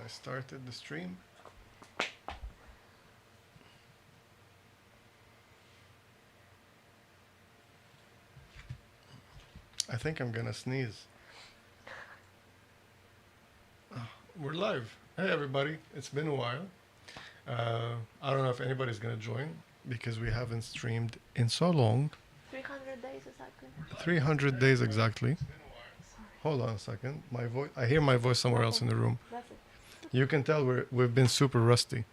I started the stream. I think I'm gonna sneeze. We're live. Hey everybody, it's been a while. I don't know if anybody's gonna join because we haven't streamed in so long. 300 days exactly. 300 days exactly. Hold on a second. My voice. I hear my voice somewhere else in the room. That's it. You can tell we've been super rusty.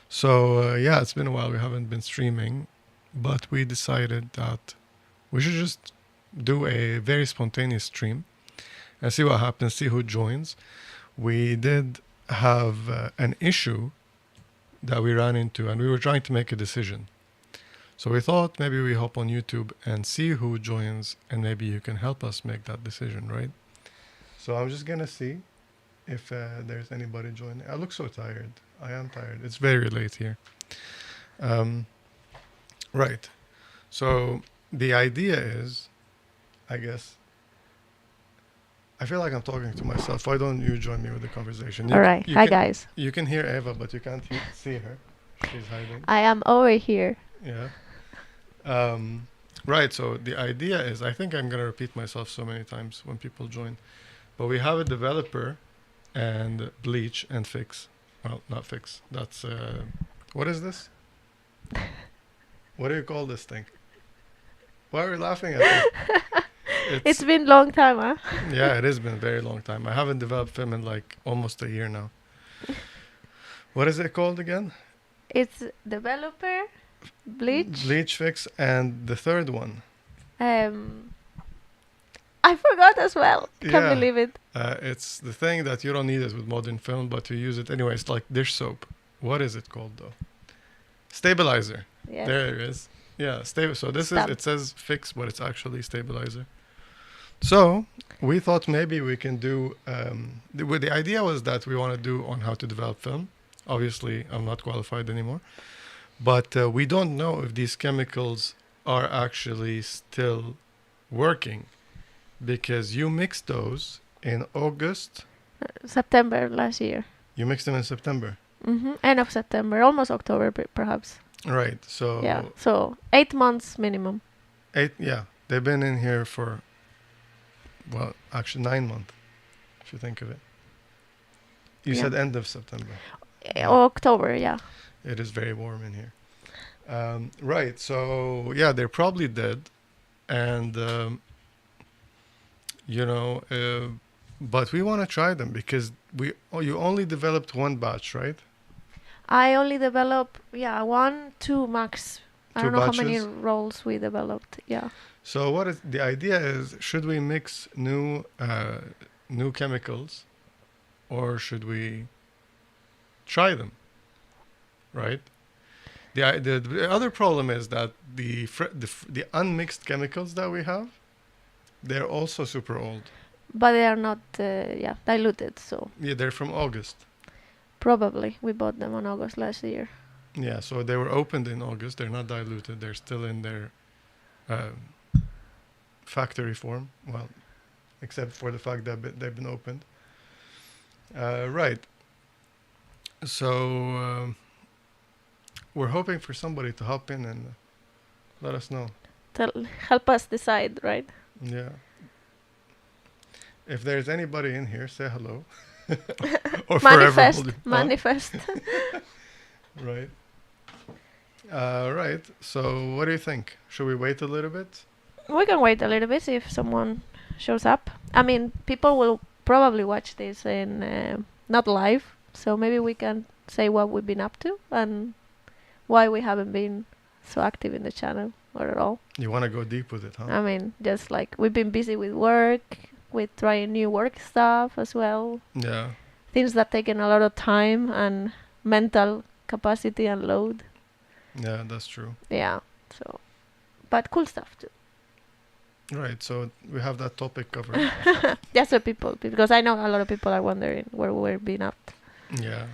So yeah, it's been a while. We haven't been streaming, but we decided that we should just do a very spontaneous stream and see what happens, see who joins. We did have an issue that we ran into, and we were trying to make a decision. So we thought maybe we hop on YouTube and see who joins, and maybe you can help us make that decision, right? So I'm just gonna see if there's anybody joining. I look so tired. I am tired. It's very late here. Right. So the idea is, I guess, I feel like I'm talking to myself. Why don't you join me with the conversation? All right. Hi, guys. You can hear Eva, but you can't see her. She's hiding. I am over here. Yeah. Right. So the idea is, I think I'm going to repeat myself so many times when people join, but we have a developer and bleach and fix. Well, not fix. That's, what is this? What do you call this thing? Why are you laughing at me? It's been a long time, huh? Yeah, it has been a very long time. I haven't developed film in like almost a year now. What is it called again? It's developer, bleach. Bleach fix, and the third one. I forgot as well. Can't believe it. It's the thing that you don't need it with modern film, but you use it anyway. It's like dish soap. What is it called though? Stabilizer. Yes. There it is. Yeah, so this Stop. is, it says fix, but it's actually stabilizer. So we thought maybe we can do, the idea was that we want to do on how to develop film. Obviously, I'm not qualified anymore. But we don't know if these chemicals are actually still working, because you mixed those in August. September last year. You mixed them in September. End of September, almost October, perhaps. Right. So Yeah. So 8 months minimum. yeah, they've been in here for, well, actually 9 months, if you think of it. You Yeah. said end of September. October, yeah. It is very warm in here. Right. So yeah, they're probably dead, and but we want to try them because you only developed one batch, right? I only developed, 1, 2 max. I Two don't know how many batches? rolls we developed. Yeah. So what is the idea? Is should we mix new chemicals, or should we try them? Right. The other problem is that the unmixed chemicals that we have, they're also super old. But they are not, diluted. So Yeah, they're from August. probably we bought them on August last year. Yeah, so they were opened in August. They're not diluted. They're still in their factory form. Well, except for the fact that they've been opened. Right. So we're hoping for somebody to hop in and let us know. Help us decide, right? Yeah. If there's anybody in here, say hello. Or Manifest. forever. Manifest. Right. Right. So what do you think? Should we wait a little bit? We can wait a little bit, see if someone shows up. I mean, people will probably watch this in not live, so maybe we can say what we've been up to and why we haven't been so active in the channel or at all. You want to go deep with it, huh? I mean, just like we've been busy with work, with trying new work stuff as well. Yeah. Things that taken a lot of time and mental capacity and load. Yeah, that's true. Yeah. So, but cool stuff too. Right. So we have that topic covered. Just for people, because I know a lot of people are wondering where we're being up. Yeah.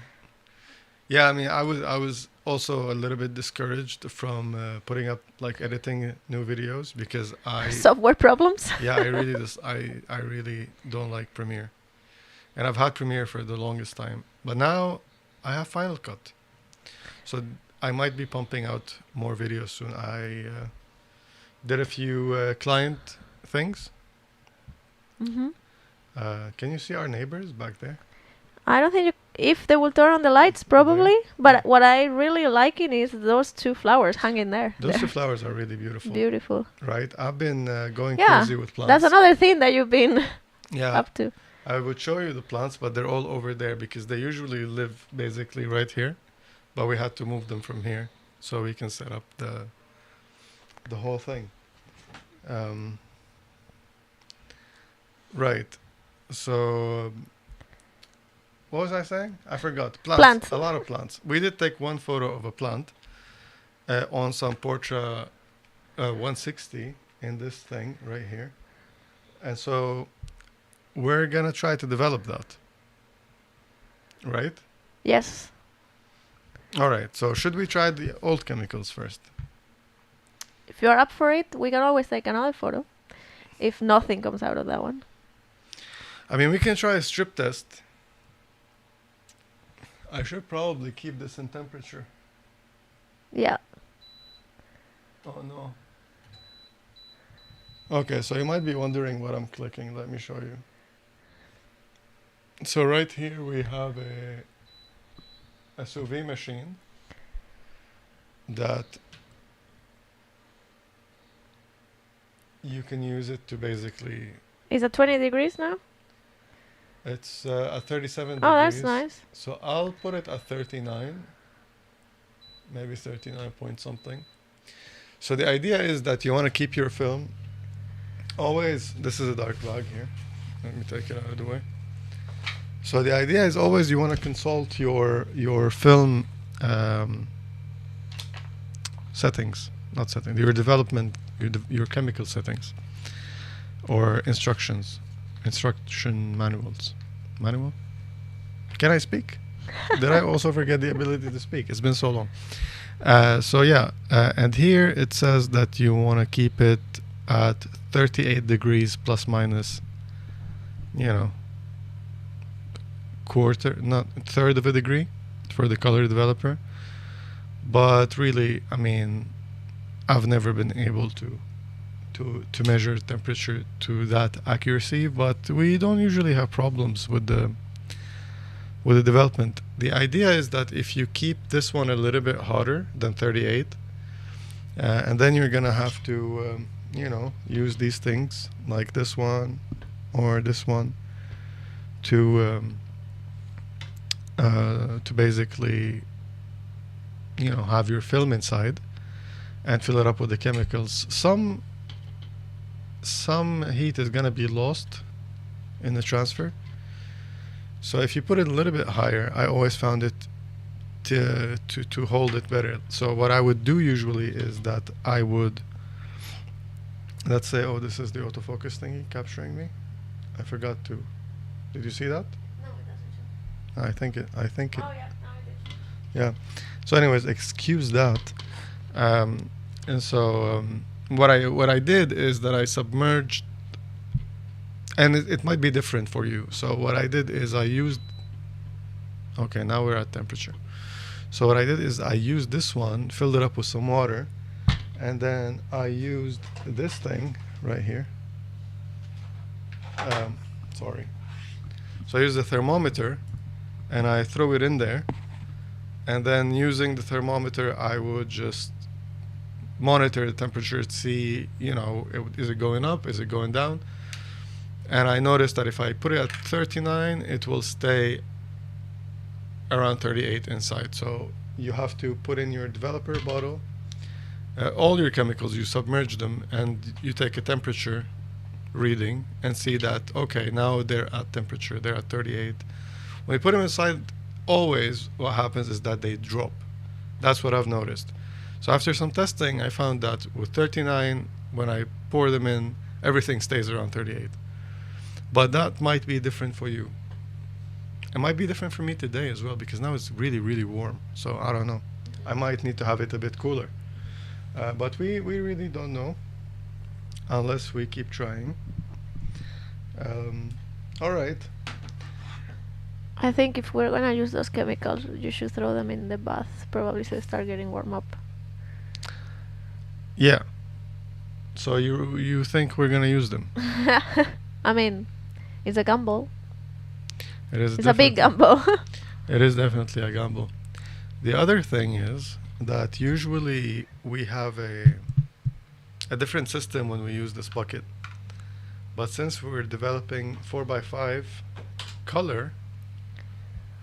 Yeah, I mean, I was also a little bit discouraged from putting up, like, editing new videos because Software problems. I really don't like Premiere. And I've had Premiere for the longest time. But now I have Final Cut. So I might be pumping out more videos soon. I did a few client things. Mm-hmm. Can you see our neighbors back there? I don't think if they will turn on the lights, probably. But what I really liking is those two flowers hanging there. Those two flowers are really beautiful. Beautiful. Right? I've been going crazy with plants. That's another thing that you've been up to. I would show you the plants, but they're all over there because they usually live basically right here. But we had to move them from here so we can set up the whole thing. Right. So what was I saying? I forgot. Plants. A lot of plants. We did take one photo of a plant on some Portra 160 in this thing right here. And so we're going to try to develop that. Right? Yes. All right. So should we try the old chemicals first? If you're up for it, we can always take another photo. If nothing comes out of that one. I mean, we can try a strip test. I should probably keep this in temperature. Yeah. Oh no. Okay, so you might be wondering what I'm clicking. Let me show you. So right here we have a sous vide machine that you can use it to basically... Is it 20 degrees now? It's at 37 degrees. Oh, that's nice. So I'll put it at 39. Maybe 39 point something. So the idea is that you want to keep your film always... This is a dark bag here. Let me take it out of the way. So the idea is always you want to consult your film settings. Not settings. Your development, your chemical settings. Or instructions. Instruction manuals. Manual? Can I speak? Did I also forget the ability to speak? It's been so long. And here it says that you want to keep it at 38 degrees plus minus, third of a degree for the color developer. But really, I mean, I've never been able to measure temperature to that accuracy, but we don't usually have problems with the development. The idea is that if you keep this one a little bit hotter than 38, and then you're gonna have to use these things like this one or this one to basically have your film inside and fill it up with the chemicals. Some heat is going to be lost in the transfer. So if you put it a little bit higher, I always found it to hold it better. So what I would do usually is that I would, let's say, oh, this is the autofocus thingy capturing me. I forgot to. Did you see that? No, it doesn't show. I think it. Oh yeah, now it is. Yeah. So anyways, excuse that. And so what I did is that I submerged, and it might be different for you. So what I did is I used, okay, now we're at temperature. So what I did is I used this one, filled it up with some water, and then I used this thing right here. Sorry. So I used the thermometer and I threw it in there, and then using the thermometer I would just monitor the temperature to see, is it going up, is it going down? And I noticed that if I put it at 39, it will stay around 38 inside. So you have to put in your developer bottle, all your chemicals, you submerge them, and you take a temperature reading and see that, okay, now they're at temperature, they're at 38. When you put them inside, always what happens is that they drop. That's what I've noticed. So after some testing, I found that with 39, when I pour them in, everything stays around 38. But that might be different for you. It might be different for me today as well, because now it's really, really warm. So I don't know. I might need to have it a bit cooler. But we really don't know unless we keep trying. All right. I think if we're gonna use those chemicals, you should throw them in the bath, probably so they start getting warm up. Yeah. So you think we're gonna use them? I mean, it's a gamble. It is. It's a big gamble. It is definitely a gamble. The other thing is that usually we have a different system when we use this bucket. But since we're developing 4x5 color,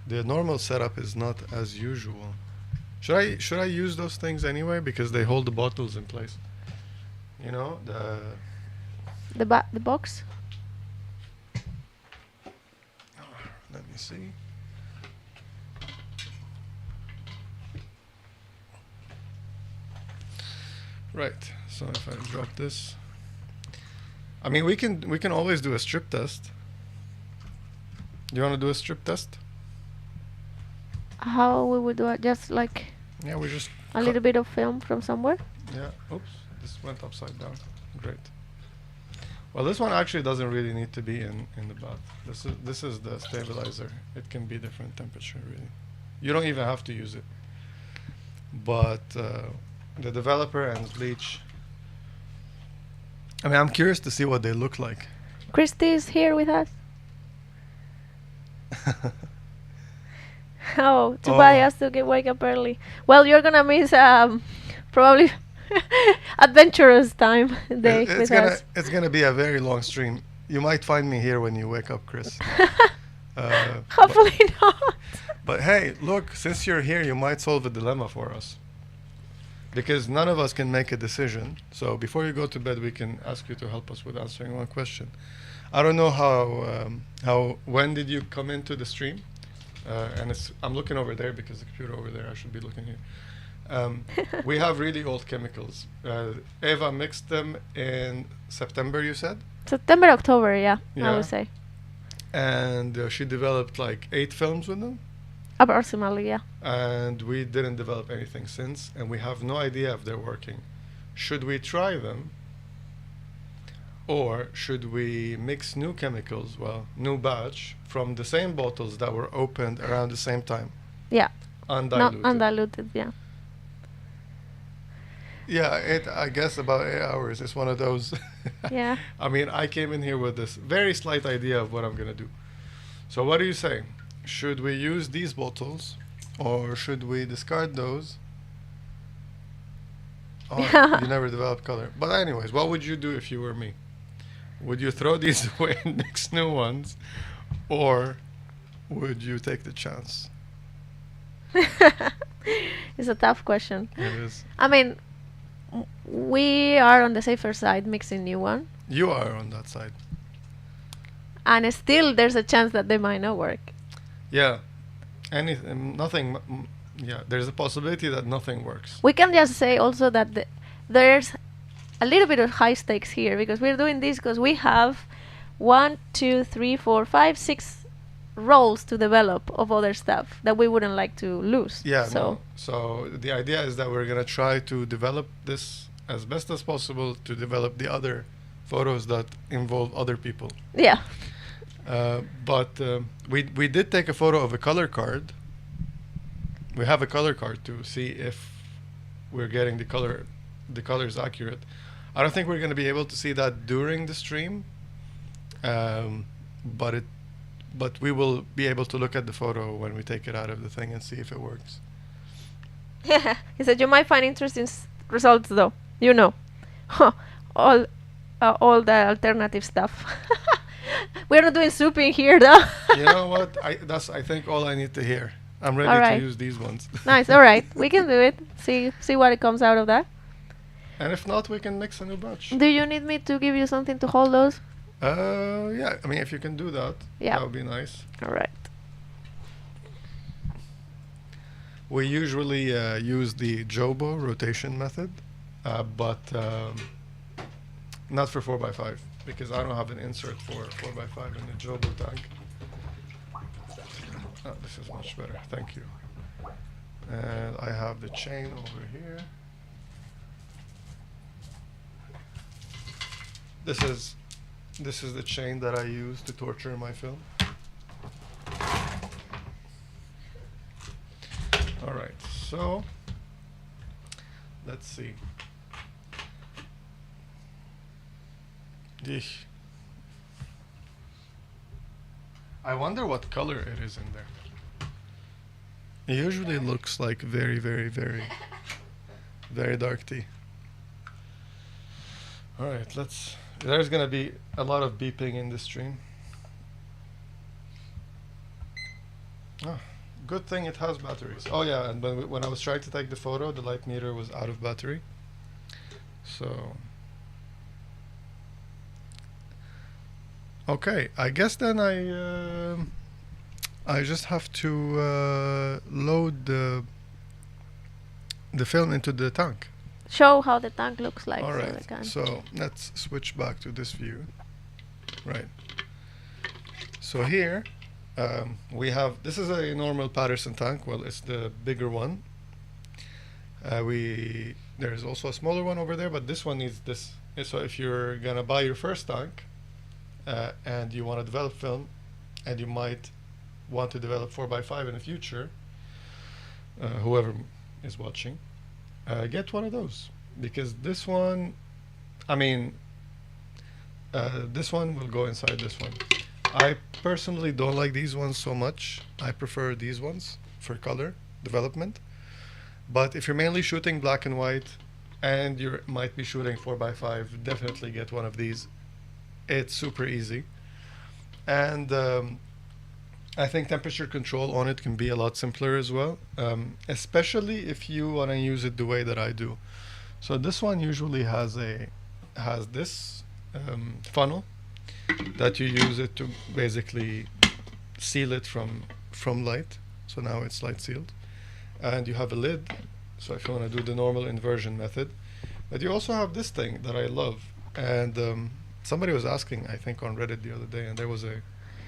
the normal setup is not as usual. Should I use those things anyway because they hold the bottles in place? You know, the box. Let me see. Right. So if I drop this, I mean we can always do a strip test. Do you want to do a strip test? How we would do it? Just like Yeah, we just a little bit of film from somewhere. Yeah. Oops. This went upside down. Great. Well, this one actually doesn't really need to be in the bath. This is the stabilizer. It can be different temperature really. You don't even have to use it. But the developer and Bleach. I mean, I'm curious to see what they look like. Christy is here with us. Oh, too bad he has to wake up early. Well, you're gonna miss probably adventurous time day with us. It's gonna be a very long stream. You might find me here when you wake up, Chris. Hopefully not. But hey, look, since you're here, you might solve a dilemma for us. Because none of us can make a decision. So before you go to bed, we can ask you to help us with answering one question. I don't know when did you come into the stream? And I'm looking over there because the computer over there, I should be looking here. We have really old chemicals. Eva mixed them in September, you said? September, October, I Yeah. would say. And she developed like 8 films with them. Approximately, yeah. And we didn't develop anything since, and we have no idea if they're working. Should we try them? Or should we mix new chemicals, new batch, from the same bottles that were opened around the same time? Yeah. Undiluted. Not undiluted, yeah. Yeah, I guess about 8 hours. It's one of those. Yeah. I mean, I came in here with this very slight idea of what I'm going to do. So what do you say? Should we use these bottles or should we discard those? Oh, you never developed color. But anyways, what would you do if you were me? Would you throw these away and mix new ones? Or would you take the chance? It's a tough question. It is. I mean, we are on the safer side mixing new one. You are on that side. And still there's a chance that they might not work. Yeah. Nothing. Yeah, there's a possibility that nothing works. We can just say also that there's a little bit of high stakes here because we're doing this because we have 1, 2, 3, 4, 5, 6 roles to develop of other stuff that we wouldn't like to lose. Yeah, so the idea is that we're going to try to develop this as best as possible to develop the other photos that involve other people. Yeah. But we did take a photo of a color card. We have a color card to see if we're getting the colors accurate. I don't think we're going to be able to see that during the stream, but we will be able to look at the photo when we take it out of the thing and see if it works. Yeah, he said you might find interesting results though. You know, all the alternative stuff. We're not doing soup in here though. You know what? That's I think all I need to hear. I'm ready All right. to use these ones. Nice. All right, we can do it. See what it comes out of that. And if not, we can mix a new batch. Do you need me to give you something to hold those? Yeah. I mean, if you can do that, Yeah. that would be nice. All right. We usually use the Jobb rotation method, but not for 4x5 because I don't have an insert for 4x5 in the Jobb tank. Oh, this is much better. Thank you. And I have the chain over here. This is the chain that I use to torture my film. So let's see. Yeesh. I wonder what color it is in there. It usually looks like very, very, very, very dark tea. All right, let's. There's gonna be a lot of beeping in this stream. Oh, good thing it has batteries. Oh yeah, and when I was trying to take the photo, the light meter was out of battery. So. Okay, I guess then I just have to load the film into the tank. Show how the tank looks like. All So right, they can. so let's switch back to this view. Right. So here we have, this is a normal Patterson tank. Well, it's the bigger one. There's also a smaller one over there, but this one needs this. So if you're gonna buy your first tank and you want to develop film, and you might want to develop 4x5 in the future, whoever is watching, get one of those, because this one, I mean, this one will go inside this one. I personally don't like these ones so much. I prefer these ones for color development. But if you're mainly shooting black and white and you might be shooting 4x5, definitely get one of these. It's super easy. And I think temperature control on it can be a lot simpler as well, especially if you want to use it the way that I do. So this one usually has this funnel that you use it to basically seal it from light. So now it's light sealed, and you have a lid. So if you want to do the normal inversion method, but you also have this thing that I love, and somebody was asking, I think, on Reddit the other day, and there was a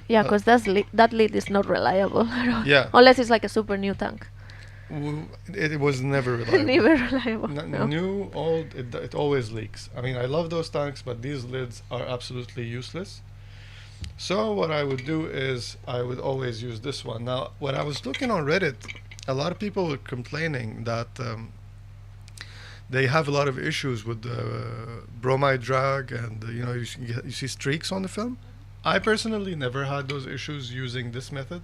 Yeah, because that lid is not reliable at all. Yeah. Unless it's like a super new tank. It was never reliable. Never reliable. No. New, old, it always leaks. I mean, I love those tanks, but these lids are absolutely useless. So what I would do is I would always use this one. Now, when I was looking on Reddit, a lot of people were complaining that they have a lot of issues with bromide drag, and you see streaks on the film. I personally never had those issues using this method,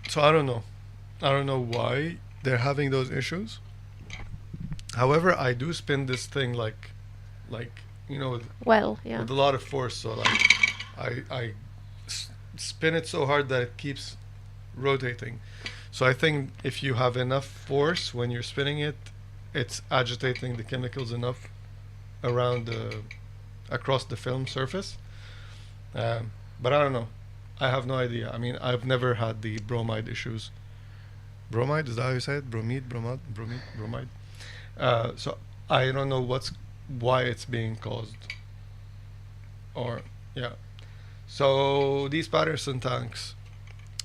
so I don't know. I don't know why they're having those issues. However, I do spin this thing like Well, yeah. with a lot of force. So like I spin it so hard that it keeps rotating. So I think if you have enough force when you're spinning it, it's agitating the chemicals enough around across the film surface. But I don't know. I have no idea. I mean, I've never had the bromide issues. Bromide, is that how you say it? Bromide. So I don't know why it's being caused. Or yeah. So these Patterson tanks,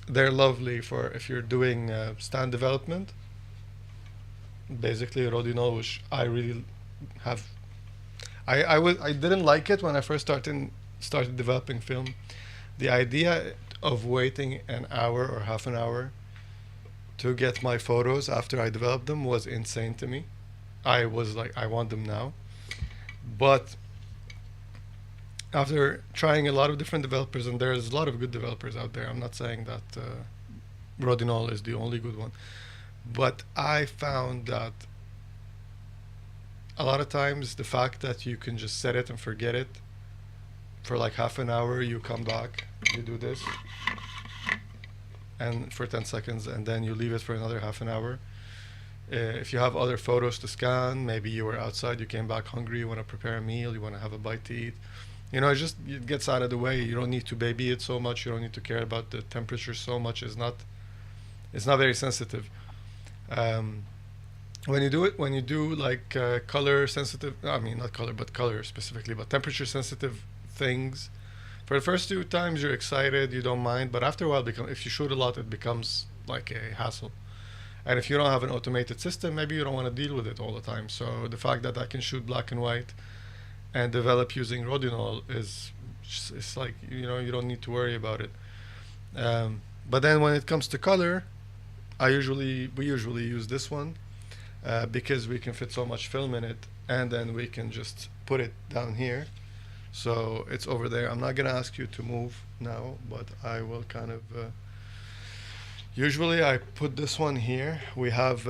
they're lovely for if you're doing stand development. Basically, Rodinol, which I really have. I didn't like it when I first started developing film. The idea of waiting an hour or half an hour to get my photos after I developed them was insane to me. I was like, I want them now. But after trying a lot of different developers, and there's a lot of good developers out there, I'm not saying that Rodinol is the only good one, but I found that a lot of times the fact that you can just set it and forget it for like half an hour, you come back, you do this, and for 10 seconds, and then you leave it for another half an hour. If you have other photos to scan, maybe you were outside, you came back hungry, you want to prepare a meal, you want to have a bite to eat. It gets out of the way. You don't need to baby it so much. You don't need to care about the temperature so much. It's not very sensitive. When you do like color sensitive, I mean not color, but color specifically, but temperature sensitive things, for the first 2 times you're excited, you don't mind, but after a while, if you shoot a lot, it becomes like a hassle. And if you don't have an automated system, maybe you don't want to deal with it all the time. So the fact that I can shoot black and white and develop using Rodinol it's like, you don't need to worry about it. But then when it comes to color, we usually use this one because we can fit so much film in it, and then we can just put it down here. So it's over there. I'm not gonna ask you to move now, but I will kind of. Usually, I put this one here. We have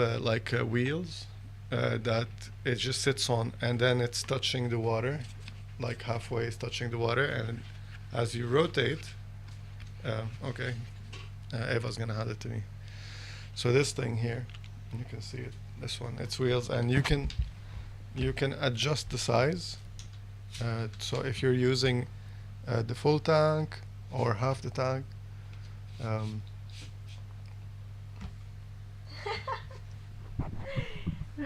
wheels that it just sits on, and then it's touching the water, like halfway it's touching the water, and as you rotate, okay, Eva's gonna hand it to me. So this thing here, you can see it. This one, it's wheels, and you can adjust the size. So if you're using the full tank or half the tank.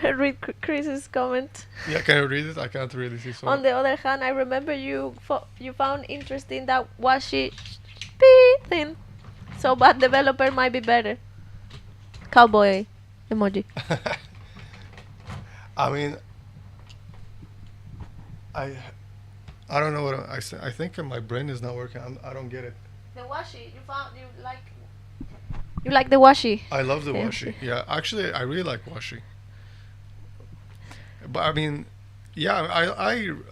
Read Chris's comment. Yeah, can you read it? I can't really see. So On the other hand, I remember you found interesting that washi pee thing. So bad developer might be better. Cowboy emoji. I mean, I don't know what I say. I think my brain is not working. I don't get it. The washi you like the washi. I love the Yeah. washi. Yeah, actually, I really like washi. But I mean, yeah,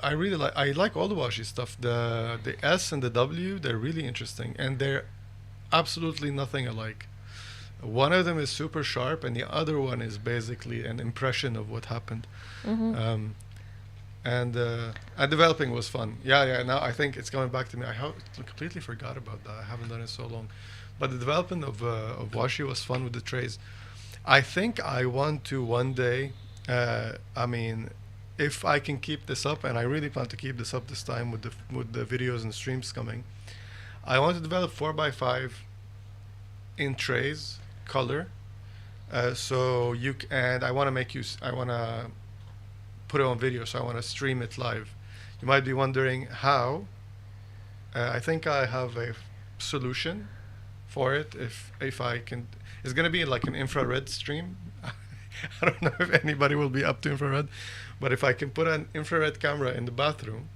I really like all the washi stuff. The S and the W, they're really interesting, and they're absolutely nothing alike. One of them is super sharp, and the other one is basically an impression of what happened. Mm-hmm. And developing was fun. Yeah. Now I think it's coming back to me. I completely forgot about that. I haven't done it so long. But the development of washi was fun with the trays. I think I want to one day. I mean, if I can keep this up, and I really plan to keep this up this time with the videos and streams coming, I want to develop 4x5 in trays, color. So and I want to I want to put it on video, so I want to stream it live. You might be wondering how. I think I have a solution for it. If I can, it's gonna be like an infrared stream. I don't know if anybody will be up to infrared, but if I can put an infrared camera in the bathroom,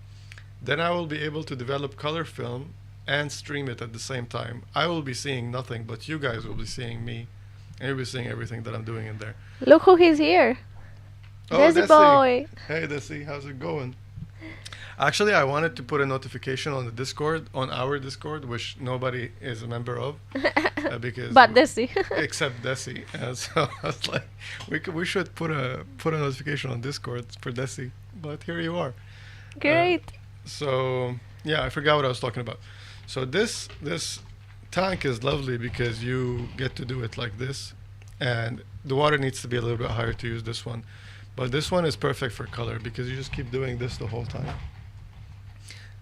then I will be able to develop color film and stream it at the same time. I will be seeing nothing, but you guys will be seeing me, and you'll be seeing everything that I'm doing in there. Look who he's here. Desi boy. Hey Desi, how's it going? Actually, I wanted to put a notification on the Discord, on our Discord, which nobody is a member of, because But Desi. except Desi. So I was like, we should put a notification on Discord for Desi, but here you are. Great. So yeah, I forgot what I was talking about. So this tank is lovely because you get to do it like this, and the water needs to be a little bit higher to use this one, but this one is perfect for color because you just keep doing this the whole time.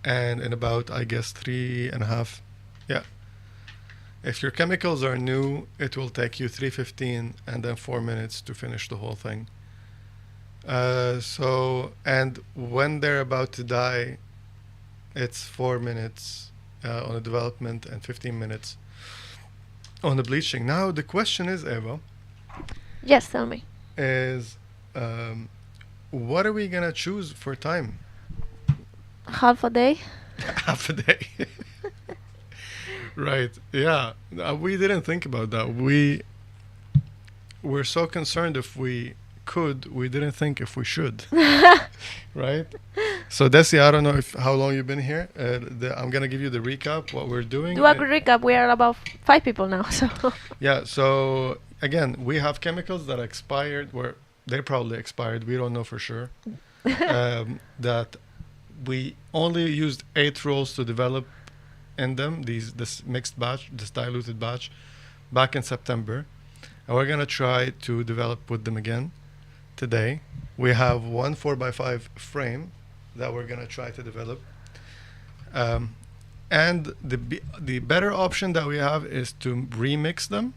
And in about, I guess, 3.5, yeah. If your chemicals are new, it will take you 3:15 and then 4 minutes to finish the whole thing. And when they're about to die, it's 4 minutes on the development and 15 minutes on the bleaching. Now the question is, Eva, Yes, tell me. is what are we gonna choose for time? Half a day. Half a day. Right. Yeah. We didn't think about that. We're so concerned if we could. We didn't think if we should. Right. So Desi, I don't know how long you've been here. I'm gonna give you the recap what we're doing. Do a quick recap. We are about 5 people now, so. Yeah. So again, we have chemicals that expired. They probably expired. We don't know for sure. That we only used 8 rolls to develop in them, this mixed batch, this diluted batch, back in September. And we're gonna try to develop with them again today. We have one 4x5 frame that we're gonna try to develop. And the better option that we have is to remix them.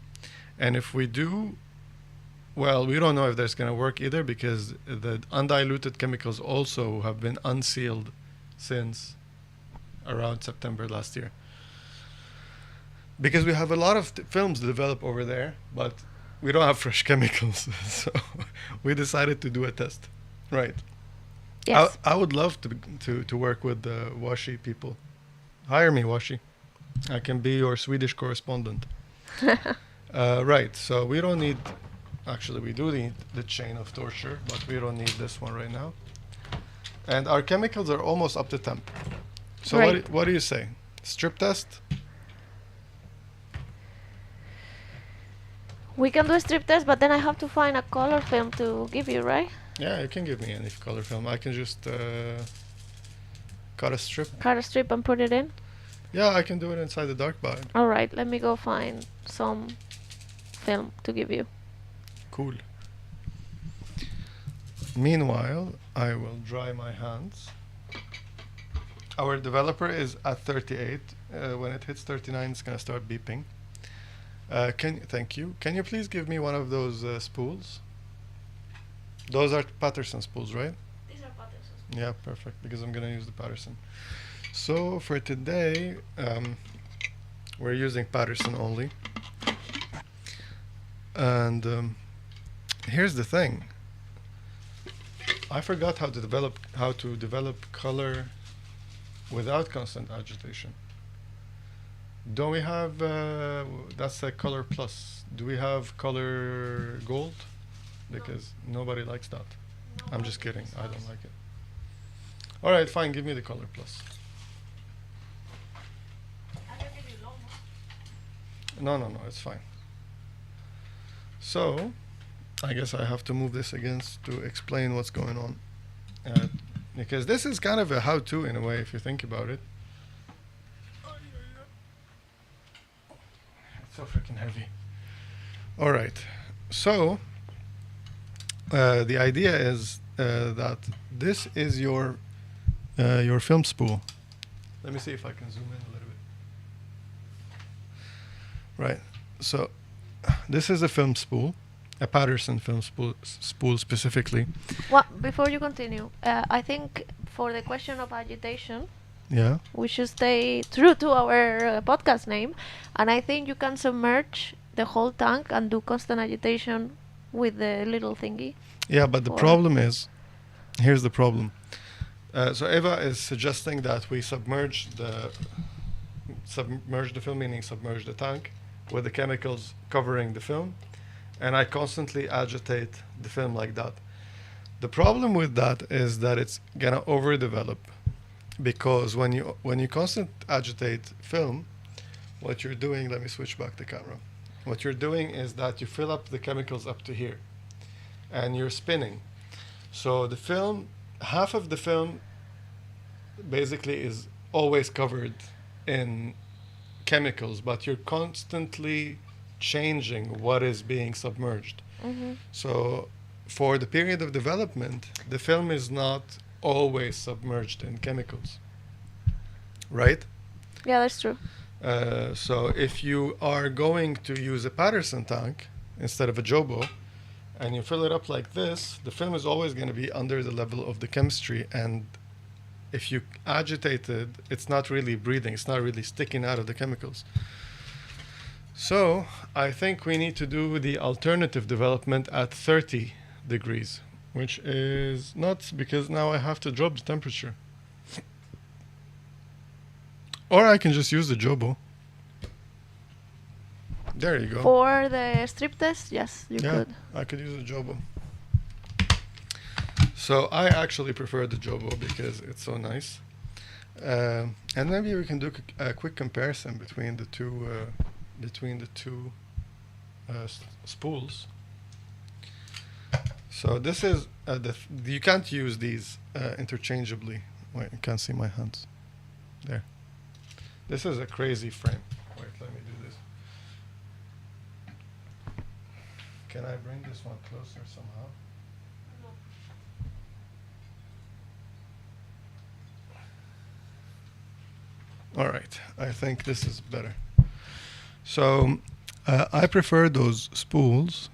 And if we do, well, we don't know if that's going to work either because the undiluted chemicals also have been unsealed since around September last year. Because we have a lot of films to develop over there, but we don't have fresh chemicals. So we decided to do a test. Right. Yes. I would love to work with the washi people. Hire me, washi. I can be your Swedish correspondent. Right, so we don't need, actually we do need the chain of torture, but we don't need this one right now. And our chemicals are almost up to temp. So Right. what do you say? Strip test? We can do a strip test, but then I have to find a color film to give you, right? Yeah, you can give me any color film. I can just cut a strip. Cut a strip and put it in. Yeah, I can do it inside the dark bag. All right, let me go find some film to give you. Cool. Meanwhile, I will dry my hands. Our developer is at 38. When it hits 39, it's gonna start beeping. Thank you. Can you please give me one of those spools? Those are Patterson spools, right? These are Patterson. Yeah, perfect, because I'm gonna use the Patterson. So for today, we're using Patterson only. And here's the thing. I forgot how to develop color without constant agitation. Don't we have, that's a color plus. Do we have color gold? Because nobody likes that. I'm just kidding, I don't like it. All right, fine, give me the color plus. No, it's fine. So, I guess I have to move this against to explain what's going on. Because this is kind of a how-to in a way, if you think about it. It's so freaking heavy. All right, so the idea is that this is your film spool. Let me see if I can zoom in a little bit. Right, so this is a film spool, a Patterson film spool specifically. Well, before you continue, I think for the question of agitation, Yeah. we should stay true to our podcast name, and I think you can submerge the whole tank and do constant agitation with the little thingy. Yeah, but the problem is, here's the problem. So Eva is suggesting that we submerge the film, meaning submerge the tank, with the chemicals covering the film, and I constantly agitate the film like that. The problem with that is that it's gonna overdevelop, because when you constant agitate film, what you're doing, let me switch back the camera. What you're doing is that you fill up the chemicals up to here, and you're spinning. So the film, half of the film basically is always covered in chemicals, but you're constantly changing what is being submerged. Mm-hmm. So for the period of development, the film is not always submerged in chemicals, right? Yeah, that's true. So if you are going to use a Patterson tank instead of a Jobbo, and you fill it up like this, the film is always going to be under the level of the chemistry, and if you agitate it, it's not really breathing, it's not really sticking out of the chemicals. So I think we need to do the alternative development at 30 degrees, which is nuts because now I have to drop the temperature. Or I can just use the Jobbo. There you go. For the strip test, yes, you Yeah, could. I could use the Jobbo. So I actually prefer the Jobbo because it's so nice. And maybe we can do a quick comparison between the two spools. So this is you can't use these interchangeably. Wait, you can't see my hands. There. This is a crazy frame. Wait, let me do this. Can I bring this one closer somehow? All right, I think this is better. So I prefer those spools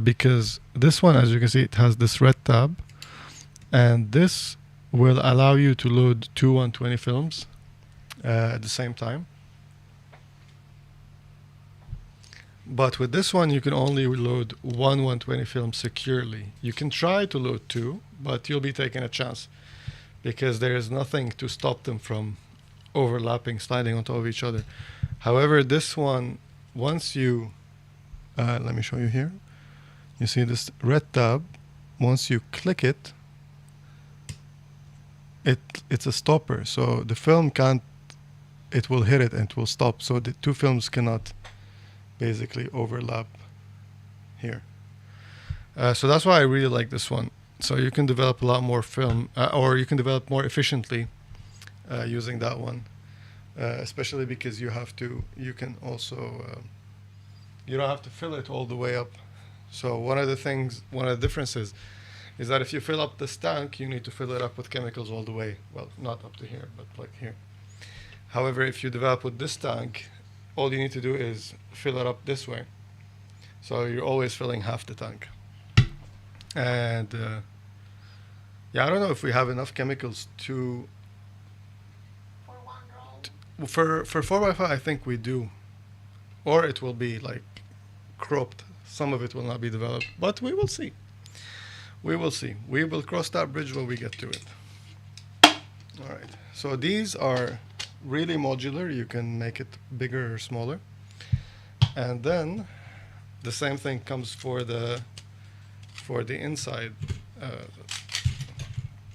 because this one, as you can see, it has this red tab, and this will allow you to load two 120 films at the same time. But with this one, you can only load one 120 film securely. You can try to load two, but you'll be taking a chance because there is nothing to stop them from overlapping, sliding on top of each other. However, this one, once you let me show you here. You see this red tab. Once you click it, it's a stopper. So the film can't, it will hit it and it will stop. So the two films cannot basically overlap here. So that's why I really like this one. So you can develop a lot more film, or you can develop more efficiently using that one, especially because you can also, you don't have to fill it all the way up. So one of the differences is that if you fill up this tank, you need to fill it up with chemicals all the way. Well, not up to here, but like here. However, if you develop with this tank, all you need to do is fill it up this way. So you're always filling half the tank. And yeah, I don't know if we have enough chemicals to For one roll. for 4x5. I think we do, or it will be like cropped. Some of it will not be developed, but we will see. We will see. We will cross that bridge when we get to it. All right. So these are really modular. You can make it bigger or smaller. And then the same thing comes for the inside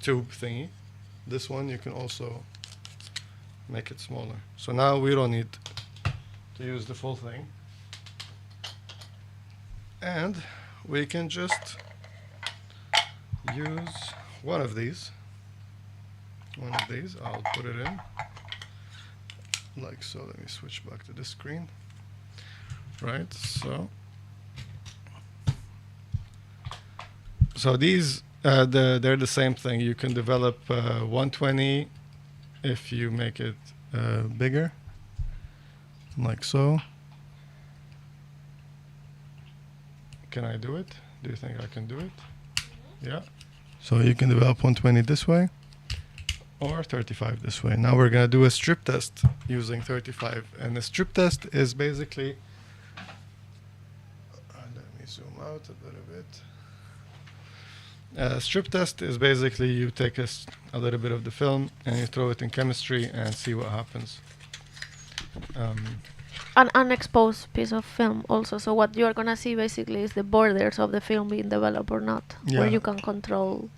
tube thingy. This one you can also make it smaller. So now we don't need to use the full thing. And we can just use one of these. I'll put it in like so. Let me switch back to this screen. Right, so these they're the same thing. You can develop 120 if you make it bigger, like so. Can I do it? Do you think I can do it? Yeah. So you can develop 120 this way or 35 this way. Now we're going to do a strip test using 35. And the strip test is basically, let me zoom out a little bit. Strip test is basically you take a little bit of the film and you throw it in chemistry and see what happens. An unexposed piece of film also. So what you're gonna see basically is the borders of the film being developed or not, where you can control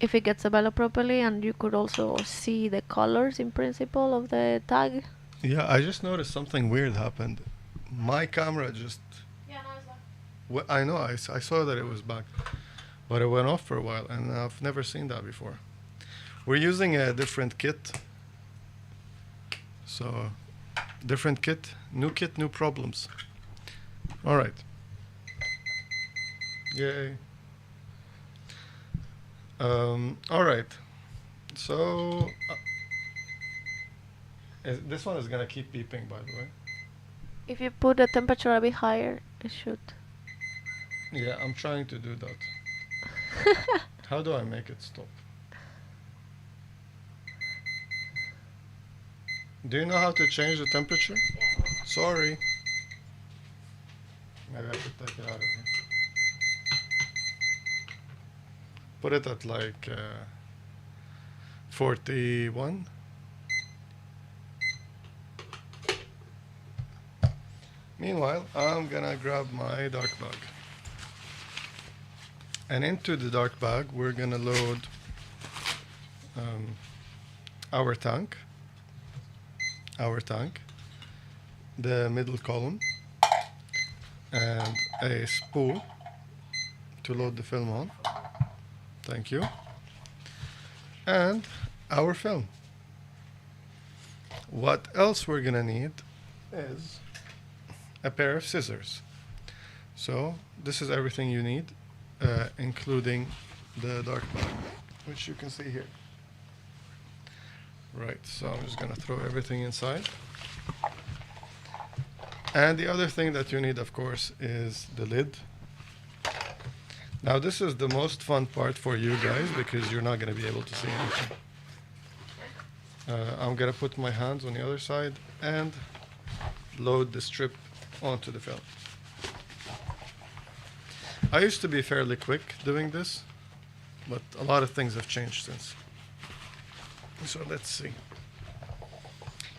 if it gets developed properly, and you could also see the colors in principle of the tag. Yeah, I just noticed something weird happened. My camera just... Yeah, no, it's back. I know, I saw that it was back, but it went off for a while, and I've never seen that before. We're using a different kit. So, different kit, new problems. All right. Yay. All right. So, this one is gonna keep beeping, by the way. If you put the temperature a bit higher, it should. Yeah, I'm trying to do that. How do I make it stop? Do you know how to change the temperature? Yeah. Sorry. Maybe I should take it out of here. Put it at like 41. Meanwhile, I'm gonna grab my dark bag. And into the dark bag, we're gonna load our tank, the middle column, and a spool to load the film on. Thank you. And our film. What else we're gonna need is a pair of scissors. So this is everything you need, including the dark bag, which you can see here. Right, so I'm just gonna throw everything inside. And the other thing that you need, of course, is the lid. Now this is the most fun part for you guys because you're not gonna be able to see anything. I'm gonna put my hands on the other side and load the strip onto the film. I used to be fairly quick doing this, but a lot of things have changed since. So let's see.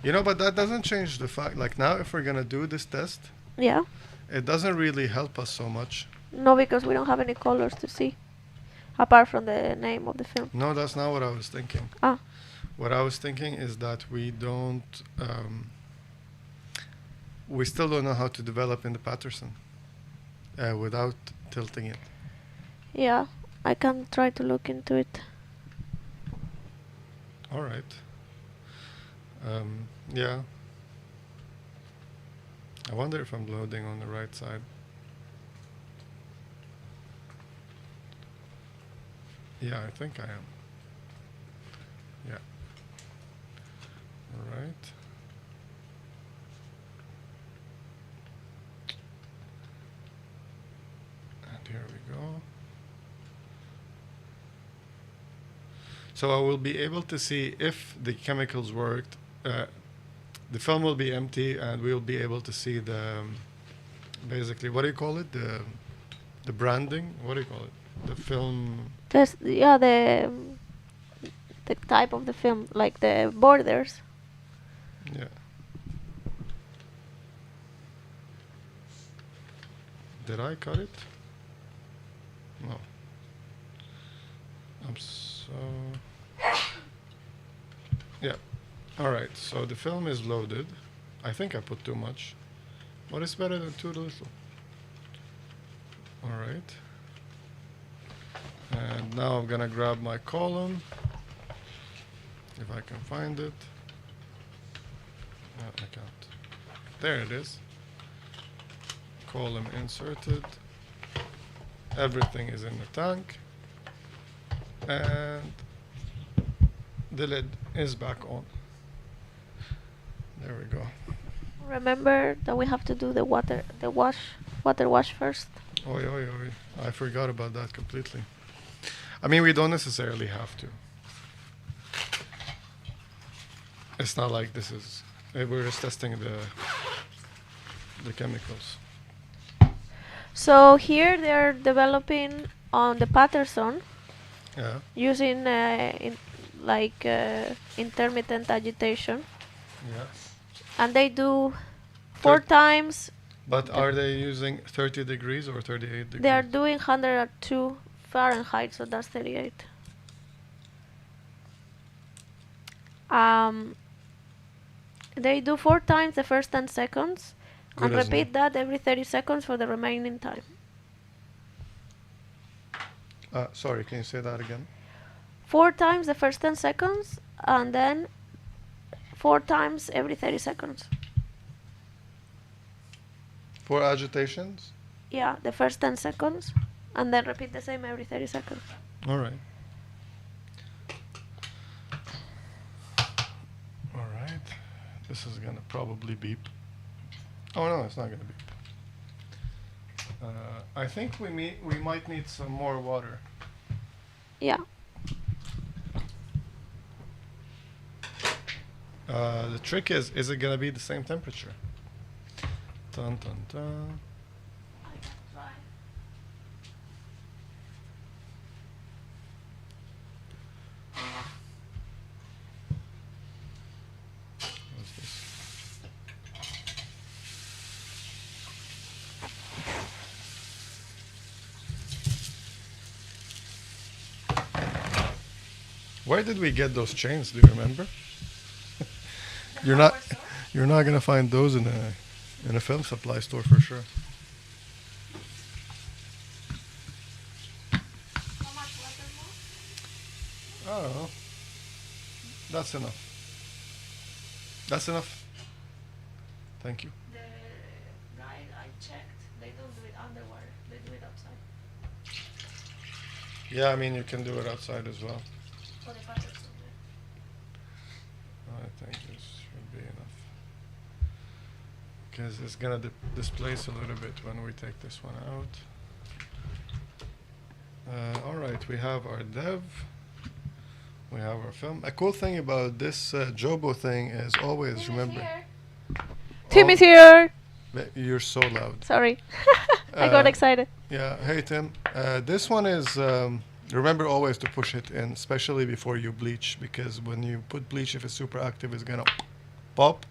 You know, but that doesn't change the fact, like now if we're gonna do this test, Yeah. it doesn't really help us so much. No, because we don't have any colors to see, apart from the name of the film. No, that's not what I was thinking. Ah, What I was thinking is that we still don't know how to develop in the Patterson without tilting it. yeah, I can try to look into it. All right. Yeah. I wonder if I'm loading on the right side. Yeah, I think I am. Yeah. All right. And here we go. So I will be able to see if the chemicals worked. The film will be empty, and we will be able to see the basically, what do you call it? The branding. What do you call it? The film. There's the type of the film, like the borders. Yeah. Did I cut it? No. I'm so. Yeah. All right. So the film is loaded. I think I put too much, but it's better than too little. All right. And now I'm gonna grab my column, if I can find it. I can't. There it is. Column inserted. Everything is in the tank. And the lid is back on. There we go. Remember that we have to do the water wash first. Oi, oi, oi. I forgot about that completely. I mean, we don't necessarily have to. It's not like this is... we're just testing the chemicals. So here they're developing on the Patterson Yeah. using intermittent agitation, Yeah. and they do 4 Thir- times. But are they using 30 degrees or 38 degrees? They are doing 102 Fahrenheit, so that's 38. They do 4 times the first 10 seconds and Good as repeat that every 30 seconds for the remaining time. Sorry, can you say that again? 4 times the first 10 seconds and then 4 times every 30 seconds. For agitations? Yeah, the first 10 seconds and then repeat the same every 30 seconds. All right. All right. This is gonna probably beep. Oh no, it's not gonna beep. I think we might need some more water. Yeah. The trick is it gonna be the same temperature? Dun dun dun. What's this? Where did we get those chains? Do you remember? You're not gonna find those in a film supply store for sure. How much water more? I don't know. That's enough. That's enough. Thank you. I checked. They don't do it underwater. They do it outside. Yeah, I mean you can do it outside as well. For the Patterson. I think this should be enough. Because it's gonna displace a little bit when we take this one out. Alright, we have our dev. We have our film. A cool thing about this Jobo thing is always remember... Tim is here! You're so loud. Sorry. I got excited. Yeah, hey Tim. This one is... remember always to push it in, especially before you bleach, because when you put bleach, if it's super active, it's gonna pop,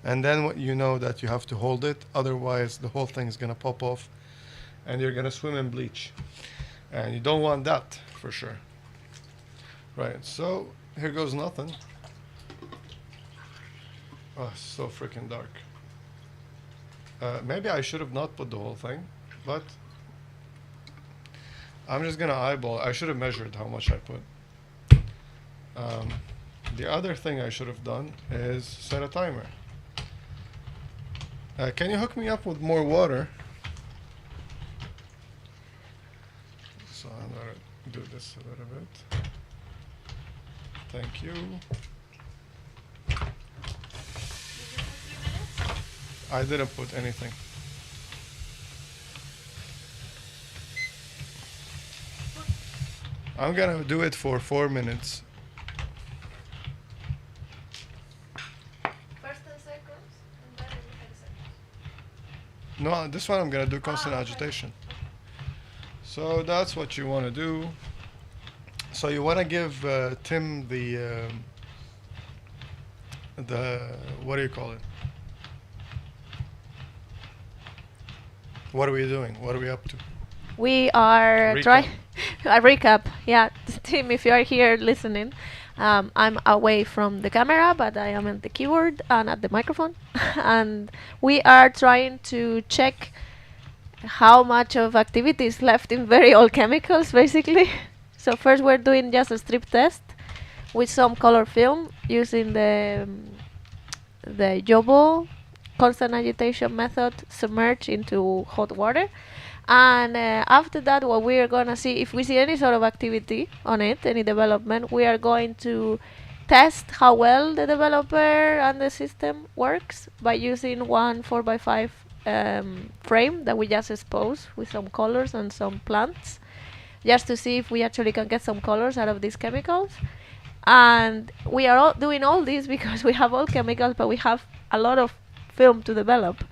And then you know that you have to hold it, otherwise the whole thing is gonna pop off, and you're gonna swim in bleach, and you don't want that for sure. Right. So here goes nothing. Oh, it's so freaking dark. Maybe I should have not put the whole thing, but I'm just gonna eyeball. I should have measured how much I put. Um, the other thing I should have done is set a timer. Can you hook me up with more water? So I'm gonna do this a little bit. Thank you. I didn't put anything. I'm gonna do it for 4 minutes. First 10 seconds, and then every 10 seconds. No, this one I'm gonna do constant okay. agitation. So that's what you wanna do. So you wanna give Tim the what do you call it? What are we doing? What are we up to? We are trying a recap. Yeah, Tim, if you are here listening, I'm away from the camera, but I am at the keyboard and at the microphone, and we are trying to check how much of activity is left in very old chemicals, basically. So first, we're doing just a strip test with some color film using the Jobb constant agitation method submerged into hot water. And after that, what we are going to see, if we see any sort of activity on it, any development, we are going to test how well the developer and the system works by using one 4x5 frame that we just expose with some colors and some plants, just to see if we actually can get some colors out of these chemicals. And we are all doing all this because we have all chemicals, but we have a lot of film to develop.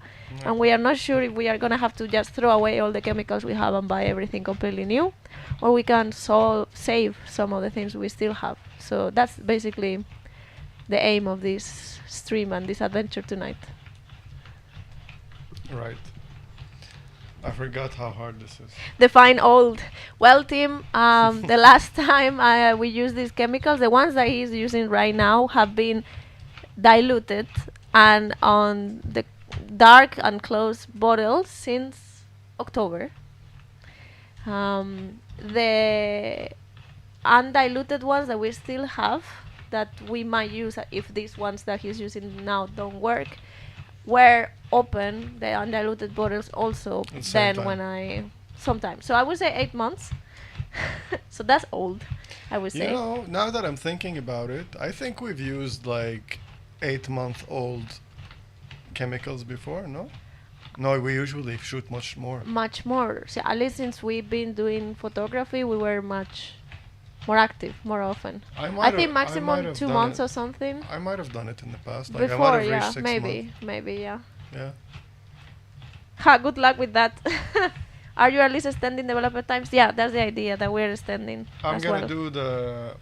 And we are not sure if we are going to have to just throw away all the chemicals we have and buy everything completely new, or we can save some of the things we still have. So that's basically the aim of this stream and this adventure tonight. Right. I forgot how hard this is. Define old. Well, Tim, the last time we used these chemicals, the ones that he's using right now have been diluted and on the dark and closed bottles since October. The undiluted ones that we still have, that we might use if these ones that he's using now don't work, were open, the undiluted bottles also, then when sometimes. So I would say 8 months. So that's old, I would say. You know, now that I'm thinking about it, I think we've used like 8-month-old chemicals before, no? No, we usually shoot much more. Much more. So at least since we've been doing photography, we were much more active, more often. I think maximum 2 months or something. I might have done it in the past. Like before, I might have reached 6 maybe, yeah. Yeah. Ha, good luck with that. Are you at least extending developer times? Yeah, that's the idea, that we're extending. I'm gonna do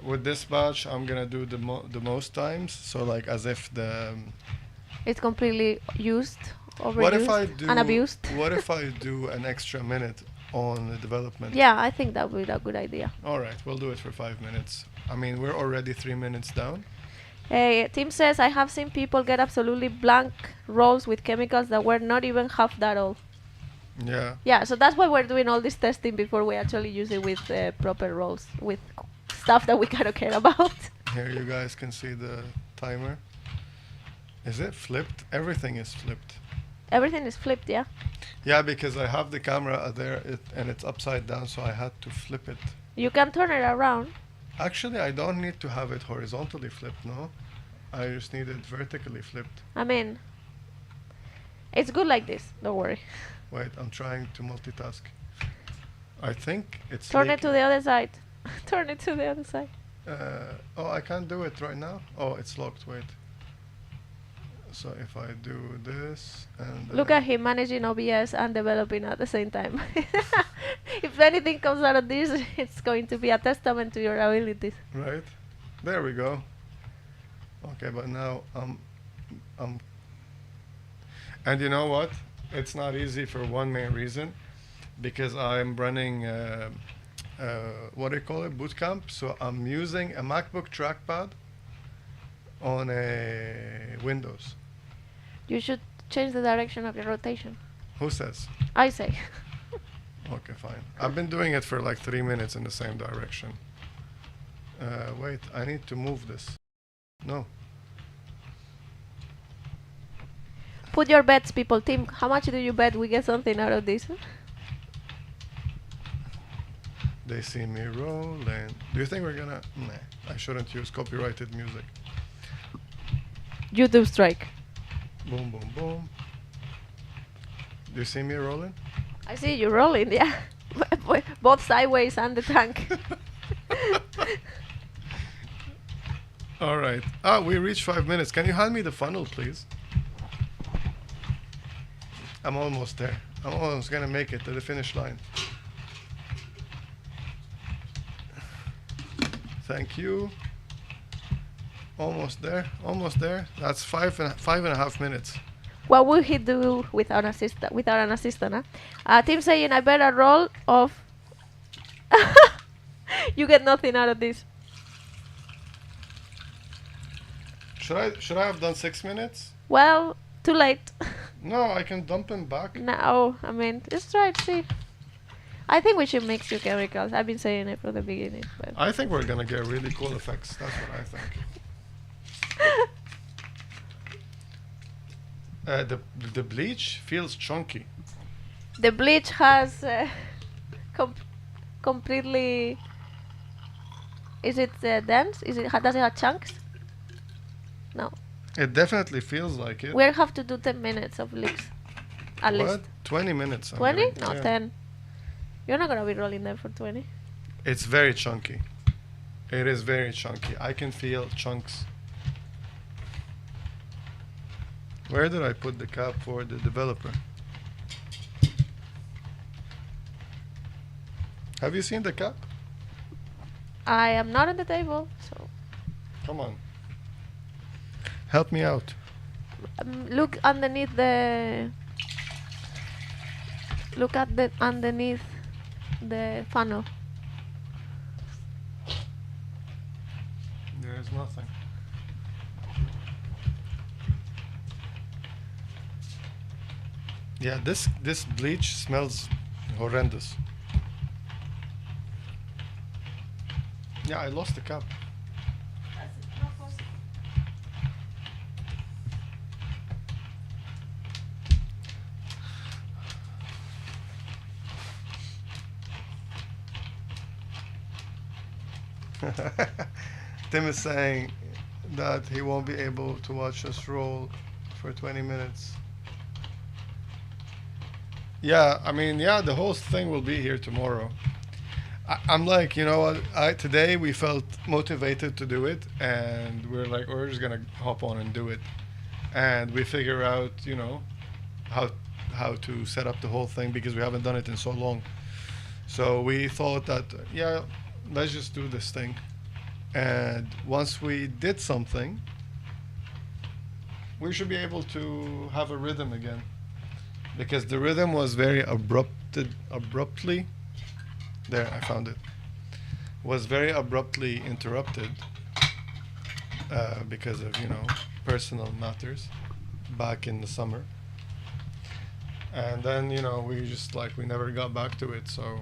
with this batch, I'm gonna do the most times. So like as if it's completely used, overused, what if I do, and abused. What if I do an extra minute on the development? Yeah, I think that would be a good idea. All right, we'll do it for 5 minutes. I mean, we're already 3 minutes down. Tim says, I have seen people get absolutely blank rolls with chemicals that were not even half that old. Yeah. Yeah, so that's why we're doing all this testing before we actually use it with proper rolls, with stuff that we kind of care about. Here you guys can see the timer. Is it flipped? Everything is flipped. Everything is flipped, yeah? Yeah, because I have the camera there and it's upside down, so I had to flip it. You can turn it around. Actually, I don't need to have it horizontally flipped, no? I just need it vertically flipped. I mean, it's good like this, don't worry. Wait, I'm trying to multitask. I think it's Turn it to the other side. Turn it to the other side. Oh, I can't do it right now? Oh, it's locked, wait. So if I do this and... Look at him managing OBS and developing at the same time. If anything comes out of this, it's going to be a testament to your abilities. Right. There we go. Okay, but now I'm And you know what? It's not easy for one main reason, because I'm running what do you call it, boot camp. So I'm using a MacBook trackpad on a Windows. You should change the direction of your rotation. Who says? I say. Okay, fine. I've been doing it for like 3 minutes in the same direction. Wait, I need to move this. No. Put your bets, people. Tim, how much do you bet we get something out of this? They see me rolling. Do you think we're gonna? Nah, I shouldn't use copyrighted music. YouTube strike. Boom, boom, boom. Do you see me rolling? I see you rolling, yeah. Both sideways and the tank. All right. Ah, we reached 5 minutes. Can you hand me the funnel, please? I'm almost there. I'm almost gonna make it to the finish line. Thank you. Almost there. Almost there. That's five and a half minutes. What would he do without an assistant? Without an assistant, huh? Tim saying I bet a roll of. You get nothing out of this. Should I have done 6 minutes? Well, too late. No, I can dump him back. No, I mean, just try to see. I think we should mix your chemicals. I've been saying it from the beginning. But I think we're gonna get really cool effects. That's what I think. The bleach feels chunky. the bleach has completely. Is it dense? Is it? Does it have chunks? No. It definitely feels like it. We'll have to do 10 minutes of leaks. At What? least. 20 minutes. 20? No, yeah. 10. You're not gonna be rolling there for 20. It's very chunky. It is very chunky. I can feel chunks. Where did I put the cap for the developer? Have you seen the cap? I am not on the table, so Come on. Help me out. look underneath the. Look at the underneath the funnel. There is nothing. Yeah, this bleach smells horrendous. Yeah, I lost the cup. Tim is saying that he won't be able to watch us roll for 20 minutes. Yeah, I mean, yeah, the whole thing will be here tomorrow. I'm like, you know what? Today we felt motivated to do it, and we're like, we're just gonna hop on and do it, and we figure out, you know, how to set up the whole thing because we haven't done it in so long. So we thought that, yeah, let's just do this thing, and once we did something, we should be able to have a rhythm again, because the rhythm was very abruptly. There, I found it. Was very abruptly interrupted because of, you know, personal matters back in the summer. And then, you know, we just like, we never got back to it. So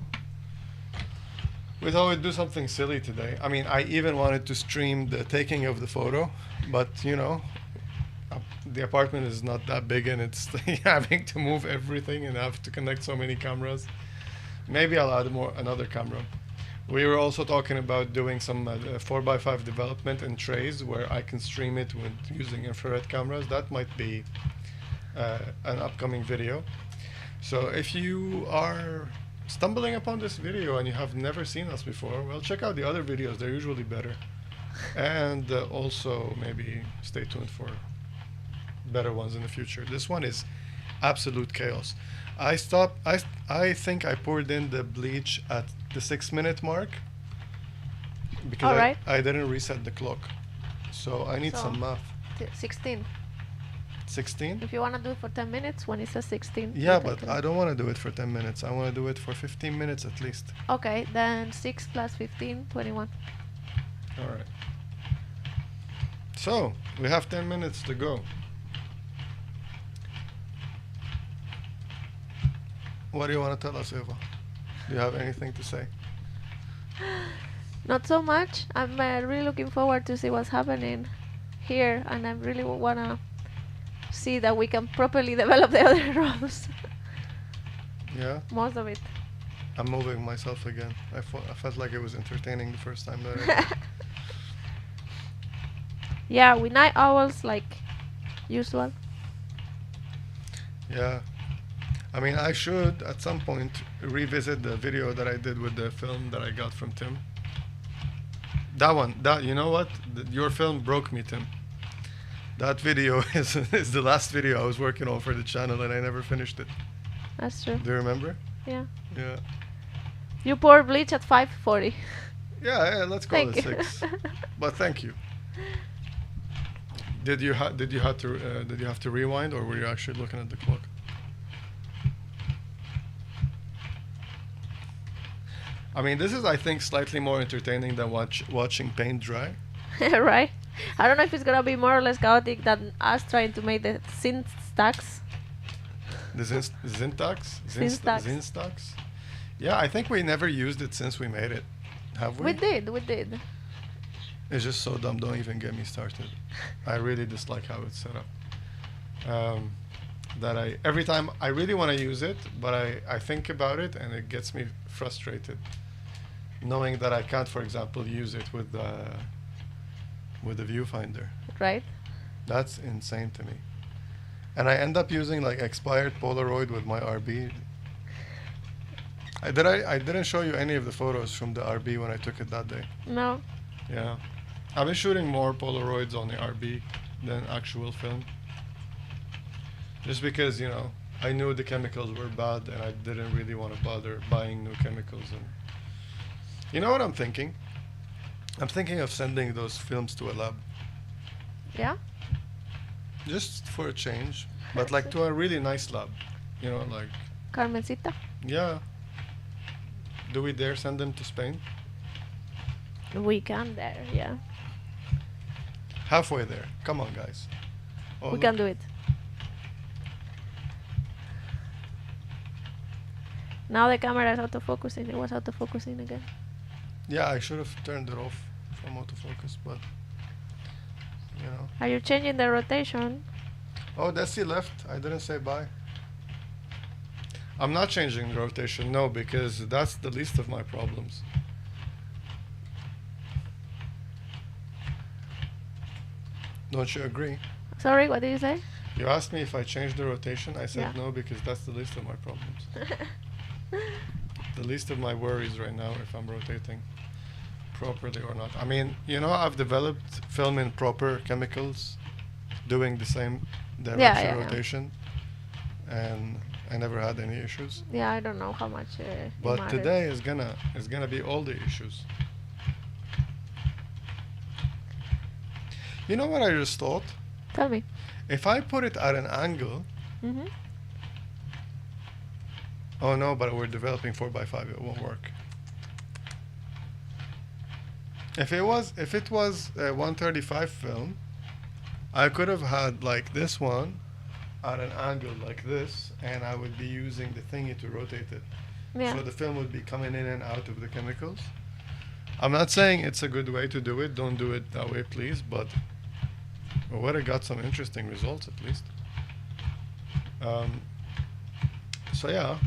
we thought we'd do something silly today. I mean, I even wanted to stream the taking of the photo, but, you know, the apartment is not that big and it's having to move everything and have to connect so many cameras. Maybe I'll add another camera. We were also talking about doing some 4x5 development in trays where I can stream it with using infrared cameras. That might be an upcoming video. So if you are stumbling upon this video and you have never seen us before, well, check out the other videos. They're usually better. And also maybe stay tuned for better ones in the future. This one is absolute chaos. I think I poured in the bleach at the 6-minute mark because I didn't reset the clock. So I need some math. 16. 16? If you want to do it for 10 minutes, when it says 16. Yeah, you can but do I it. don't want to do it for 10 minutes. I want to do it for 15 minutes at least. Okay, then 6 plus 15, 21. All right. So, we have 10 minutes to go. What do you want to tell us, Eva? Do you have anything to say? Not so much. I'm really looking forward to see what's happening here, and I really want to see that we can properly develop the other roles. Yeah? Most of it. I'm moving myself again. I felt like it was entertaining the first time that I did. Yeah, we night owls like usual. Yeah. I mean, I should at some point revisit the video that I did with the film that I got from Tim. That one, you know what? Your film broke me, Tim. That video is the last video I was working on for the channel, and I never finished it. That's true. Do you remember? Yeah. Yeah. You pour bleach at 5:40. Yeah, let's call Thank it you. 6. But thank you. Did you have to rewind, or were you actually looking at the clock? I mean, this is, I think, slightly more entertaining than watching paint dry. Right? I don't know if it's gonna be more or less chaotic than us trying to make the syntax. The syntax? Syntax. Yeah, I think we never used it since we made it. Have we? We did. It's just so dumb. Don't even get me started. I really dislike how it's set up. Every time I really want to use it, but I think about it and it gets me frustrated, knowing that I can't, for example, use it with the viewfinder. Right? That's insane to me. And I end up using like expired Polaroid with my RB. I didn't show you any of the photos from the RB when I took it that day. No. Yeah. I've been shooting more Polaroids on the RB than actual film. Just because, you know, I knew the chemicals were bad and I didn't really want to bother buying new chemicals. And you know what I'm thinking? I'm thinking of sending those films to a lab. Yeah? Just for a change. But like to a really nice lab. You know, like... Carmencita? Yeah. Do we dare send them to Spain? We can there, yeah. Halfway there. Come on, guys. Oh, We look. can do it. Now the camera is autofocusing. It was autofocusing again. Yeah, I should have turned it off from autofocus, but... You know. Are you changing the rotation? Oh, Desi left. I didn't say bye. I'm not changing the rotation, no, because that's the least of my problems. Don't you agree? Sorry, what did you say? You asked me if I changed the rotation. I said Yeah. no, because that's the least of my problems. The least of my worries right now if I'm rotating properly or not. I mean, you know, I've developed film in proper chemicals doing the same direction yeah. rotation, and I never had any issues. Yeah, I don't know how much it But matters. today is gonna be all the issues. You know what I just thought? Tell me. If I put it at an angle, Mm-hmm. oh no, but we're developing 4x5, it won't work. If it was a 135 film, I could have had like this one at an angle like this, and I would be using the thingy to rotate it. Yeah. So the film would be coming in and out of the chemicals. I'm not saying it's a good way to do it. Don't do it that way, please. But we would have got some interesting results at least. So yeah,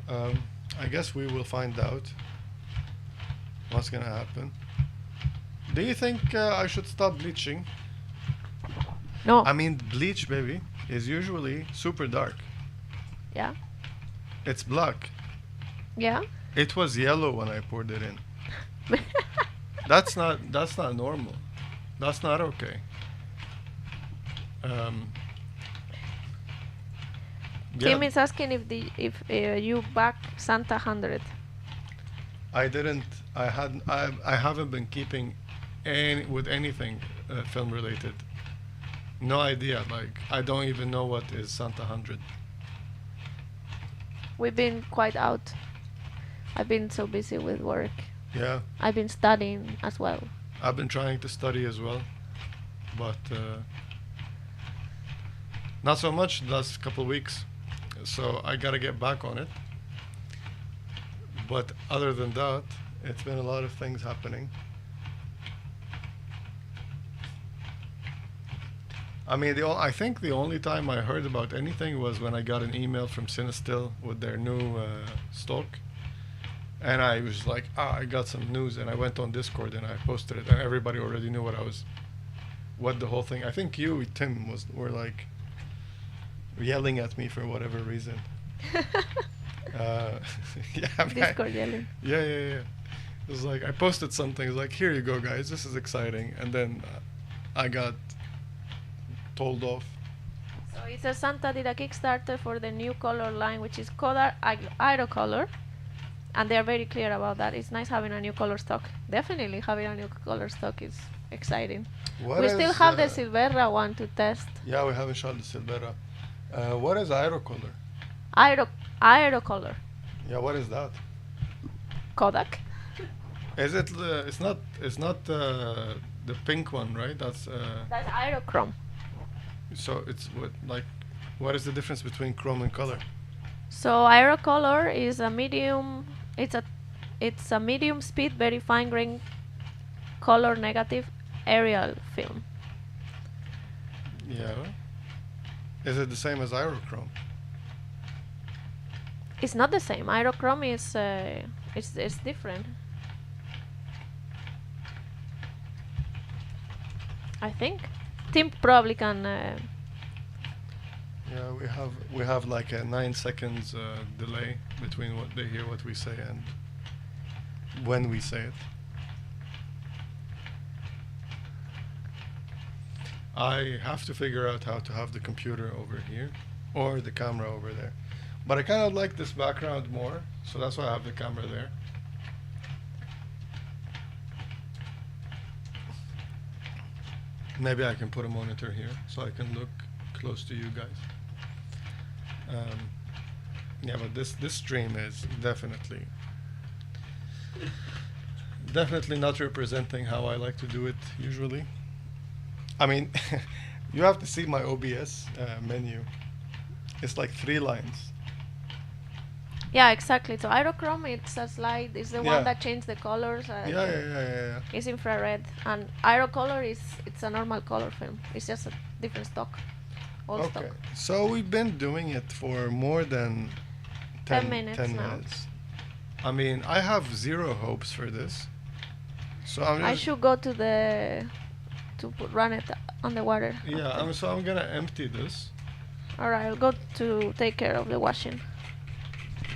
I guess we will find out what's gonna happen. Do you think I should stop bleaching? No. I mean, bleach, baby, is usually super dark. Yeah. It's black. Yeah. It was yellow when I poured it in. That's not normal. That's not okay. Tim Yeah, is asking if you back Santa 100. I didn't. I haven't been keeping with anything film related. No idea. Like, I don't even know what is Santa 100. We've been quite out. I've been so busy with work. Yeah, I've been studying as well. I've been trying to study as well, but not so much the last couple of weeks. So I gotta get back on it. But other than that, it's been a lot of things happening. I mean, I think the only time I heard about anything was when I got an email from Cinestill with their new stock. And I was like, I got some news, and I went on Discord and I posted it, and everybody already knew what the whole thing. I think you, Tim, were like yelling at me for whatever reason. Yeah, I mean, Discord yelling. yeah. It was like I posted something. It was like, here you go, guys, this is exciting, and then I got told off. So it says Santa did a Kickstarter for the new color line, which is Kodar Aero Color. And they're very clear about that. It's nice having a new color stock. Definitely having a new color stock is exciting. We still have the Silvera one to test. Yeah, we haven't shot the Silvera. What is Aerocolor? Aero Color. Yeah, what is that? Kodak. Is it? It's not the pink one, right? That's Aerochrome. so it's what is the difference between chrome and color? So Aerocolor is a medium. It's a medium speed, very fine grain, color negative aerial film. Yeah. Is it the same as Aerochrome? It's not the same. Aerochrome is it's different. I think. Tim probably can. Yeah, we have like a 9 seconds delay between what they hear, what we say, and when we say it. I have to figure out how to have the computer over here or the camera over there. But I kind of like this background more, so that's why I have the camera there. Maybe I can put a monitor here so I can look close to you guys. Yeah, but this stream is definitely not representing how I like to do it usually. I mean, you have to see my OBS menu. It's like 3 lines. Yeah, exactly. So Aerochrome, it's a slide. It's the Yeah. one that changed the colors. Yeah. It's infrared, and Aerocolor it's a normal color film. It's just a different stock, old stock. Okay, so we've been doing it for more than 10 minutes 10 now. minutes. I mean, I have zero hopes for this. So I'm I just, should go to run it on the water. yeah, so I'm gonna empty this. All right, I'll go to take care of the washing.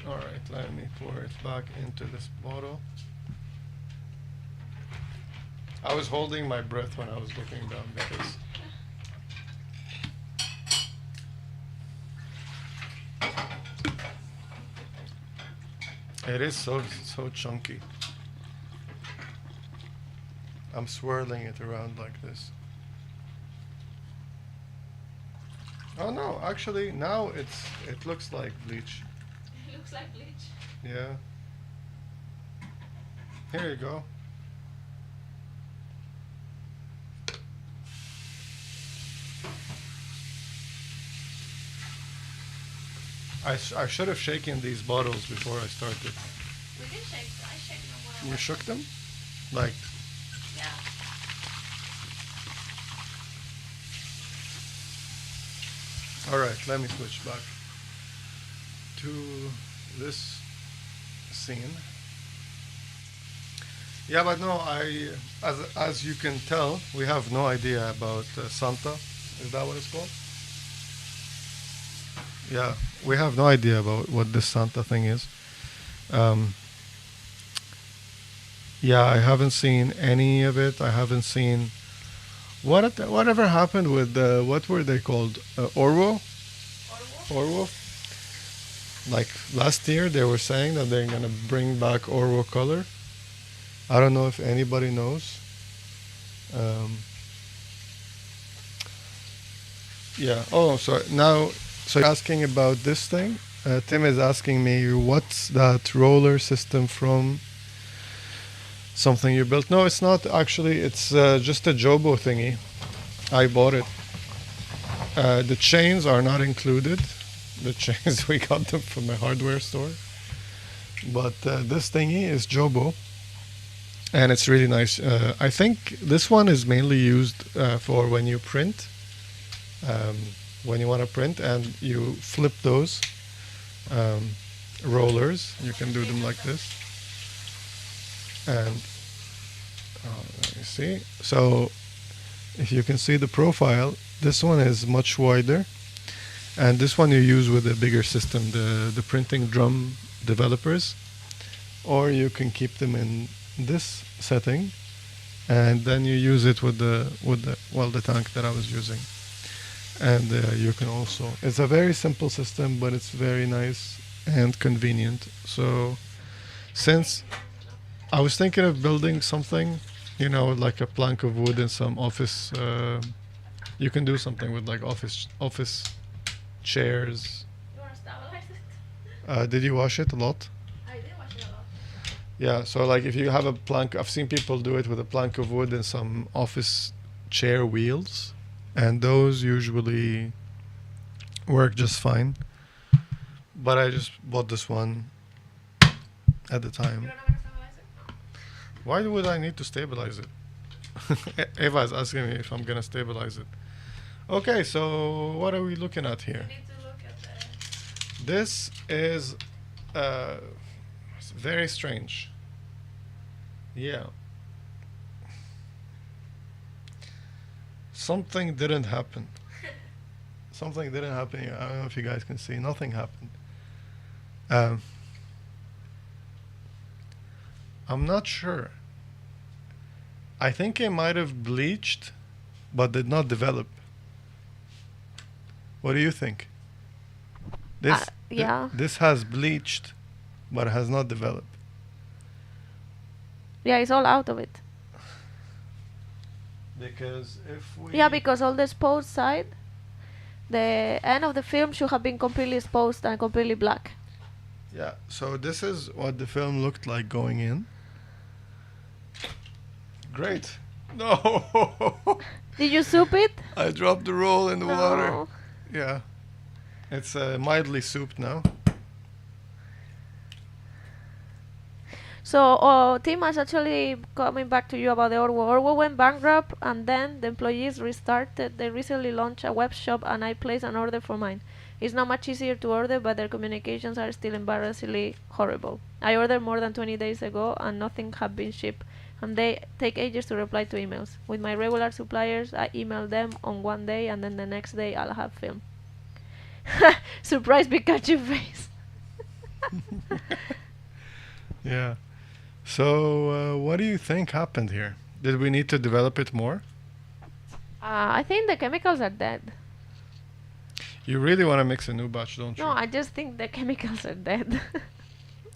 All right, let me pour it back into this bottle. I was holding my breath when I was looking down because it is so chunky. I'm swirling it around like this. Oh no, actually now it looks like bleach. It looks like bleach. Yeah. Here you go. I should have shaken these bottles before I started. We did shake. I shake them when I You wash shook them. them? Like, Yeah. alright, let me switch back to this scene. Yeah, but no, as you can tell, we have no idea about Santa. Is that what it's called? Yeah, we have no idea about what this Santa thing is. Yeah, I haven't seen any of it. I haven't seen whatever happened with what were they called? Orwo? Orwo? Like last year, they were saying that they're gonna bring back Orwo color. I don't know if anybody knows. Yeah. Oh, sorry. Now, so you're asking about this thing. Tim is asking me, what's that roller system from something you built? No, it's not actually. It's just a Jobo thingy. I bought it. The chains are not included. The chains we got them from a hardware store. But this thingy is Jobo, and it's really nice. I think this one is mainly used for when you print. Um, when you want to print and you flip those um, rollers, you can do them like this. And let me see. So if you can see the profile, this one is much wider, and this one you use with a bigger system, the printing drum developers, or you can keep them in this setting, and then you use it with the tank that I was using. And you can also, it's a very simple system, but it's very nice and convenient. So since I was thinking of building something, like a plank of wood and some office, you can do something with like office chairs. You want to stabilize it? Did you wash it a lot? I did wash it a lot. Yeah, so like if you have a plank, I've seen people do it with a plank of wood and some office chair wheels, and those usually work just fine. But I just bought this one at the time. You don't know how to stabilize it? Why would I need to stabilize it? Eva is asking me if I'm gonna stabilize it. Okay, so what are we looking at You here? need to look at the... This is very strange. Yeah. Something didn't happen. Something didn't happen here. I don't know if you guys can see. Nothing happened. I'm not sure. I think it might have bleached, but did not develop. What do you think? This yeah. This has bleached, but has not developed. Yeah, it's all out of it. Because if we Yeah, because all the exposed side, the end of the film should have been completely exposed and completely black. Yeah, so this is what the film looked like going in. Great. No. Did you soup it? I dropped the roll in the water. No. Yeah. It's mildly souped now. So Tim is actually coming back to you about the Orwo. Orwo went bankrupt, and then the employees restarted. They recently launched a web shop, and I placed an order for mine. It's not much easier to order, but their communications are still embarrassingly horrible. I ordered more than 20 days ago, and nothing had been shipped, and they take ages to reply to emails. With my regular suppliers, I email them on one day, and then the next day I'll have film. Surprise Pikachu face. Yeah. So what do you think happened here? Did we need to develop it more? I think the chemicals are dead. You really want to mix a new batch, don't you? No, I just think the chemicals are dead.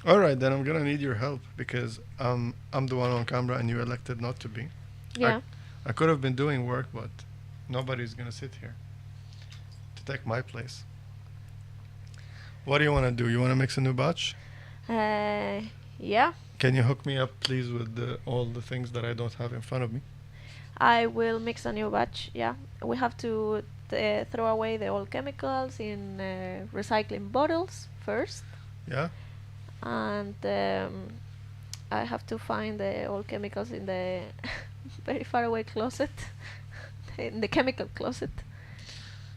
All right, then I'm gonna need your help because I'm the one on camera and you elected not to be. Yeah. I could have been doing work, but nobody's gonna sit here to take my place. What do you want to do? You want to mix a new batch? Yeah. Can you hook me up, please, with all the things that I don't have in front of me? I will mix a new batch. Yeah. We have to throw away the old chemicals in recycling bottles first. Yeah? And I have to find the old chemicals in the very far away closet, in the chemical closet.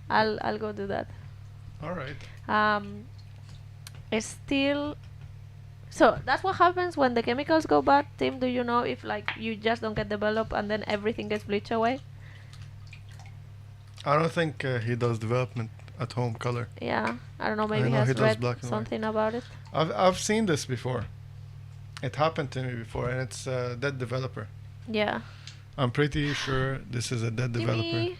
I'll go do that. All right. It's still. So that's what happens when the chemicals go bad. Tim, do you know if like you just don't get developed and then everything gets bleached away? I don't think he does development at home color. Yeah, I don't know. Maybe he know has he does read black and white. something about it. I've seen this before. It happened to me before, and it's a dead developer. Yeah. I'm pretty sure this is a dead developer. Jimmy,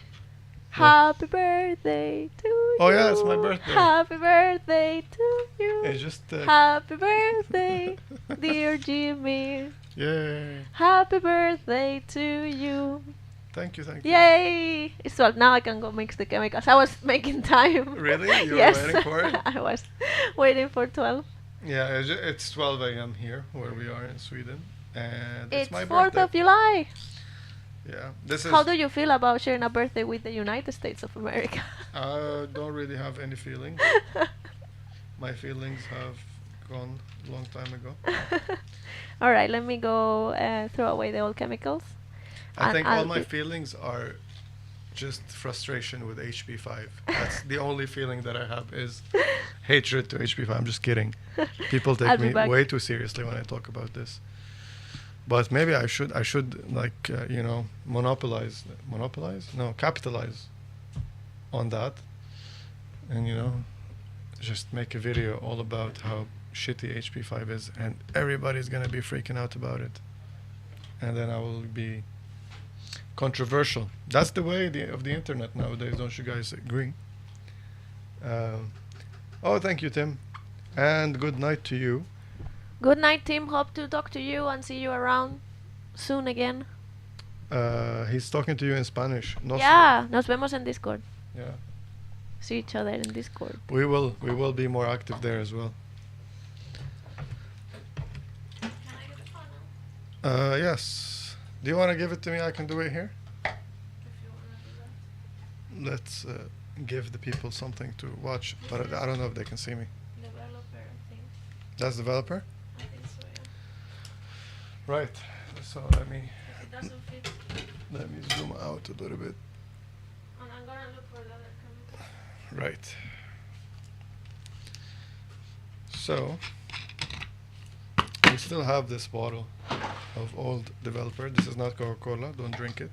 happy birthday to you. Oh yeah, it's my birthday. Happy birthday to you. It's just Happy birthday, dear Jimmy. yay. Happy birthday to you. Thank you, thank you. Yay! It's 12. Now I can go mix the chemicals. I was making time. Really? You were Yes. waiting for it? I was waiting for 12. Yeah, it's 12 a.m. here, where we are in Sweden. And it's my 4th birthday. of July. Yeah, this is... How do you feel about sharing a birthday with the United States of America? I don't really have any feelings. My feelings have gone a long time ago. All right, let me go throw away the old chemicals. I And think all I'll my be- feelings are just frustration with HP5. That's the only feeling that I have is hatred to HP5. I'm just kidding. People I'll take be me back. way too seriously when I talk about this. But maybe I should like capitalize on that, and just make a video all about how shitty HP5 is, and everybody's gonna be freaking out about it, and then I will be controversial. That's the way of the internet nowadays. Don't you guys agree? Oh, thank you, Tim, and good night to you. Good night, Tim. Hope to talk to you and see you around soon again. He's talking to you in Spanish. Yeah, nos vemos en Discord. Yeah. See each other in Discord. We will be more active there as well. Can I get the phone now? Yes. Do you want to give it to me? I can do it here. If you want to do that. Let's give the people something to watch, but I don't know if they can see me. Developer, I think. That's developer? I think so, yeah. Right. So let me If it doesn't fit, zoom out a little bit. and I'm gonna look for the other chemical. Right. So we still have this bottle of old developer. This is not Coca-Cola. Don't drink it.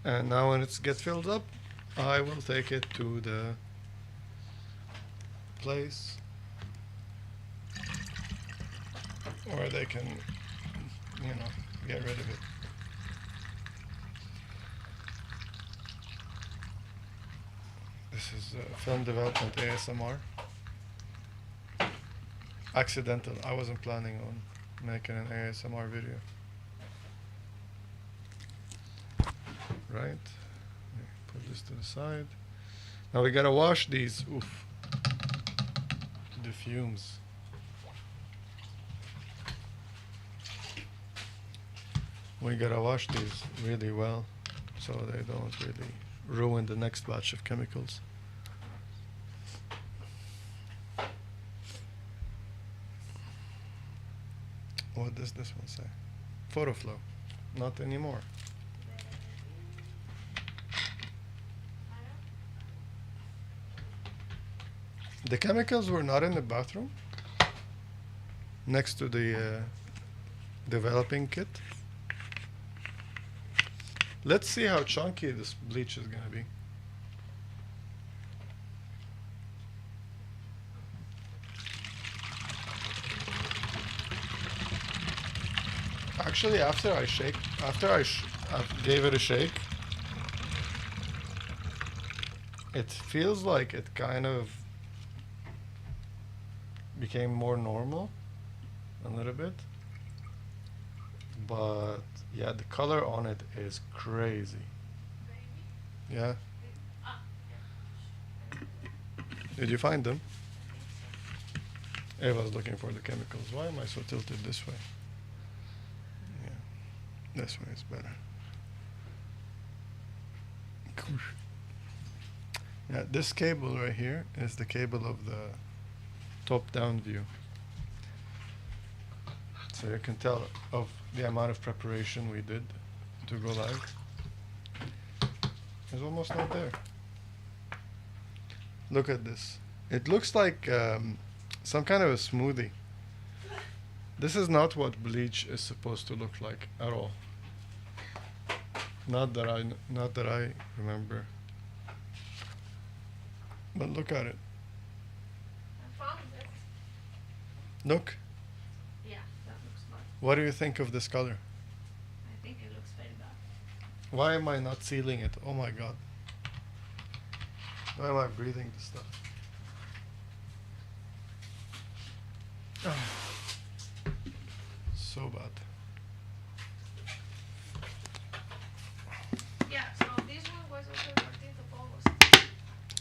And now when it gets filled up, I will take it to the place where they can, get rid of it. This is film development ASMR. Accidental. I wasn't planning on making an ASMR video. Right. Put this to the side. Now we gotta wash these. Oof. The fumes. We gotta wash these really well so they don't really ruin the next batch of chemicals. What does this one say? Photo flow. Not anymore. The chemicals were not in the bathroom next to the developing kit. Let's see how chunky this bleach is gonna be. Actually, after I gave it a shake, it feels like it kind of became more normal a little bit, but yeah, the color on it is crazy. Yeah. Did you find them? Eva's looking for the chemicals. Why am I so tilted this way? Yeah, this way is better. Yeah, this cable right here is the cable of the top-down view. So you can tell of the amount of preparation we did to go live. It's almost not there. Look at this. It looks like some kind of a smoothie. This is not what bleach is supposed to look like at all. Not that I remember. But look at it. I found it. Look. Yeah, that looks bad. What do you think of this color? I think it looks very bad. Why am I not sealing it? Oh my god. Why am I breathing this stuff? Oh. So bad.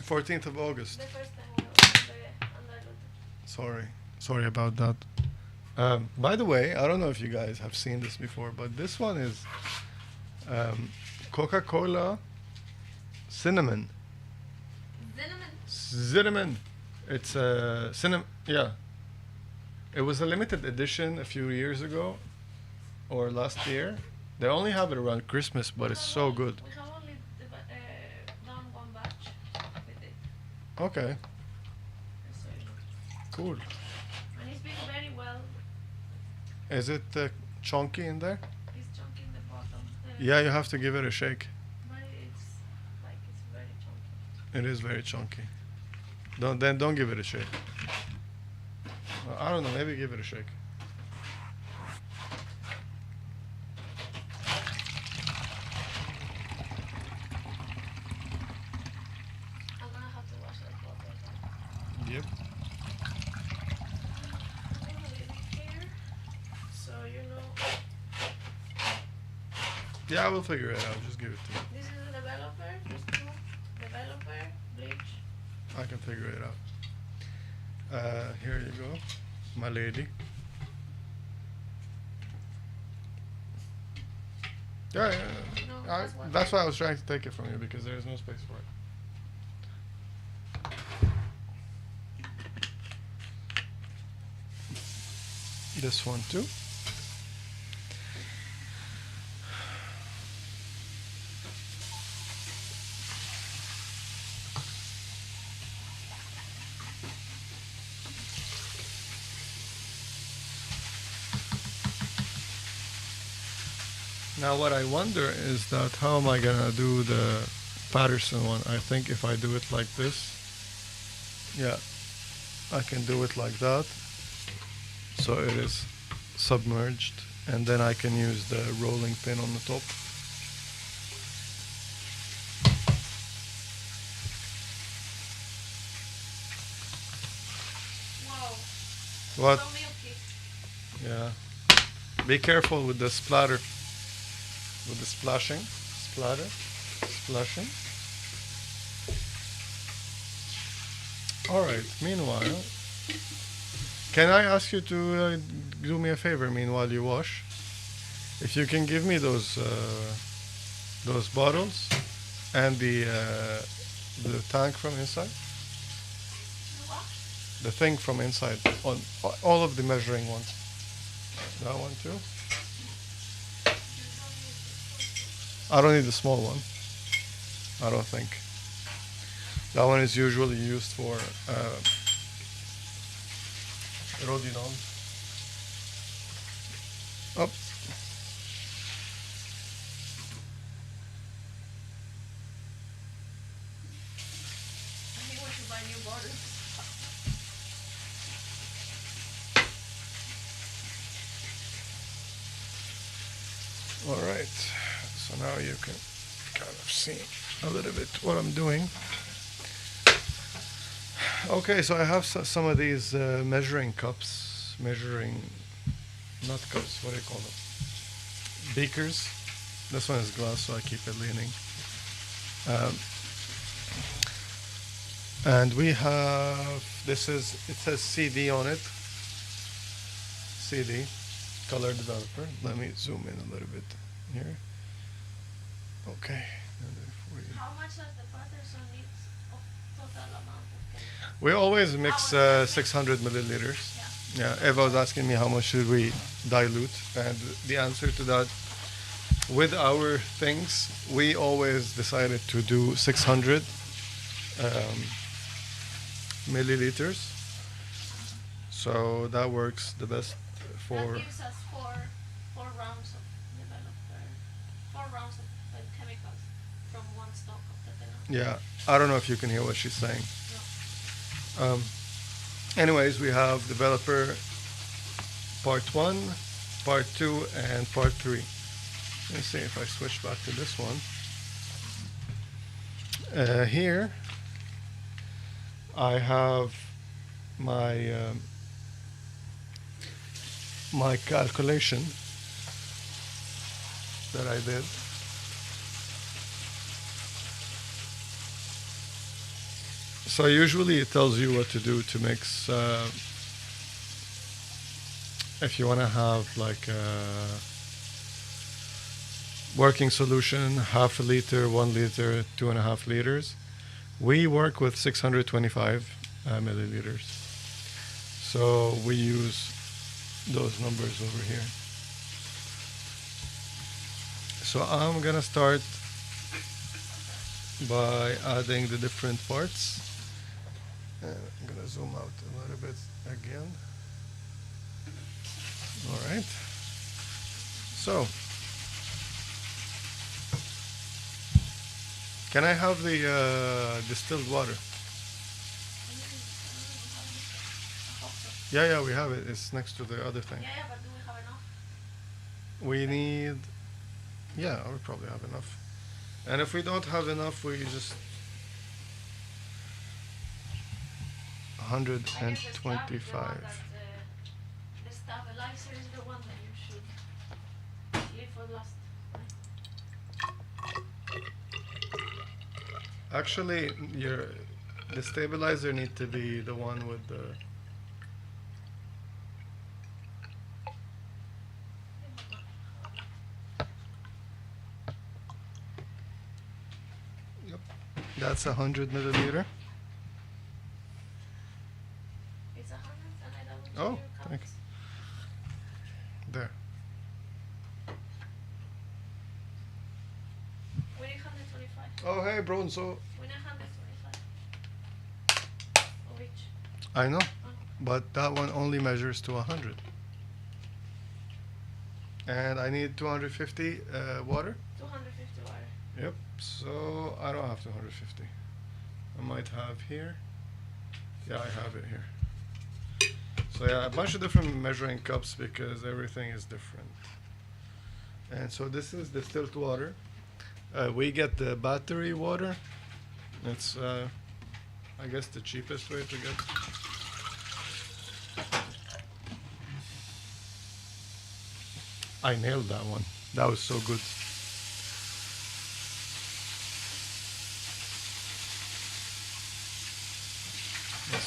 14th of August. The first time we were undiluted. Sorry about that. By the way, I don't know if you guys have seen this before, but this one is Coca-Cola cinnamon. Cinnamon. It's a cinnamon. Yeah. It was a limited edition a few years ago, or last year. They only have it around Christmas, but it's so good. We have only done one batch with it. Okay. So, Cool. and it's been very well. Is it chunky in there? It's chunky in the bottom. Yeah, you have to give it a shake. But it's very chunky. It is very chunky. Don't give it a shake. I don't know. Maybe give it a shake. I'm gonna have to wash that bottle. Yep. I'm gonna leave it here, so you know. Yeah, we'll figure it out. Just give it to me. This is the developer. There's two. Developer, bleach. I can figure it out. Here you go, my lady. Yeah. No, That's why I was trying to take it from you, because there is no space for it. This one too. Now what I wonder is that how am I gonna do the Patterson one? I think if I do it like this, yeah, I can do it like that. So it is submerged, and then I can use the rolling pin on the top. Wow. What? So milky. Yeah. Be careful with the splatter. With the splashing. Splatter. Splashing. Alright, meanwhile, can I ask you to do me a favor meanwhile you wash? If you can give me those bottles and the tank from inside. What? The thing from inside, on all of the measuring ones. That one too. I don't need the small one. I don't think. That one is usually used for rhodinol. Up. I think we should buy new bottles. All right. So now you can kind of see a little bit what I'm doing. Okay, so I have some of these measuring cups, not cups, what do you call them? Beakers. This one is glass, so I keep it leaning. And we have, it says CD on it. CD, color developer. Let me zoom in a little bit here. Okay. How much does the Patterson need of total amount of chemical? We always mix 600 milliliters. Yeah. Yeah, Eva was asking me how much should we dilute, and the answer to that, with our things, we always decided to do 600 milliliters. So that works the best for. That gives us four rounds of developer, 4 rounds of chemicals from one stock of the tenor. Yeah, I don't know if you can hear what she's saying. No. Anyways, we have developer part 1, part 2, and part 3. Let's see if I switch back to this one. Here I have my my calculation that I did. So usually it tells you what to do to mix. If you want to have like a working solution, half a liter, 1 liter, 2.5 liters. We work with 625 milliliters. So we use those numbers over here. So I'm gonna start by adding the different parts. I'm gonna zoom out a little bit again. All right. So, can I have the distilled water? Yeah, we have it. It's next to the other thing. Yeah, but do we have enough? We need, yeah, we probably have enough. And if we don't have enough, we just 125. The stabilizer is the one that you should leave for last. Actually, the stabilizer need to be the one with the. Yep, that's 100 milliliter. It's 100 and I double check Oh, your thank counts. There. We need 125. Oh, hey, Bronzo. We need 125. For each. I know, Oh. but that one only measures to 100. And I need 250 water. 250 water. Yep, so I don't have 250. I might have here. Yeah, I have it here. So yeah, a bunch of different measuring cups because everything is different. And so this is distilled water. We get the battery water. It's, I guess, the cheapest way to get. I nailed that one. That was so good.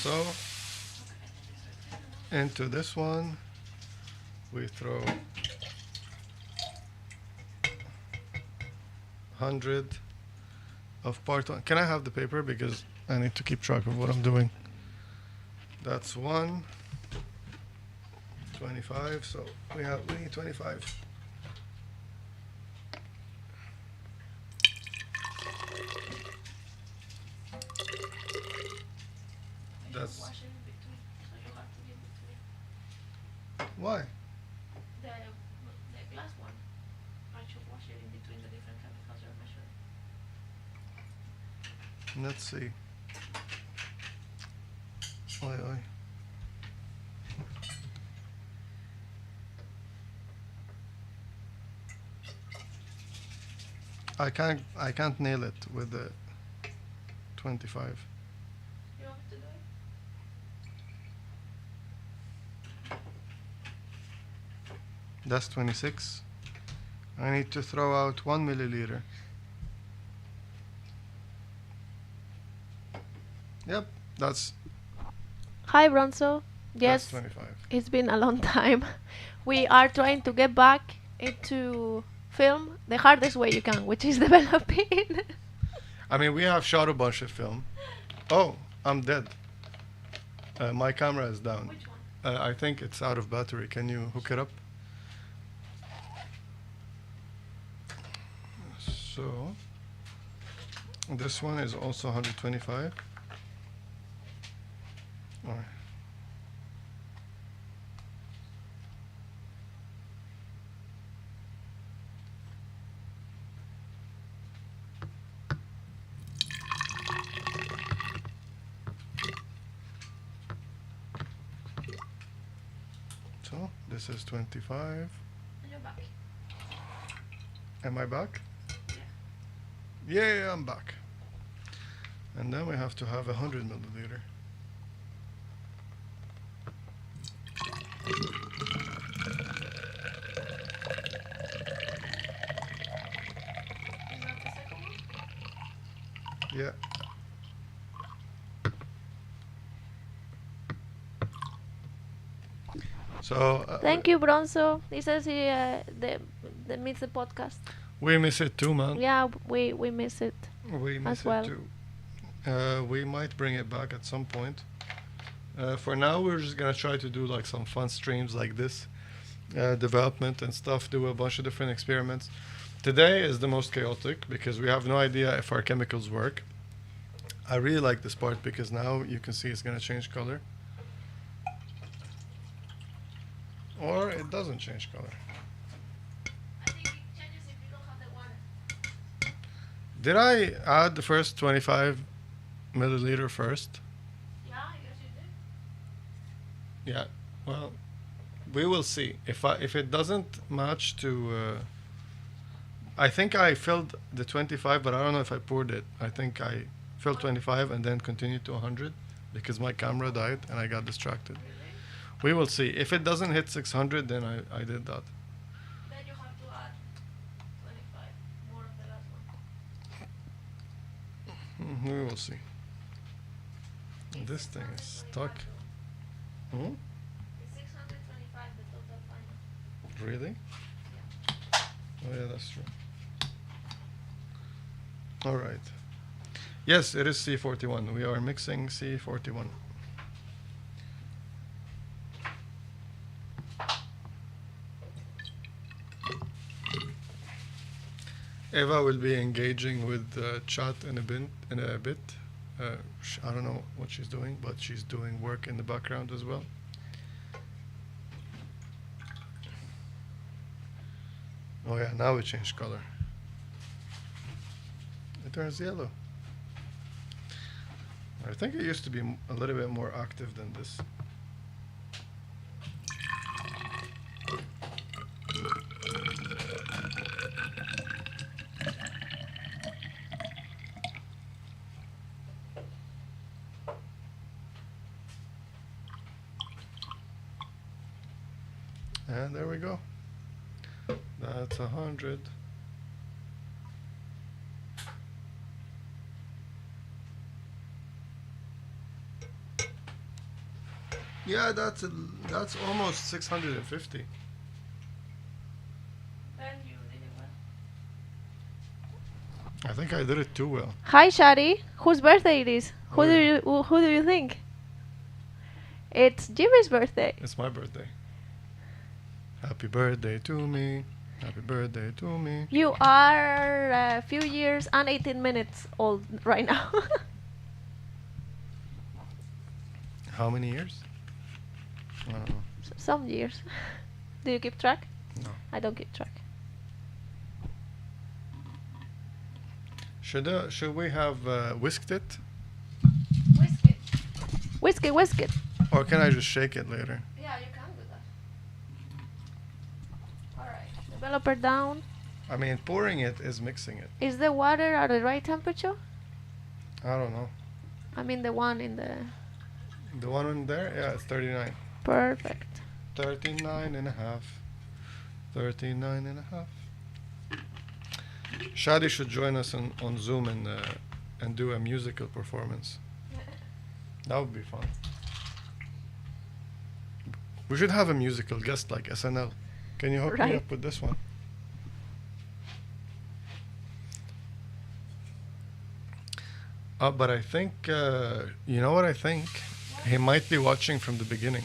So into this one we throw 100 of part one. Can I have the paper because I need to keep track of what I'm doing. That's 125. So we need 25. That's Wash it in between, so you have to be in between. why. The glass one, I should wash it in between the different chemicals you're measuring. Let's see. Oi, oi. I can't nail it with the 25. You want me to do it? That's 26. I need to throw out 1 milliliter. Yep, that's Hi, Bronzo. Yes, 25. it's been a long time. We are trying to get back into film the hardest way you can, which is developing. I mean, we have shot a bunch of film. Oh, I'm dead. My camera is down. Which one? I think it's out of battery. Can you hook it up? So, this one is also 125. All right. So, this is 25. And you're back. Am I back? Yeah. Yeah, I'm back. And then we have to have 100 milliliter. Is that the second one? Yeah. So Thank you, Bronzo. He says they miss the podcast. we miss it too, man. Yeah, we miss it We miss as well. it too. We might bring it back at some point. For now, we're just gonna try to do like some fun streams like this, development and stuff. Do a bunch of different experiments. Today is the most chaotic because we have no idea if our chemicals work. I really like this part because now you can see it's gonna change color, or it doesn't change color. I think it changes if you don't have the water. Did I add the first 25 milliliter first? Yeah, I guess you did. Yeah. Well, we will see. If it doesn't match to, I think I filled the 25, but I don't know if I poured it. I think I filled 25 and then continued to 100 because my camera died and I got distracted. We will see. If it doesn't hit 600, then I did that. Then you have to add 25 more of the last one. We will see. This thing is stuck. Hmm? It's 625 the total final. Really? Oh yeah, that's true. All right. Yes, it is C41. We are mixing C41. Eva will be engaging with chat in a bit. I don't know what she's doing, but she's doing work in the background as well. Oh yeah, now it changed color. It turns yellow. I think it used to be a little bit more active than this. And there we go. That's 100. Yeah, that's almost 650. Then you did it well. I think I did it too well. Hi, Shadi. Whose birthday it is? Oh, yeah. Who do you think? It's Jimmy's birthday. It's my birthday. Happy birthday to me. Happy birthday to me. You are a few years and 18 minutes old right now. How many years? I don't know. Some years. Do you keep track? No. I don't keep track. Should we have whisked it? Whisk it. Whisk it. Or can I just shake it later? Yeah, you can do that. Alright. Developer down. I mean, pouring it is mixing it. Is the water at the right temperature? I don't know. I mean the one in the... The one in there? Yeah, it's 39. Perfect. 39 and a half. 39 and a half. Shadi should join us on Zoom and do a musical performance. That would be fun. We should have a musical guest like SNL. Can you hook me Right. up with this one? But I think, you know what I think? He might be watching from the beginning.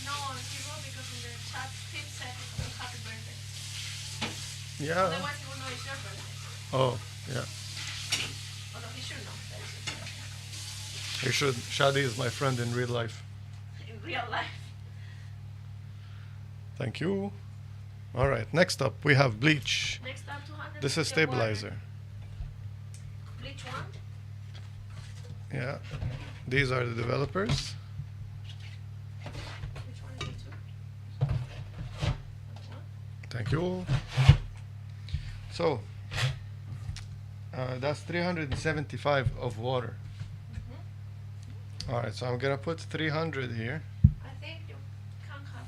No, he will because in the chat Tim said it's happy birthday. Yeah. Otherwise he will know it's your birthday. Oh, yeah. Although he should know that it's his birthday. He should. Shadi is my friend in real life. In real life. Thank you. All right. Next up, we have bleach. Next up 200. This is stabilizer. Bleach 1. Yeah. These are the developers. Which one is bleach 2? That one. Thank you. So, that's 375 of water. All right. So I'm gonna put 300 here. I think you can have.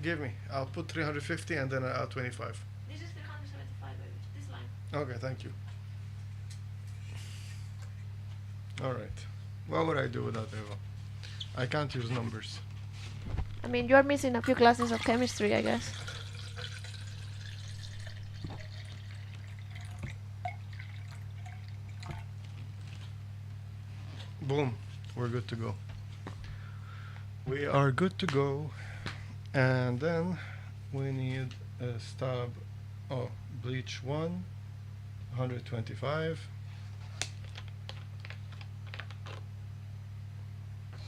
Give me. I'll put 350 and then I'll add 25. This is 375, baby. This line. Okay. Thank you. All right. What would I do without Eva? I can't use numbers. I mean, you're missing a few classes of chemistry, I guess. Boom, we're good to go. We are good to go. And then we need a stub. Oh, bleach 1, 125.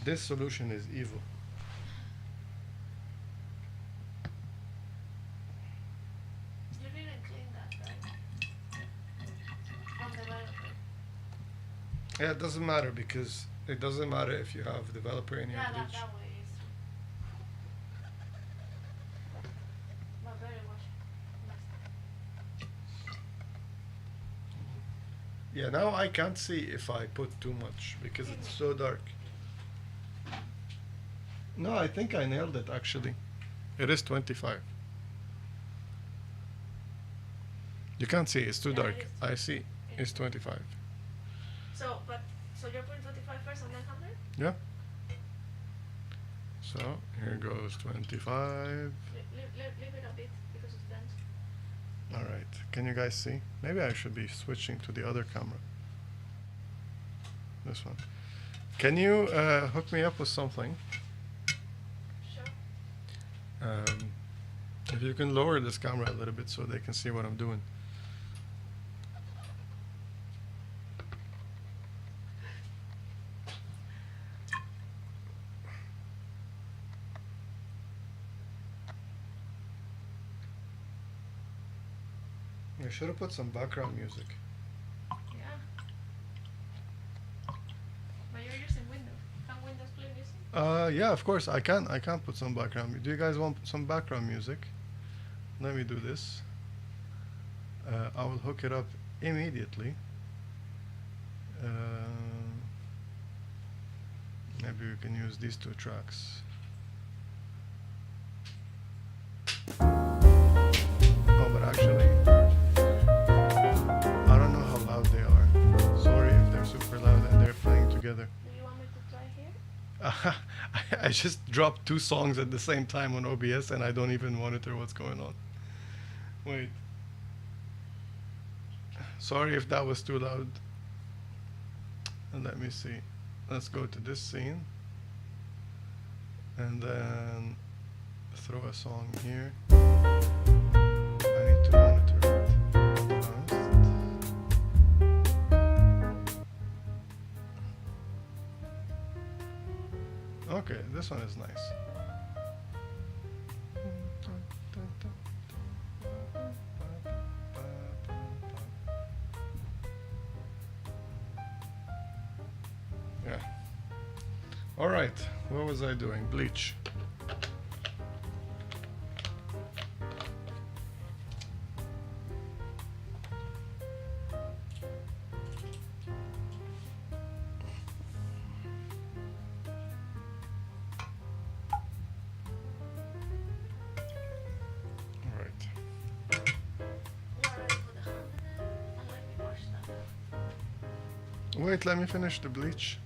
This solution is evil. You didn't clean that, right? On the developer. Yeah, it doesn't matter because it doesn't matter if you have developer in your bleach. That way is. But better wash next time. Yeah, now I can't see if I put too much because it's so dark. No, I think I nailed it actually. It is 25. You can't see, it's too dark. I see, it's 25. So you're putting 25 first and then 100? Yeah. So here goes 25. Leave it a bit because it's dense. Alright, can you guys see? Maybe I should be switching to the other camera. This one. Can you hook me up with something? Sure. If you can lower this camera a little bit so they can see what I'm doing. I should have put some background music. Yeah. But you're using Windows. Can Windows play music? Yeah, of course I can. I can put some background. Do you guys want some background music? Let me do this. I will hook it up immediately. Maybe we can use these two tracks. Oh, but actually, I don't know how loud they are. Sorry if they're super loud and they're playing together. Do you want me to try here? I just dropped two songs at the same time on OBS and I don't even monitor what's going on. Wait. Sorry if that was too loud. And let me see. Let's go to this scene. And then throw a song here. I need to monitor it first. Okay, this one is nice. Yeah. All right. What was I doing? Bleach. All right. You are ready for the 100 and let me wash that. Wait, let me finish the bleach.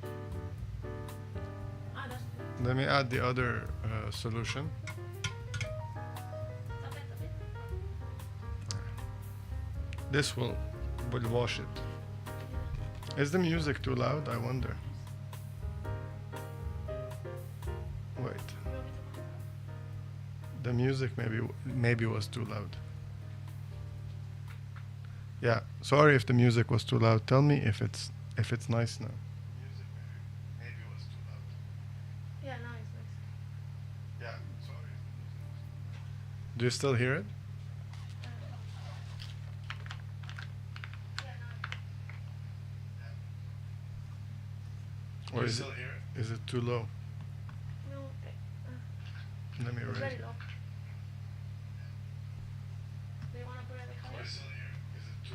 Ah, that's Let me add the other solution. a bit. This will wash it. Is the music too loud? I wonder. Wait. The music maybe was too loud. Yeah, sorry if the music was too loud. Tell me if it's nice now. Music maybe was too loud. Yeah, nice. Yeah, sorry. Do you still hear it? Or is it too low? No, okay. Let me It's raise very it. low. Do you want to put it a bit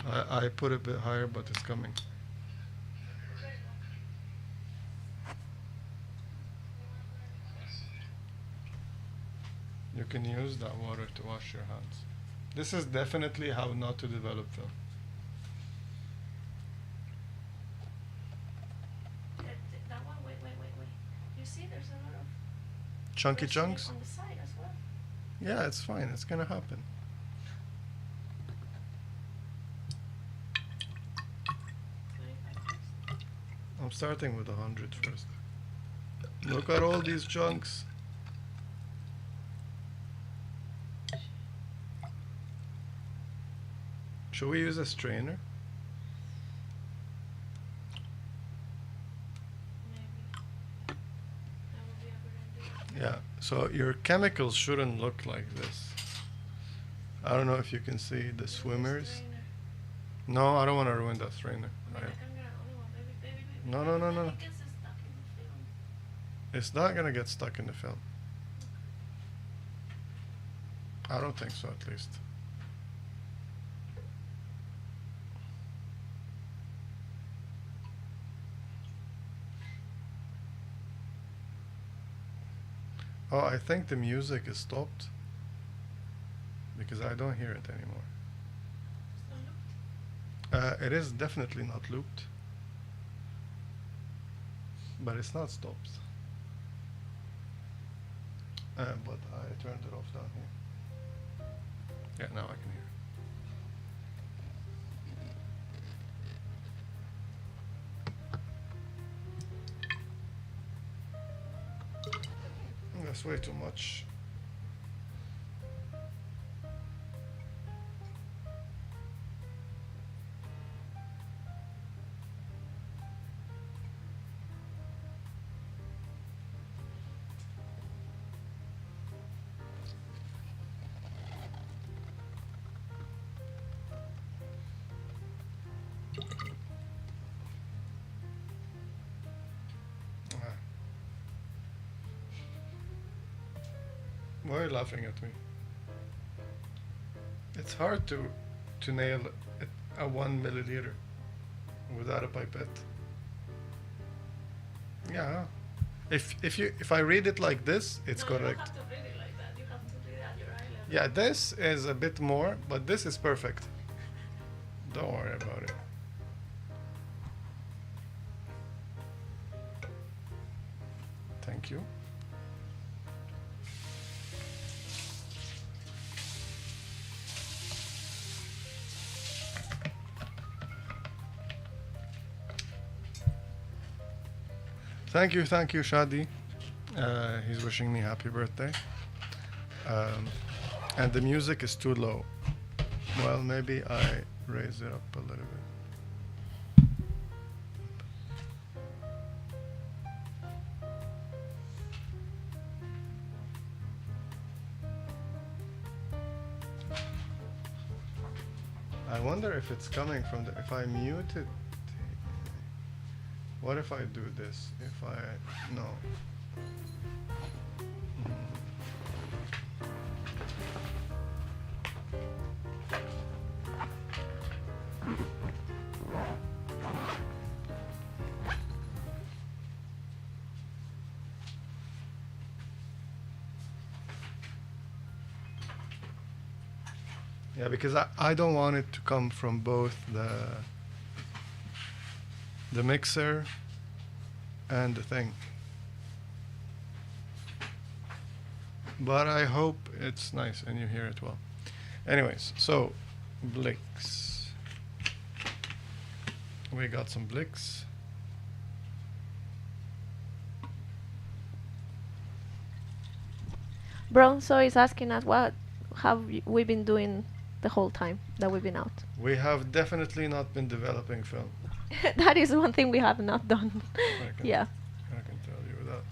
higher? I put it a bit higher, but it's coming. Very low. You can use that water to wash your hands. This is definitely how not to develop film. That one, wait. You see, there's a lot of. chunky chunks. On the side as well. Yeah, it's fine. It's gonna happen. I'm starting with 100 first. Look at all these chunks. Should we use a strainer? Yeah, so your chemicals shouldn't look like this. I don't know if you can see the swimmers. No, I don't want to ruin that strainer. No, no, no, no. It's not gonna get stuck in the film. I don't think so, at least. Oh, I think the music is stopped because I don't hear it anymore. It is definitely not looped, but it's not stopped. But I turned it off down here. Yeah, now I can hear it. That's way too much. Why are you laughing at me? It's hard to nail a 1 milliliter without a pipette. Yeah. If I read it like this, it's correct. You don't have to read it like that. You have to read it at your eye level. Yeah, this is a bit more, but this is perfect. Don't worry about it. Thank you. Thank you, Shadi. He's wishing me happy birthday. And the music is too low. Well, maybe I raise it up a little bit. I wonder if it's coming from the, if I mute it. What if I do this? If I, no. Yeah, because I don't want it to come from both the mixer and the thing. But I hope it's nice and you hear it well. Anyways, so Blix. We got some Blix. Bronzo is asking us what have we been doing the whole time that we've been out. We have definitely not been developing film. That is one thing we have not done. Yeah. I can tell you that.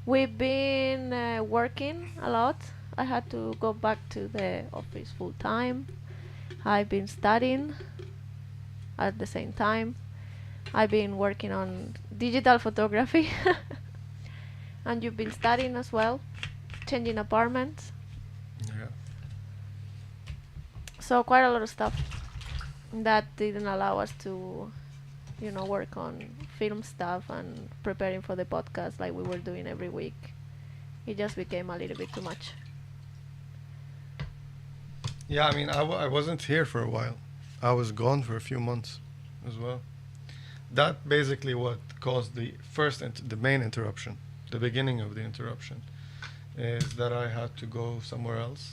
We've been working a lot. I had to go back to the office full time. I've been studying at the same time. I've been working on digital photography. And you've been studying as well, changing apartments. Yeah. So quite a lot of stuff that didn't allow us to, you know, work on film stuff and preparing for the podcast like we were doing every week. It just became a little bit too much. Yeah, I mean, I wasn't here for a while. I was gone for a few months as well. That basically what caused the main interruption. the beginning of the interruption, is that I had to go somewhere else.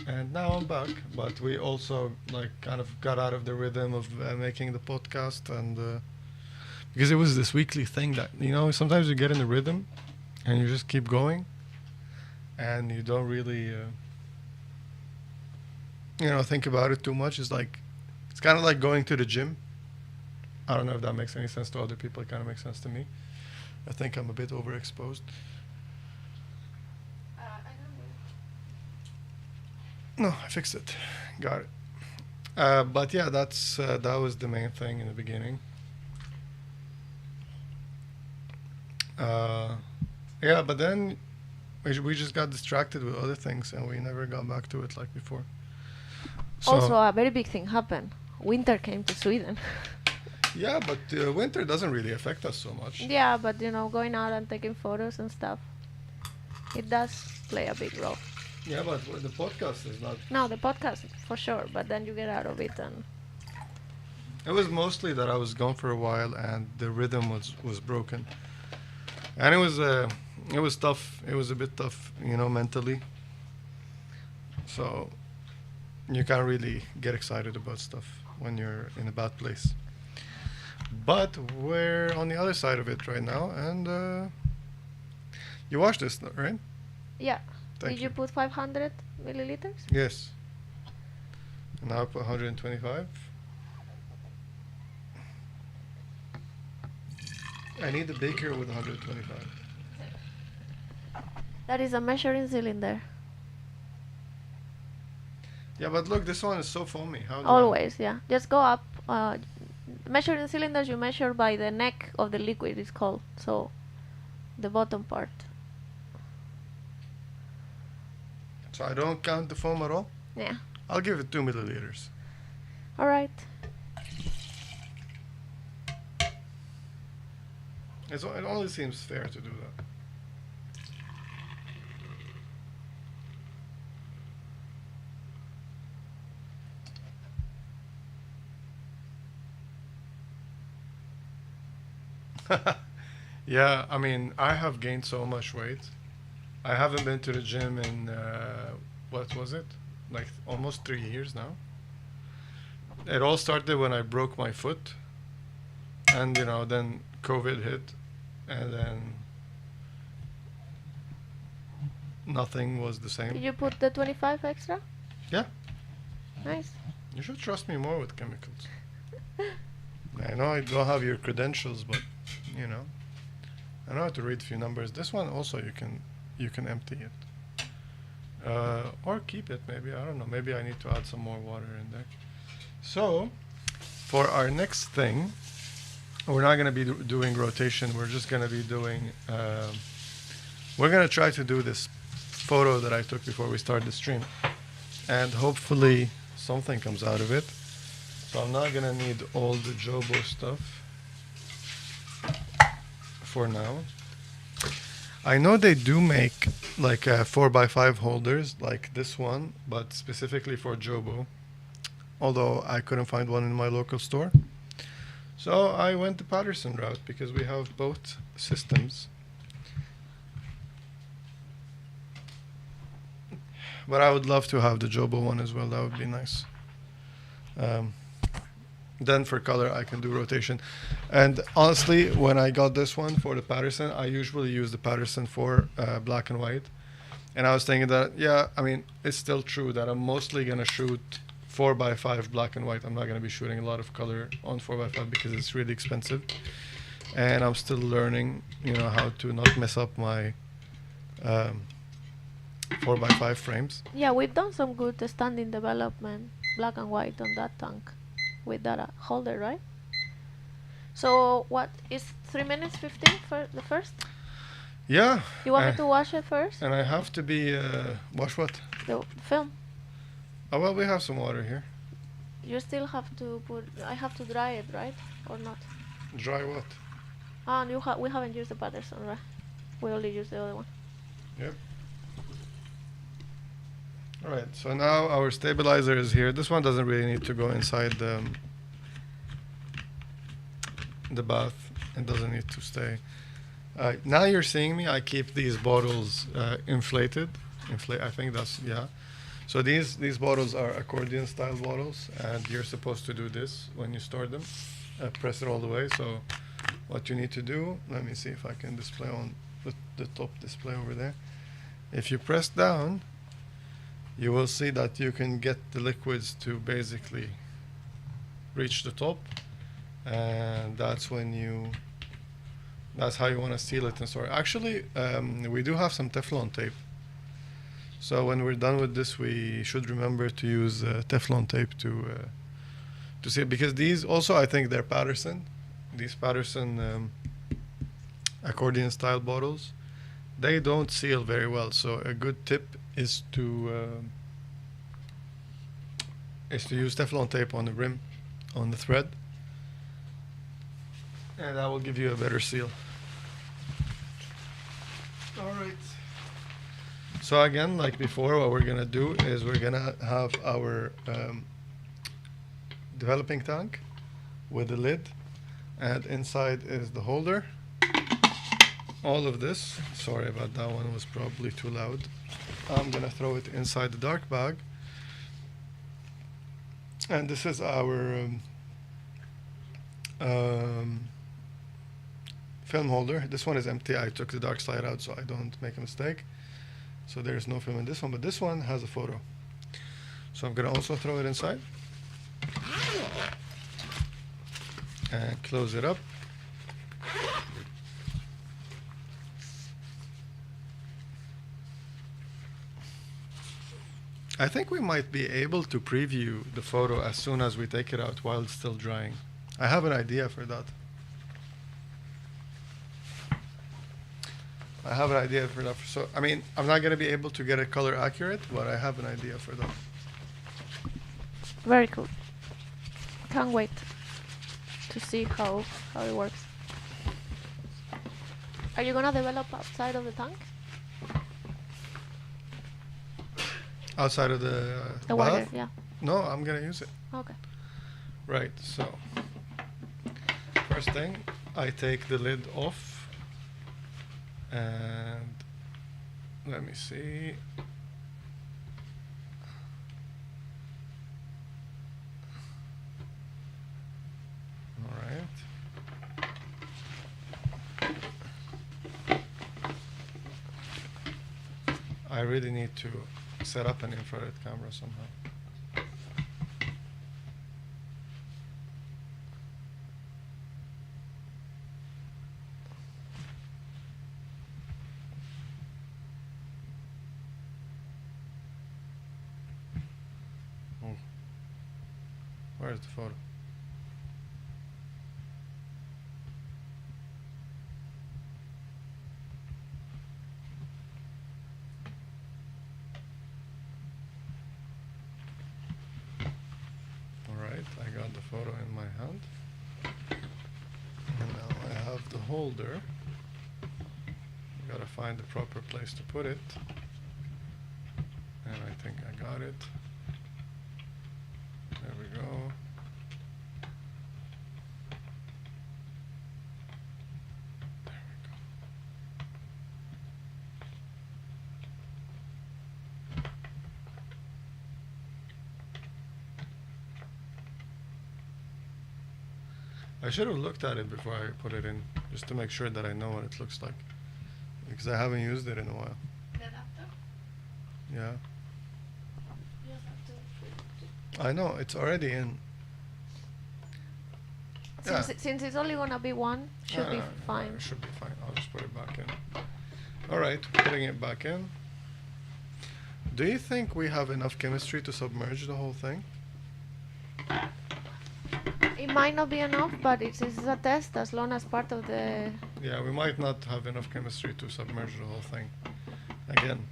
And now I'm back, but we also like kind of got out of the rhythm of making the podcast, and because it was this weekly thing that, you know, sometimes you get in the rhythm and you just keep going and you don't really you know, think about it too much. It's kind of like going to the gym. I don't know if that makes any sense to other people. It kind of makes sense to me. I think I'm a bit overexposed. No, I fixed it. Got it. But yeah, that was the main thing in the beginning. Yeah, but then we just got distracted with other things and we never got back to it like before. So, Also, a very big thing happened. Winter came to Sweden. yeah, but winter doesn't really affect us so much. Yeah, but you know, going out and taking photos and stuff, it does play a big role. Yeah, but the podcast is not. No, the podcast for sure, but then you get out of it and. It was mostly that I was gone for a while and the rhythm was broken, and it was tough. It was a bit tough, you know, mentally. So you can't really get excited about stuff when you're in a bad place. But we're on the other side of it right now, and you watched this, right? Yeah. Thank Did you put 500 milliliters? Yes. And now I put 125. I need the beaker with 125. That is a measuring cylinder. Yeah, but look, this one is so foamy. How do Always, yeah. Just go up. Measuring cylinders you measure by the neck of the liquid, it's called. So, the bottom part. So I don't count the foam at all? Yeah. I'll give it 2 milliliters. Alright. It only seems fair to do that. Yeah, I mean, I have gained so much weight. I haven't been to the gym in, what was it? Like almost 3 years now. It all started when I broke my foot. And, you know, then COVID hit. And then nothing was the same. Did you put the 25 extra? Yeah. Nice. You should trust me more with chemicals. I know I don't have your credentials, but, you know, I know how to read a few numbers. This one also you can empty it. Or keep it maybe, I don't know. Maybe I need to add some more water in there. So, for our next thing, we're not going to be doing rotation. We're just going to be doing, we're going to try to do this photo that I took before we started the stream. And hopefully something comes out of it. So I'm not going to need all the Jobbo stuff for now. I know they do make like 4x5 holders like this one, but specifically for Jobbo. Although I couldn't find one in my local store. So I went the Patterson route because we have both systems. But I would love to have the Jobbo one as well. That would be nice. Then for color, I can do rotation. And honestly, when I got this one for the Patterson, I usually use the Patterson for black and white. And I was thinking that, yeah, I mean, it's still true that I'm mostly going to shoot 4x5 black and white. I'm not going to be shooting a lot of color on 4x5 because it's really expensive. And I'm still learning, you know, how to not mess up my 4x5 frames. Yeah, we've done some good standing development, black and white on that tank with that holder, right? So what is 3 minutes 15 for the first? Yeah. You want me to wash it first? And I have to be, wash what? The film. Oh, well, we have some water here. You still have to put, I have to dry it, right? Or not? Dry what? Ah, and we haven't used the Patterson, right? We only used the other one. Yep. Alright, so now our stabilizer is here. This one doesn't really need to go inside the bath. It doesn't need to stay Now you're seeing me. I keep these bottles inflated. I think that's, yeah. So these bottles are accordion style bottles, and you're supposed to do this when you store them. Press it all the way. So what you need to do, let me see if I can display on the top display over there. If you press down, you will see that you can get the liquids to basically reach the top, and that's how you want to seal it and store it. Actually, we do have some Teflon tape. So when we're done with this, we should remember to use Teflon tape to seal, because these also, I think they're Patterson. These Patterson accordion style bottles, they don't seal very well. So a good tip is to use Teflon tape on the rim, on the thread, and that will give you a better seal. All right. So again, like before, what we're gonna do is we're gonna have our developing tank with the lid, and inside is the holder. All of this, sorry about that one, was probably too loud. I'm gonna throw it inside the dark bag. And this is our film holder. This one is empty. I took the dark side out so I don't make a mistake. So there's no film in this one, but this one has a photo. So I'm gonna also throw it inside and close it up. I think we might be able to preview the photo as soon as we take it out while it's still drying. I have an idea for that. So, I mean, I'm not going to be able to get it color accurate, but I have an idea for that. Very cool. Can't wait to see how it works. Are you gonna develop outside of the tank? Outside of the water, bath? yeah. No, I'm going to use it. Okay. Right, so first thing, I take the lid off, and let me see. All right. I really need to set up an infrared camera somehow. Oh. Where's the photo? I got the photo in my hand, and now I have the holder. Gotta find the proper place to put it, and I think I got it. There we go. There we go. I should have looked at it before I put it in, just to make sure that I know what it looks like, because I haven't used it in a while. The adapter? Yeah. You have to I know, it's already in. Since it's only gonna be one, should be fine. It should be fine. I'll just put it back in. All right, putting it back in. Do you think we have enough chemistry to submerge the whole thing? It might not be enough, but it's a test as long as part of the... Yeah, we might not have enough chemistry to submerge the whole thing. Again,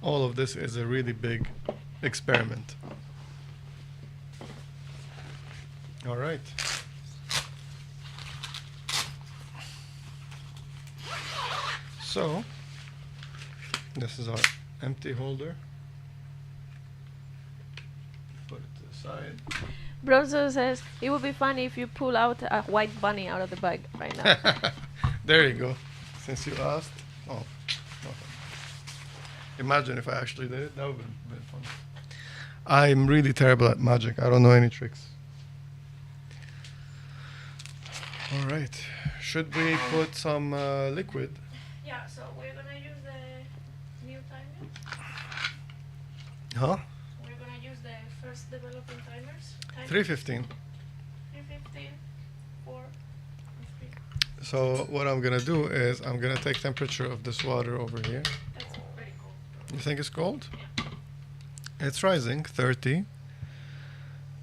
all of this is a really big experiment. All right. So, this is our empty holder. Put it to the side. Bronzo says, it would be funny if you pull out a white bunny out of the bag right now. There you go. since you asked. Oh, nothing. Imagine if I actually did it. That would have been fun. I'm really terrible at magic. I don't know any tricks. All right. Should we put some liquid? Yeah, so we're gonna use the new timer. Huh? We're gonna use the first developing timers. 315. 315, 4, and 3. So what I'm gonna do is I'm gonna take temperature of this water over here. That's pretty cool. You think it's cold? Yeah. It's rising. 30,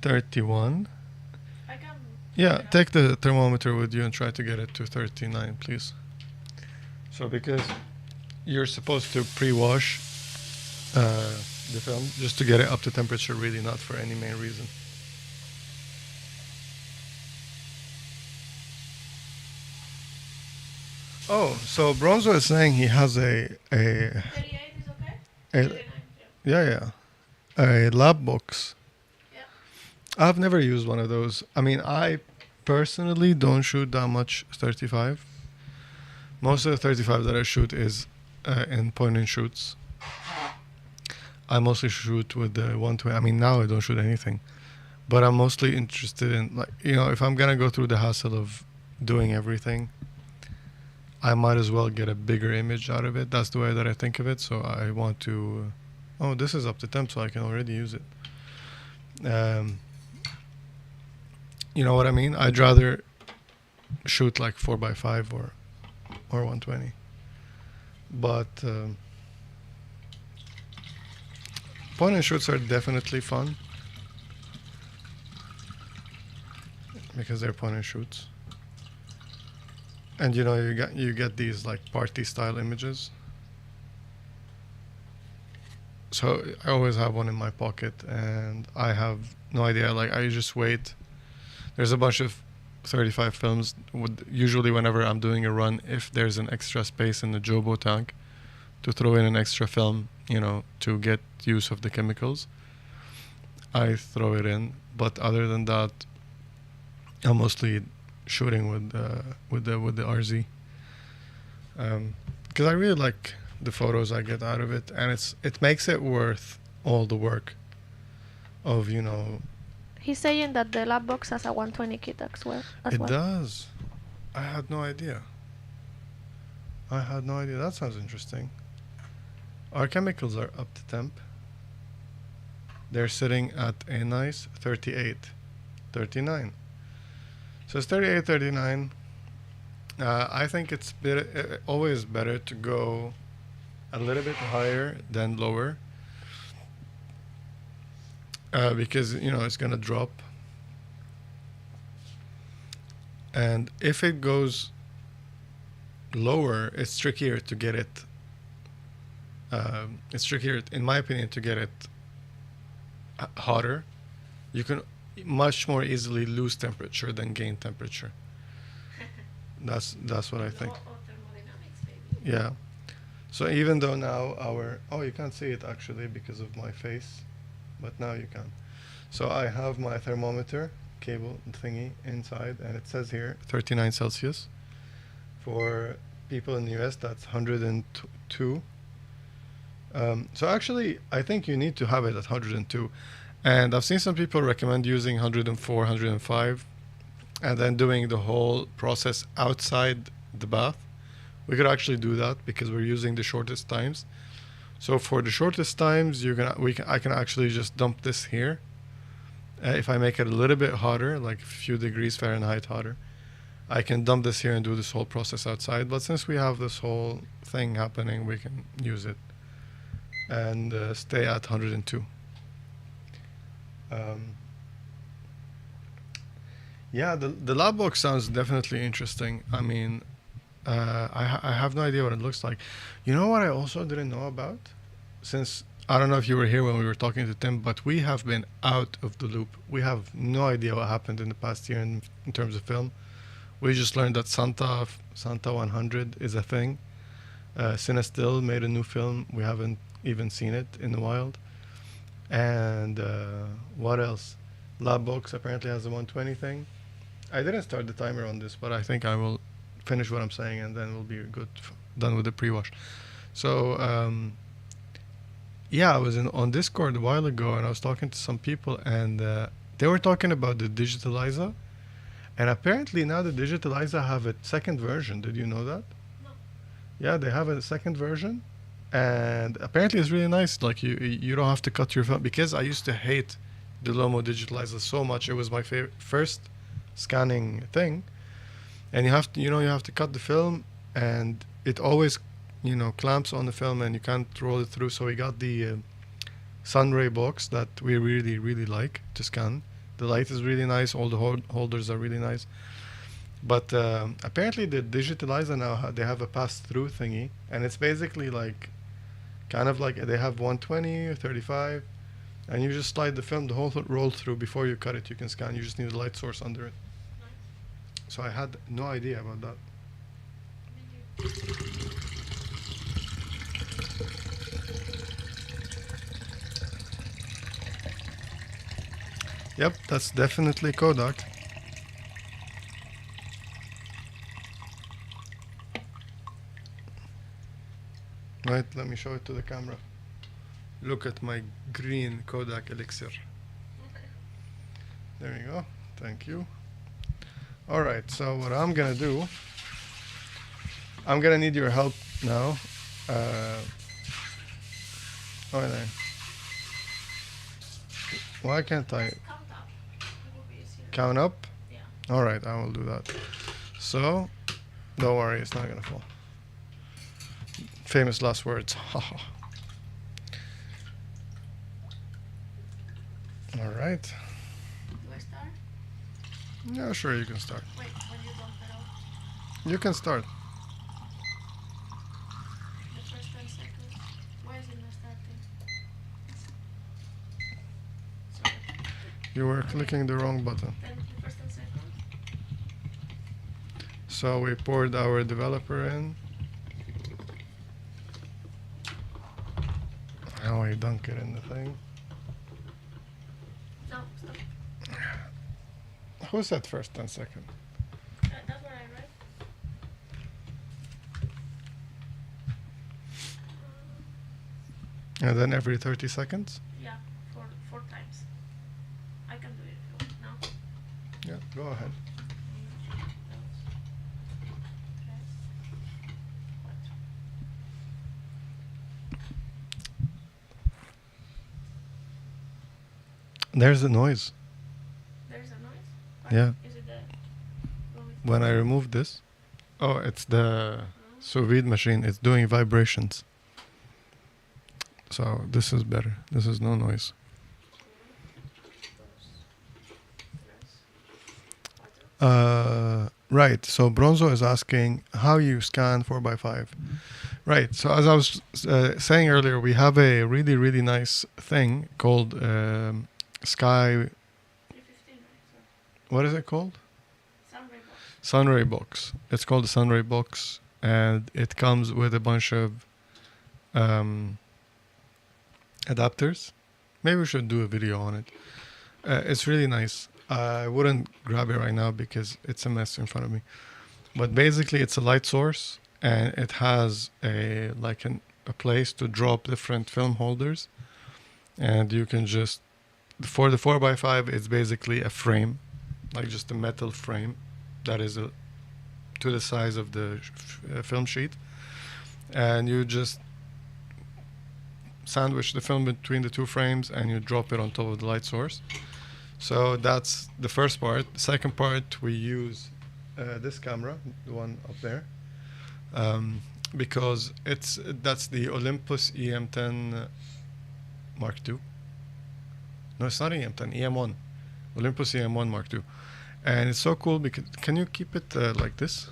31. I can. Yeah, take the thermometer with you and try to get it to 39, please. So because you're supposed to pre-wash the film just to get it up to temperature, really, not for any main reason. Oh, so Bronzo is saying he has a 38 is okay? a 39, yeah, a lab box. yeah. I've never used one of those. I mean, I personally don't shoot that much 35. Most of the 35 that I shoot is in point and shoots. I mostly shoot with the 120. I mean, now I don't shoot anything, but I'm mostly interested in, like, if I'm gonna go through the hassle of doing everything, I might as well get a bigger image out of it. That's the way that I think of it. So I want to. Oh, this is up to temp, so I can already use it. You know what I mean? I'd rather shoot like 4x5 or 120. But point and shoots are definitely fun because they're point and shoots. And you get these like party style images. So I always have one in my pocket, and I have no idea. Like, I just wait. There's a bunch of 35 films. Usually, whenever I'm doing a run, if there's an extra space in the Jobb Tank, to throw in an extra film, to get use of the chemicals, I throw it in. But other than that, I'm mostly shooting with the RZ, because I really like the photos I get out of it, and it makes it worth all the work of He's saying that the lab box has a 120 kit as well. It does. I had no idea. That sounds interesting. Our chemicals are up to temp. They're sitting at a nice 38, 39. So it's 38, 39. I think it's always better to go a little bit higher than lower, because it's gonna drop. And if it goes lower, it's trickier to get it. It's trickier, in my opinion, to get it hotter. You can much more easily lose temperature than gain temperature. That's what I think. Yeah. So even though now you can't see it actually because of my face, but now you can. So I have my thermometer cable thingy inside, and it says here 39 Celsius. For people in the US, that's 102. So actually, I think you need to have it at 102. And I've seen some people recommend using 104, 105, and then doing the whole process outside the bath. We could actually do that because we're using the shortest times. So for the shortest times, I can actually just dump this here. If I make it a little bit hotter, like a few degrees Fahrenheit hotter, I can dump this here and do this whole process outside. But since we have this whole thing happening, we can use it and stay at 102. Yeah, the lab box sounds definitely interesting. I mean, I have no idea what it looks like. You know what I also didn't know about? Since I don't know if you were here when we were talking to Tim, but we have been out of the loop. We have no idea what happened in the past year in terms of film. We just learned that Santa 100 is a thing. Cinestill made a new film. We haven't even seen it in the wild. And what else? Labbox apparently has a 120 thing. I didn't start the timer on this, but I think I will finish what I'm saying, and then we'll be good, done with the pre-wash. So yeah, I was on Discord a while ago, and I was talking to some people, and they were talking about the digitalizer, and apparently now the digitalizer have a second version. Did you know that? No. Yeah, they have a second version, and apparently it's really nice. Like you don't have to cut your film, because I used to hate the Lomo digitalizer so much. It was my first scanning thing, and you have to cut the film, and it always clamps on the film, and you can't roll it through. So we got the Sunray box that we really, really like to scan. The light is really nice. All the holders are really nice. But apparently the digitalizer now, they have a pass-through thingy, and it's basically like, kind of like they have 120 or 35, and you just slide the film, the whole roll through. Before you cut it, you can scan. You just need a light source under it. Nice. So I had no idea about that. Yep, that's definitely Kodak. Right, let me show it to the camera. Look at my green Kodak Elixir. Okay. There you go. Thank you. All right, so what I'm gonna do, I'm gonna need your help now. Why can't I? Count up? Yeah. All right, I will do that. So, don't worry, it's not gonna fall. Famous last words. All right. Do I start? Yeah, sure, you can start. Wait, when you don't pedal? You can start. The first 10 seconds. Why is it not starting? Sorry. You were clicking the wrong button. Then the first 10 seconds. So we poured our developer in. Now I dunk it in the thing. No, stop. Who said first 10 seconds? That's what I read. And then every 30 seconds? Yeah, four times. I can do it if you want now. Yeah, go ahead. There's a noise. There's a noise? Yeah. Is it the... When I remove this, oh, it's the sous vide machine. It's doing vibrations. So this is better. This is no noise. Right. So Bronzo is asking how you scan 4x5. Right. So as I was saying earlier, we have a really, really nice thing called Sky. What is it called? Sunray box. Sunray box. It's called the Sunray box, and it comes with a bunch of adapters. Maybe we should do a video on it. It's really nice. I wouldn't grab it right now because it's a mess in front of me. But basically, it's a light source, and it has a place to drop different film holders, and you can just, for the 4x5, it's basically a frame, like just a metal frame that is to the size of the film sheet, and you just sandwich the film between the two frames, and you drop it on top of the light source. So that's the first part. The second part, we use this camera, the one up there, because that's the Olympus EM10 Mark II. No, it's not EM10, EM1. Olympus EM1 Mark II. And it's so cool because, can you keep it like this?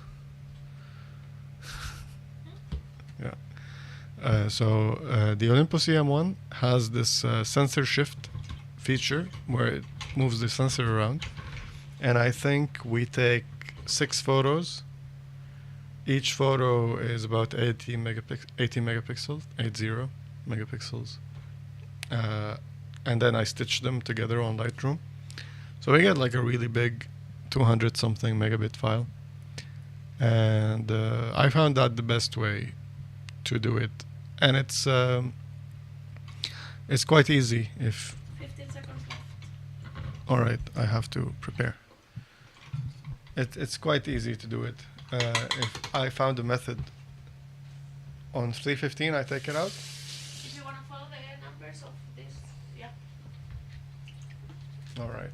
Yeah. So the Olympus EM1 has this sensor shift feature where it moves the sensor around. And I think we take 6 photos. Each photo is about 80 megapixels, 80 megapixels. And then I stitch them together on Lightroom. So we get like a really big 200 something megabit file. And I found that the best way to do it, and it's quite easy. If 15 seconds left. all right, I have to prepare. It's quite easy to do it. If I found a method on 3:15, I take it out. If you want to follow the numbers of this, yeah. All right.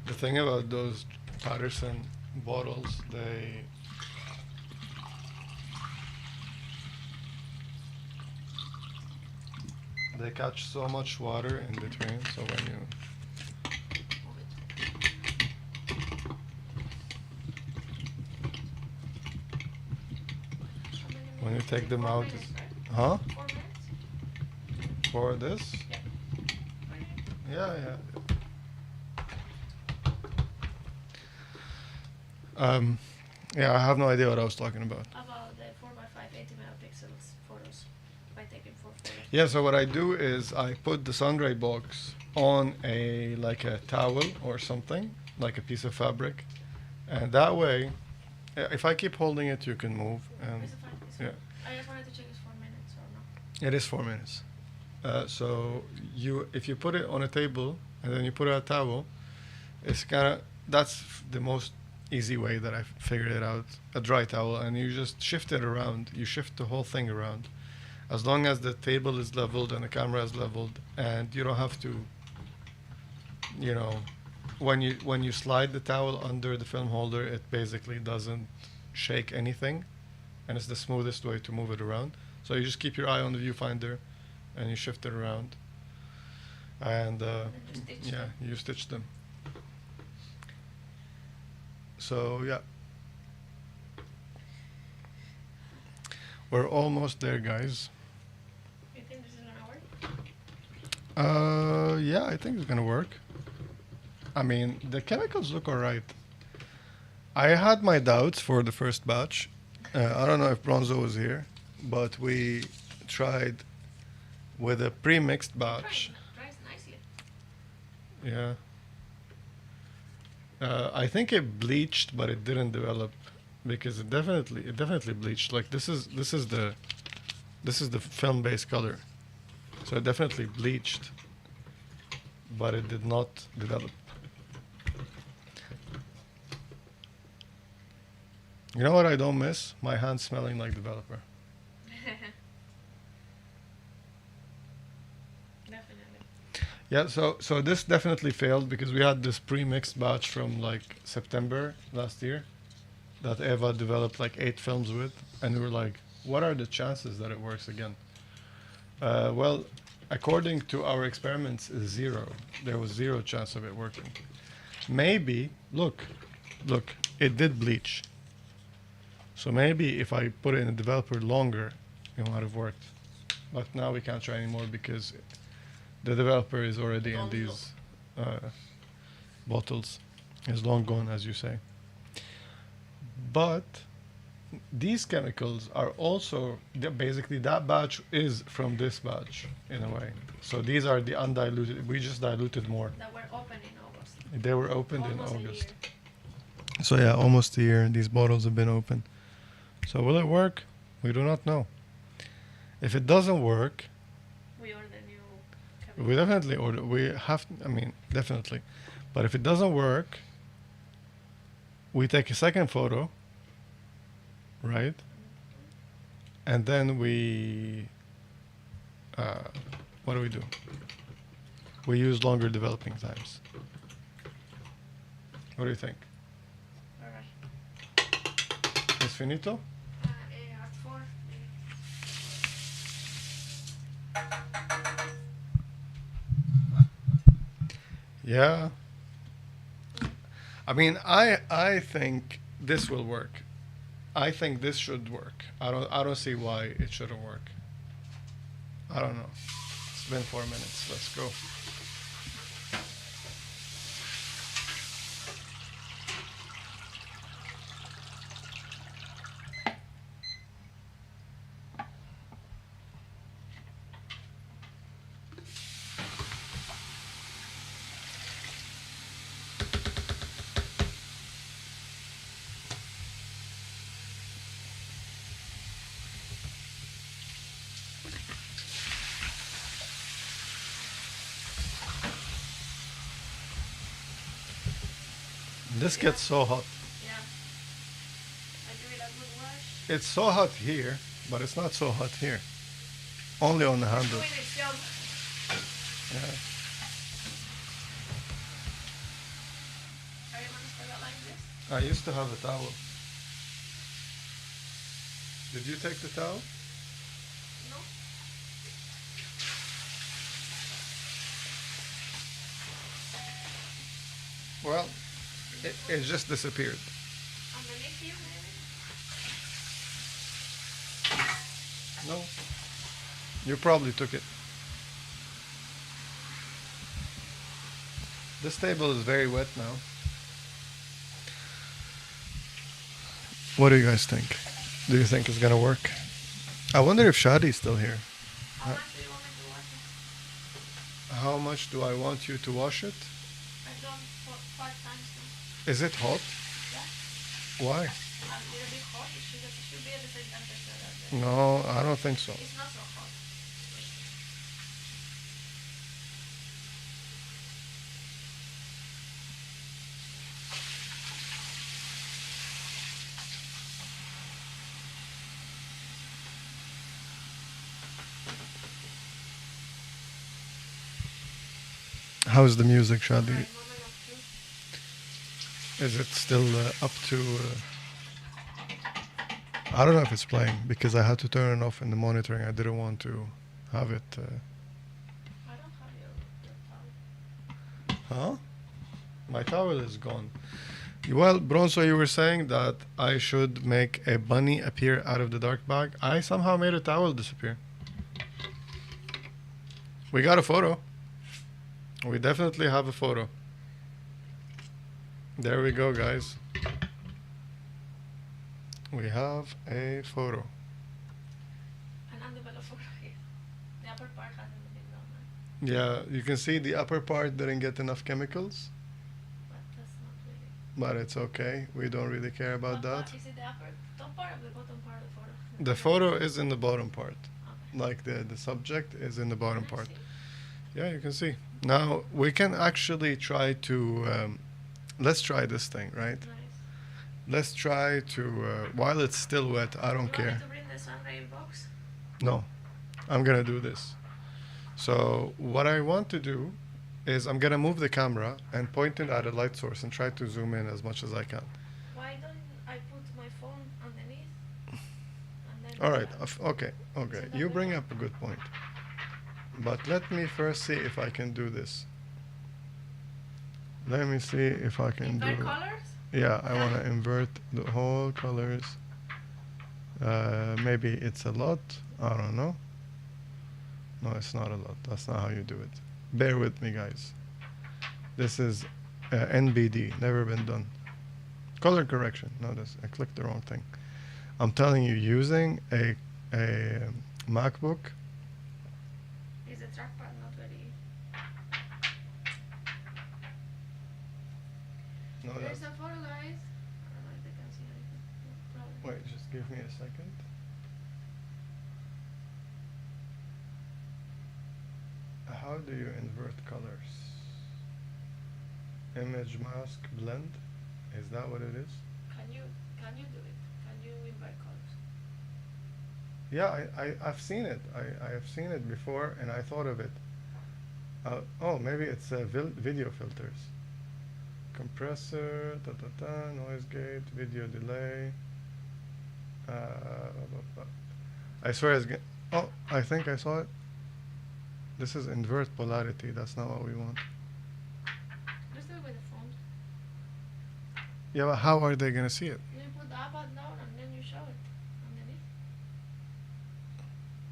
The thing about those Patterson bottles, they catch so much water in between, so when you take them out, huh? 4 minutes? For this? Yeah. Yeah. Yeah, I have no idea what I was talking about. About the 4x5 80 megapixels photos by taking 4 photos. Yeah, so what I do is I put the Sunray box on a towel or something, like a piece of fabric, and that way, if I keep holding it, you can move. And Is it fine? It's yeah, fine. I just wanted to check it's 4 minutes or not. it is 4 minutes. So if you put it on a table and then you put a towel, that's the most easy way that I've figured it out. A dry towel, and you just shift it around. You shift the whole thing around, as long as the table is leveled and the camera is leveled, and you don't have to, when you slide the towel under the film holder, it basically doesn't shake anything, and it's the smoothest way to move it around. So you just keep your eye on the viewfinder, and you shift it around, and you stitch them. So yeah, we're almost there, guys. You think this is gonna work? Yeah, I think it's gonna work. I mean, the chemicals look alright. I had my doubts for the first batch. I don't know if Bronzo was here, but we tried with a pre-mixed batch. Dries nicely. Yeah. I think it bleached, but it didn't develop, because it definitely bleached. Like this is the film-based color, so it definitely bleached, but it did not develop. You know what I don't miss? My hands smelling like developer. Definitely. Yeah, so this definitely failed because we had this pre-mixed batch from like September last year that Eva developed like 8 films with, and we were like, what are the chances that it works again? Well, according to our experiments, is 0. There was 0 chance of it working. Maybe, look, it did bleach. So maybe if I put it in a developer longer, it might have worked. But now we can't try anymore because the developer is already in these bottles. It's long gone, as you say. But these chemicals are also, basically that batch is from this batch in a way. So these are the undiluted, we just diluted more. That were open in August. They were opened Almost in a August. year. So yeah, almost a year these bottles have been open. So will it work? We do not know. If it doesn't work, We ordered new chemical. we definitely order. We have. I mean, definitely. But if it doesn't work, we take a second photo, right? And then we. What do? We use longer developing times. What do you think? All right. Es finito? At 4. Yeah. I mean, I think this will work. I think this should work. I don't see why it shouldn't work. I don't know. It's been 4 minutes. Let's go. This gets so hot. Yeah. I give it a good wash. It's so hot here, but it's not so hot here. Only on the handle. Doing its job. Yeah. Are you gonna start like this? I used to have a towel. Did you take the towel? No. Well, it just disappeared. Underneath you, maybe? No. You probably took it. This table is very wet now. What do you guys think? Do you think it's gonna work? I wonder if Shadi's still here. How much do you want me to wash it? How much do I want you to wash it? I've done 5 times now. Is it hot? Yeah. Why? A little bit hot. It should be at the same temperature as the... No, I don't think so. It's not so hot. How's the music, Shadi? Right, 1 and 2. Is it still up to... I don't know if it's playing because I had to turn it off in the monitoring. I didn't want to have it... I don't have your towel. Huh? My towel is gone. Well, Bronzo, you were saying that I should make a bunny appear out of the dark bag. I somehow made a towel disappear. We got a photo. We definitely have a photo. There we go, guys. We have a photo. An undeveloped photo here. The upper part hasn't been done, right? Yeah, you can see the upper part didn't get enough chemicals, But that's not really... but it's okay. We don't really care about that. Is it the upper top part or the bottom part of the photo? The photo is in the bottom part. Okay. Like the subject is in the bottom Can I part. see? Yeah, you can see. Now we can actually try to let's try this thing, right? Nice. Let's try to while it's still wet, I don't You want care. me to bring the sunray box? No, I'm gonna do this. So what I want to do is I'm gonna move the camera and point it at a light source and try to zoom in as much as I can. Why don't I put my phone underneath? And then All right. uh, Okay. Okay. You bring up a good point. But let me first see if I can do this. Let me see if I can do invert it. colors? Yeah, I want to invert the whole colors. Maybe it's a lot. I don't know. No, it's not a lot. That's not how you do it. Bear with me, guys. This is NBD. Never been done. Color correction. Notice I clicked the wrong thing. I'm telling you, using a MacBook. Is the trackpad not very... No, There's that's, a photo, guys. I don't know if they can see anything. No problem. wait, just give me a second. How do you invert colors? Image mask blend? Is that what it is? Can you do it? Can you invert colors? Yeah, I've seen it. I have seen it before and I thought of it. Oh, maybe it's video filters. Compressor, noise gate, video delay. I swear it's... Oh, I think I saw it. This is invert polarity. That's not what we want. Just do it with the phone. Yeah, but how are they going to see it? You put the iPad down and then you show it underneath.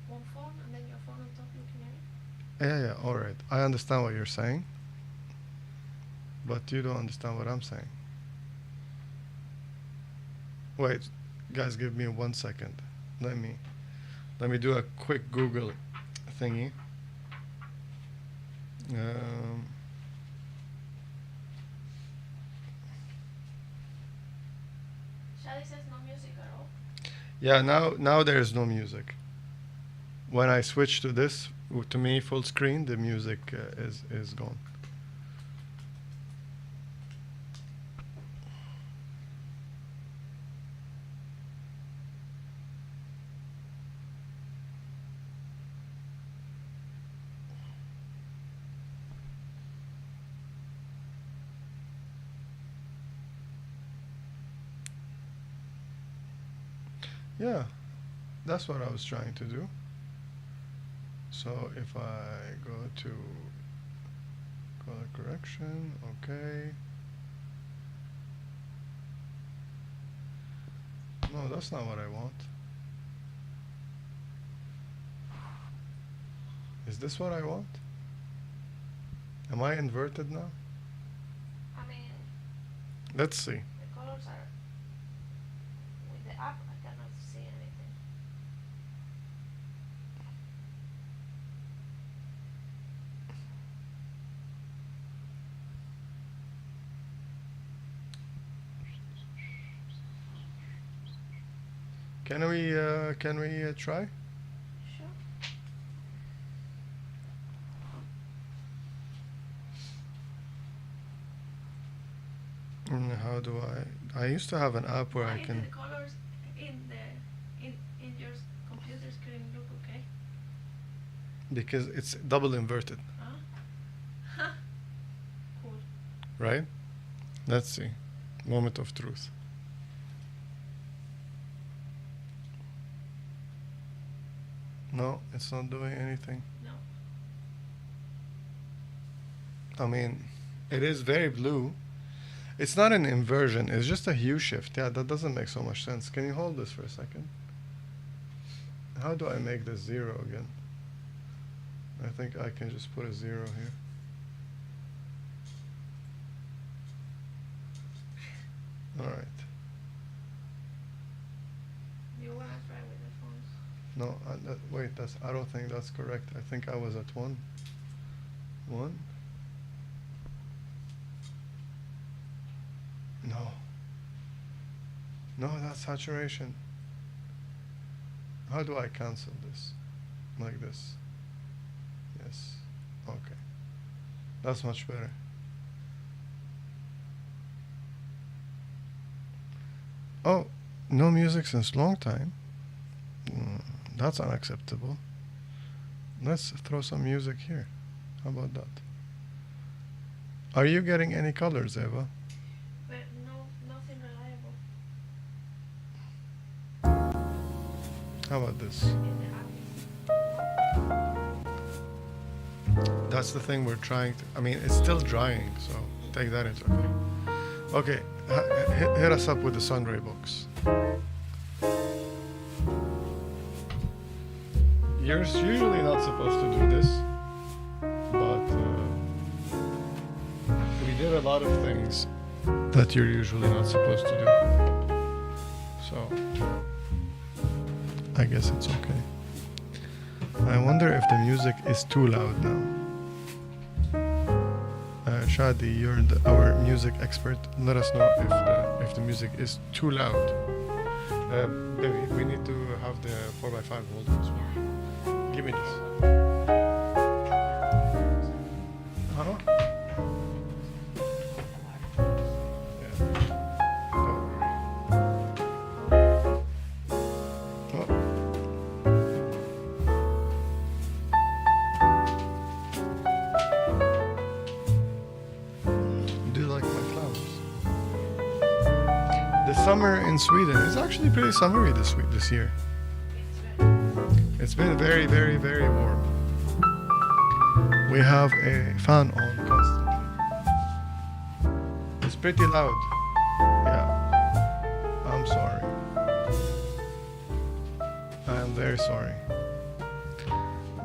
One phone and then your phone on top looking at it. Yeah, all right. I understand what you're saying. But you don't understand what I'm saying. Wait, guys, give me 1 second. Let me do a quick Google thingy. Shadi says no music at all. Yeah, now there's no music. When I switch to this, to me full screen, the music is gone. Yeah, that's what I was trying to do. So if I go to color correction, okay. No, that's not what I want. Is this what I want? Am I inverted now? I mean, Let's see. the colors are with the app. I cannot see anything. Can we try? Sure. How do I used to have an app where I Why can, the colors in your computer screen look okay? because it's double inverted, Huh? Cool. right? Let's see. Moment of truth. No, it's not doing anything. No. I mean, it is very blue. It's not an inversion, it's just a hue shift. Yeah, that doesn't make so much sense. Can you hold this for a second? How do I make this 0 again? I think I can just put a 0 here. Alright. You wanna try with the phones? No, wait, I don't think that's correct. I think I was at 1. 1? No. No, that's saturation. How do I cancel this? Like this. Yes. Okay. That's much better. Oh, no music since long time. That's unacceptable. Let's throw some music here. How about that? Are you getting any colors, Eva? But no, nothing reliable. How about this? In the app. That's the thing we're trying to. I mean, it's still drying, so take that into account. Okay, hit us up with the sunray box. You're usually not supposed to do this, but we did a lot of things that you're usually not supposed to do. So, I guess it's okay. I wonder if the music is too loud now. Shadi, you're our music expert. Let us know if the music is too loud. Baby, we need to have the 4x5 holder as well. Give me this. Uh-huh. Yeah. Don't worry. Oh. Do you like my flowers? The summer in Sweden is actually pretty summery this year. It's been very, very, very warm. We have a fan on constantly. It's pretty loud. Yeah. I'm sorry. I am very sorry.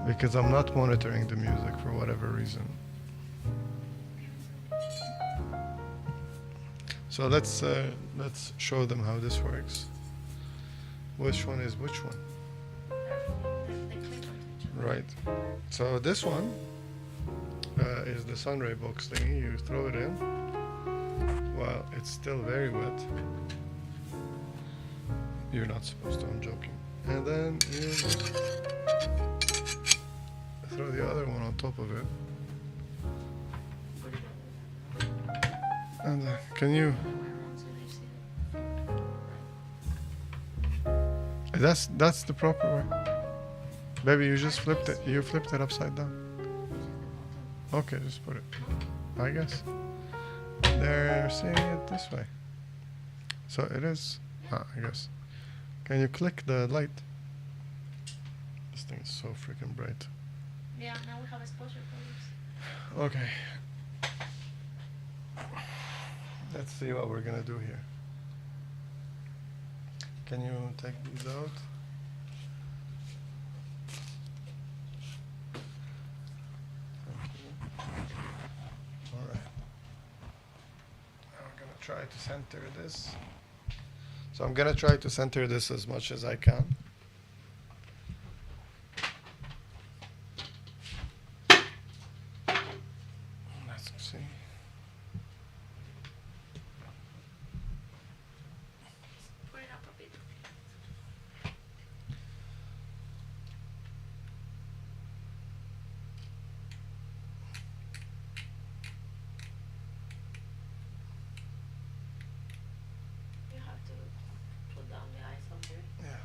Because I'm not monitoring the music for whatever reason. So let's show them how this works. Which one is which one? Right. So this one is the sunray box thingy. You throw it in while it's still very wet. You're not supposed to, I'm joking. And then you throw the other one on top of it. And can you... That's the proper way. Baby, you just flipped it. You flipped it upside down. Okay, just put it. I guess. They're saying it this way. So it is... I guess. Can you click the light? This thing is so freaking bright. Yeah, now we have exposure colors. Okay. Let's see what we're gonna do here. Can you take these out? Alright. Now I'm gonna try to center this. So I'm gonna try to center this as much as I can. Let's see. Put it up a bit. You have to put down the eyes up here. Yeah.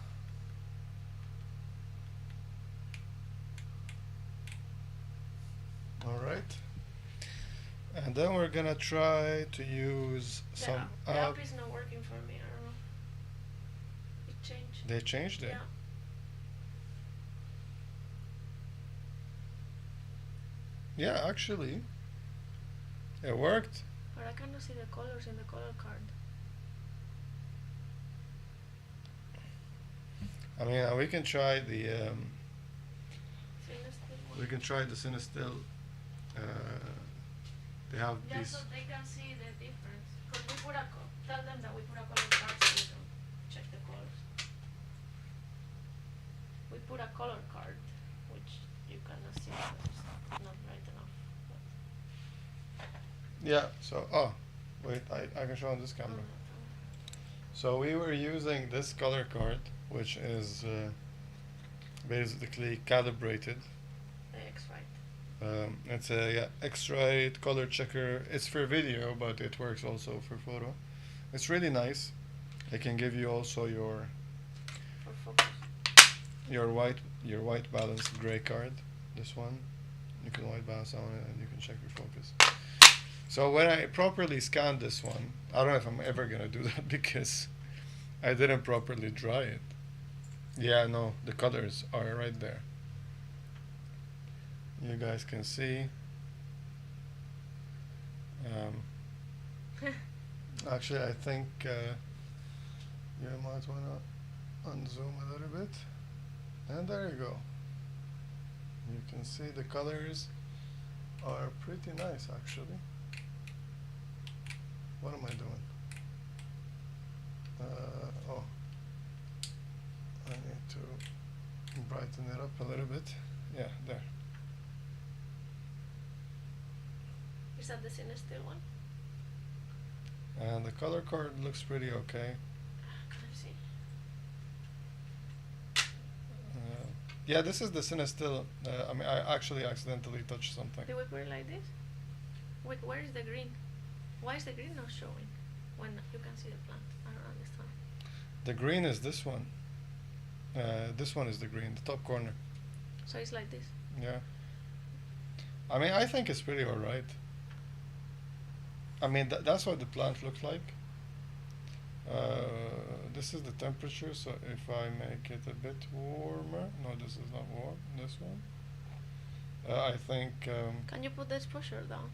Alright. And then we're gonna try to use some The app is not working for me. I don't know. It changed. They changed it? Yeah. Yeah, actually. It worked. But I cannot see the colors in the color card. I mean, we can try the Cinestill we can try the Cinestill. They have Yeah, these. so they can see the difference. Because we put tell them that we put a color card so you can check the colors. We put a color card, which you cannot see because it's not bright enough. Yeah. So wait, I can show on this camera. So we were using this color card, which is basically calibrated. The X-Rite. It's a X-Rite color checker. It's for video, but it works also for photo. It's really nice. It can give you also your For focus. your white balance gray card. This one, you can white balance on it, and you can check your focus. So when I properly scanned this one, I don't know if I'm ever gonna do that because I didn't properly dry it. Yeah, no, the colors are right there. You guys can see. Actually, I think you might wanna unzoom a little bit, and there you go. You can see the colors are pretty nice, actually. What am I doing? Oh, I need to brighten it up a little bit. Yeah, there. Is that the Cinestill one? And the color card looks pretty okay. Can I see? Yeah, this is the Cinestill. I mean, I actually accidentally touched something. Did we put it like this? Wait, where is the green? Why is the green not showing when you can see the plant? I don't understand. The green is this one. This one is the green, the top corner. So it's like this. Yeah. I mean, I think it's pretty alright. I mean, that's what the plant looks like. This is the temperature, so if I make it a bit warmer, no, this is not warm, this one. I think, Can you put the exposure down?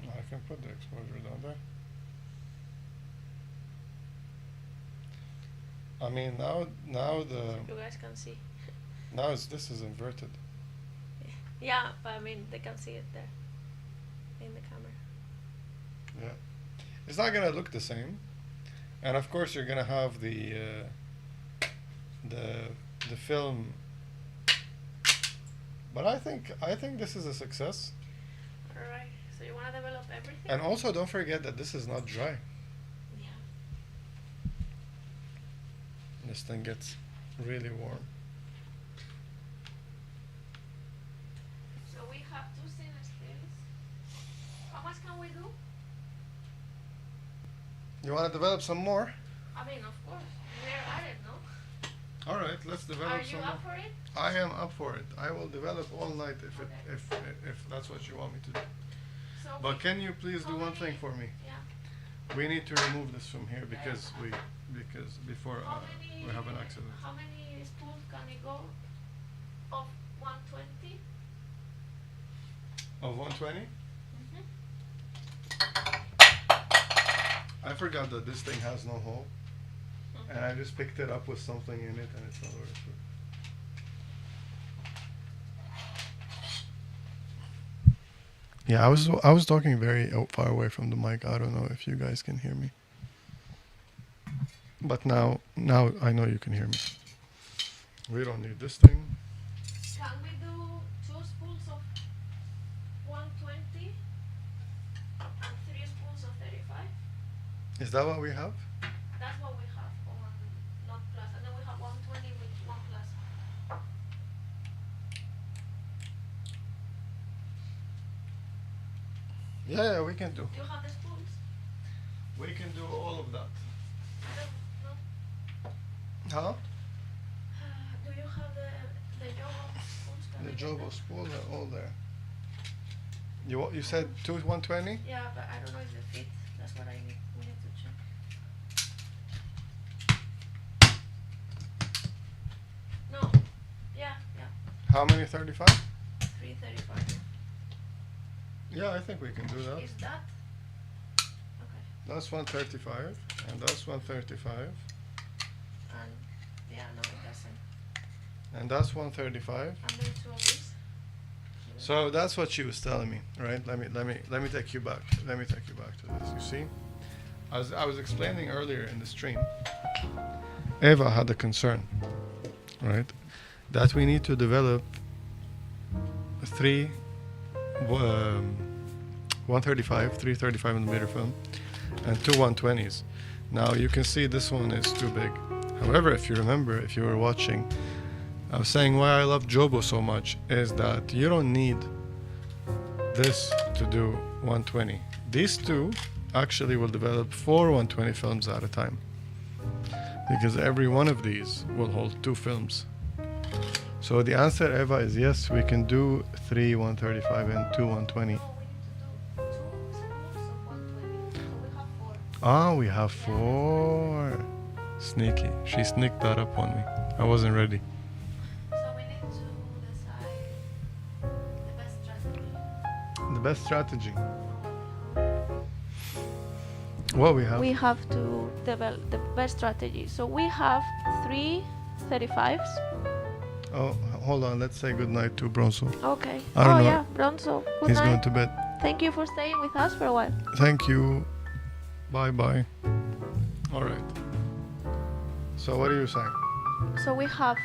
I can put the exposure down there. I mean, now You guys can see. this is inverted. Yeah, but I mean, they can see it there in the camera. Yeah, it's not gonna look the same, and of course you're gonna have the film. But I think this is a success. All right. So you wanna develop everything? And also, don't forget that this is not dry. Yeah. This thing gets really warm. So we have two Cinestills. How much can we do? You want to develop some more? I mean, of course, we're at it, no? All right, let's develop Are some you more. up for it? I am up for it. I will develop all night if Okay. if that's what you want me to do. So But can you please do how one thing many- for me? Yeah. We need to remove this from here because before we have an accident. How many spools can it go of 120? Of 120? Mm-hmm. I forgot that this thing has no hole, and I just picked it up with something in it, and it's not working. Yeah, I was talking very far away from the mic. I don't know if you guys can hear me, but now I know you can hear me. We don't need this thing. Can we do 2 spools of 120 and 3 spools of 35? Is that what we have? That's what we have on not plus, and then we have 120 with 1 plus. Yeah, we can do. Do you have the spools? We can do all of that. No. Huh? Do you have the Jobb spools? Can The we get Jobb them? spools are all there. You said 120? Yeah, but I don't know if they fit. That's what I need. We need to check. No. Yeah. How many 35? 335. Yeah, I think we can do that. Is that? Okay. That's 135, and that's 135, And yeah, no, it doesn't. and that's 135. And there's 2 of these. So that's what she was telling me, right? Let me take you back. Let me take you back to this. You see, I was explaining earlier in the stream. Eva had a concern, right? That we need to develop 3 135, 335 millimeter film, and 2 120s. Now you can see this one is too big. However, if you remember, if you were watching, I was saying why I love Jobo so much is that you don't need this to do 120. These two actually will develop 4 120 films at a time, because every one of these will hold 2 films. So the answer, Eva, is yes, we can do 3 135 and 2 120. No, we need to do 2 spools of 120. So we have 4. Ah, we have 4. Sneaky. She sneaked that up on me. I wasn't ready. So we need to decide the best strategy. The best strategy. What we have? We have to develop the best strategy. So we have 3 35s. Oh, hold on. Let's say goodnight to Bronzo. Okay. I don't know. Yeah, Bronzo. Good He's night. going to bed. Thank you for staying with us for a while. Thank you. Bye bye. All right. So what are you saying? So we have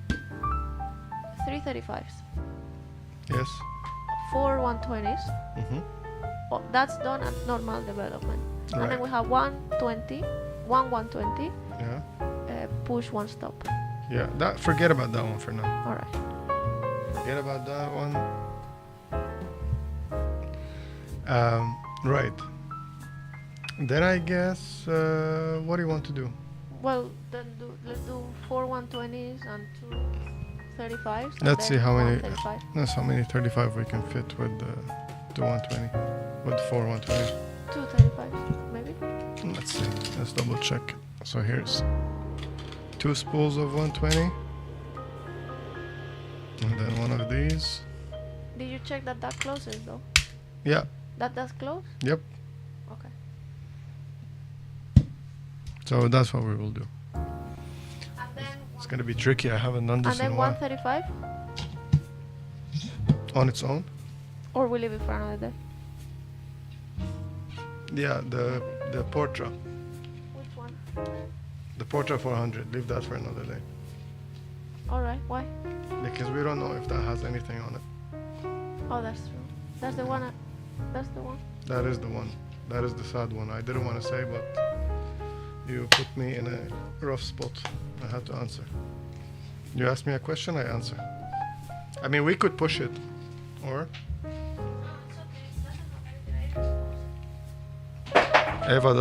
3 35s, Yes. 4 120s. Mm-hmm. Oh, that's done at normal development. And then Right. we have 120, 120, Yeah. push 1 stop. Yeah. That. Forget about that one for now. All right. Forget about that one. Right. Then I guess. What do you want to do? Well, then let's do 4 120s and 2 35s. and Let's see then how many. 135. That's how many 35 we can fit with the 120. With 4 120. 2 35s, maybe. Let's see. Let's double check. So here's 2 spools of 120. And then one of these. Did you check that closes though? Yeah. That does close? Yep. Okay. So that's what we will do. And then It's gonna be tricky. I haven't done this and in then a while. 135, On its own? or we leave it for another day. Yeah, the Portra. Which one? The Portra 400. Leave that for another day. All right. Why? Because we don't know if that has anything on it. Oh, that's true. That's the one. That's the one. That is the one. That is the sad one. I didn't want to say, but you put me in a rough spot. I had to answer. You asked me a question, I answer. I mean, we could push it, or No, it's okay. It doesn't have anything. Eva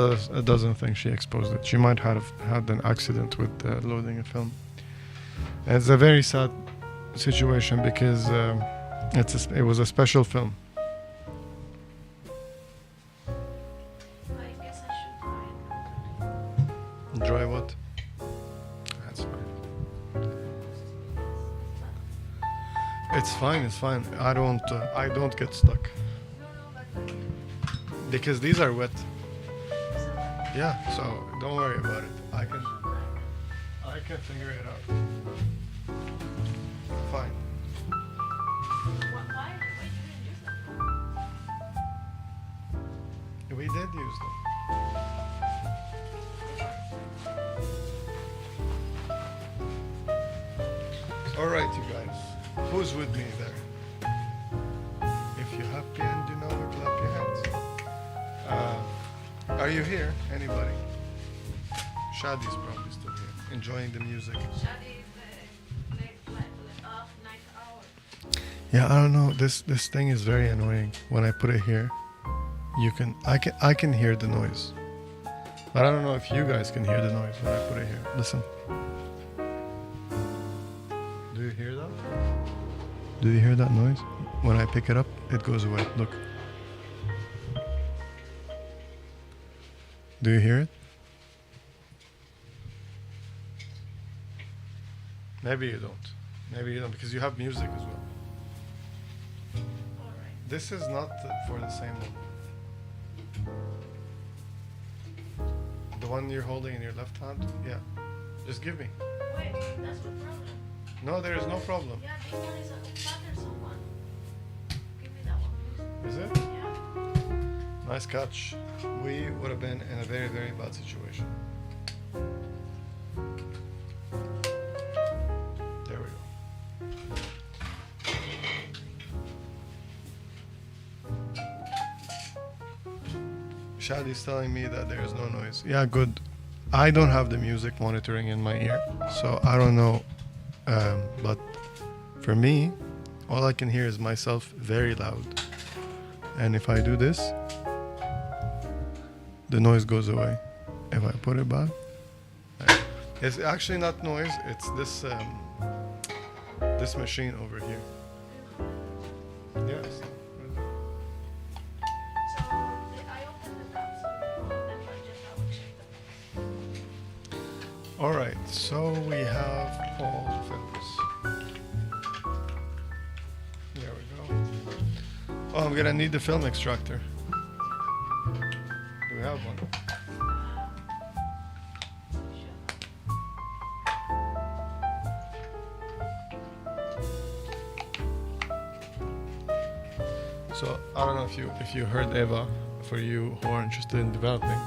doesn't think she exposed it. She might have had an accident with loading a film. And it's a very sad situation because it was a special film. I guess I Dry what? That's fine. It's fine. It's fine. I don't get stuck because these are wet. Yeah. So don't worry about it. I can figure it out. Fine. We did use them. All right, you guys. Who's with me there? If you're happy and you know it, clap your hands. Are you here? Anybody? Shadi's probably still here, enjoying the music. Shadi is night hour. Yeah, I don't know. This thing is very annoying. When I put it here, I can hear the noise, but I don't know if you guys can hear the noise when I put it here. Listen. Do you hear that? Do you hear that noise? When I pick it up, it goes away. Look. Do you hear it? Maybe you don't. Maybe you don't because you have music as well. This is not for the same one. The one you're holding in your left hand? Yeah. Just give me. Wait, that's the problem. No, there is no problem. Yeah, this one is a Patterson one. Give me that one, please. Is it? Yeah. Nice catch. We would have been in a very, very bad situation. There we go. Shadi's telling me that there is no noise. Yeah, good. I don't have the music monitoring in my ear, so I don't know. But for me, all I can hear is myself very loud. And if I do this, the noise goes away. If I put it back, it's actually not noise. It's this this machine over here. Yes. So I opened the tab, so then I just double check them. All right. So we have all the films. There we go. Oh, I'm gonna need the film extractor. Do we have one? So I don't know if you heard Eva. For you who are interested in developing,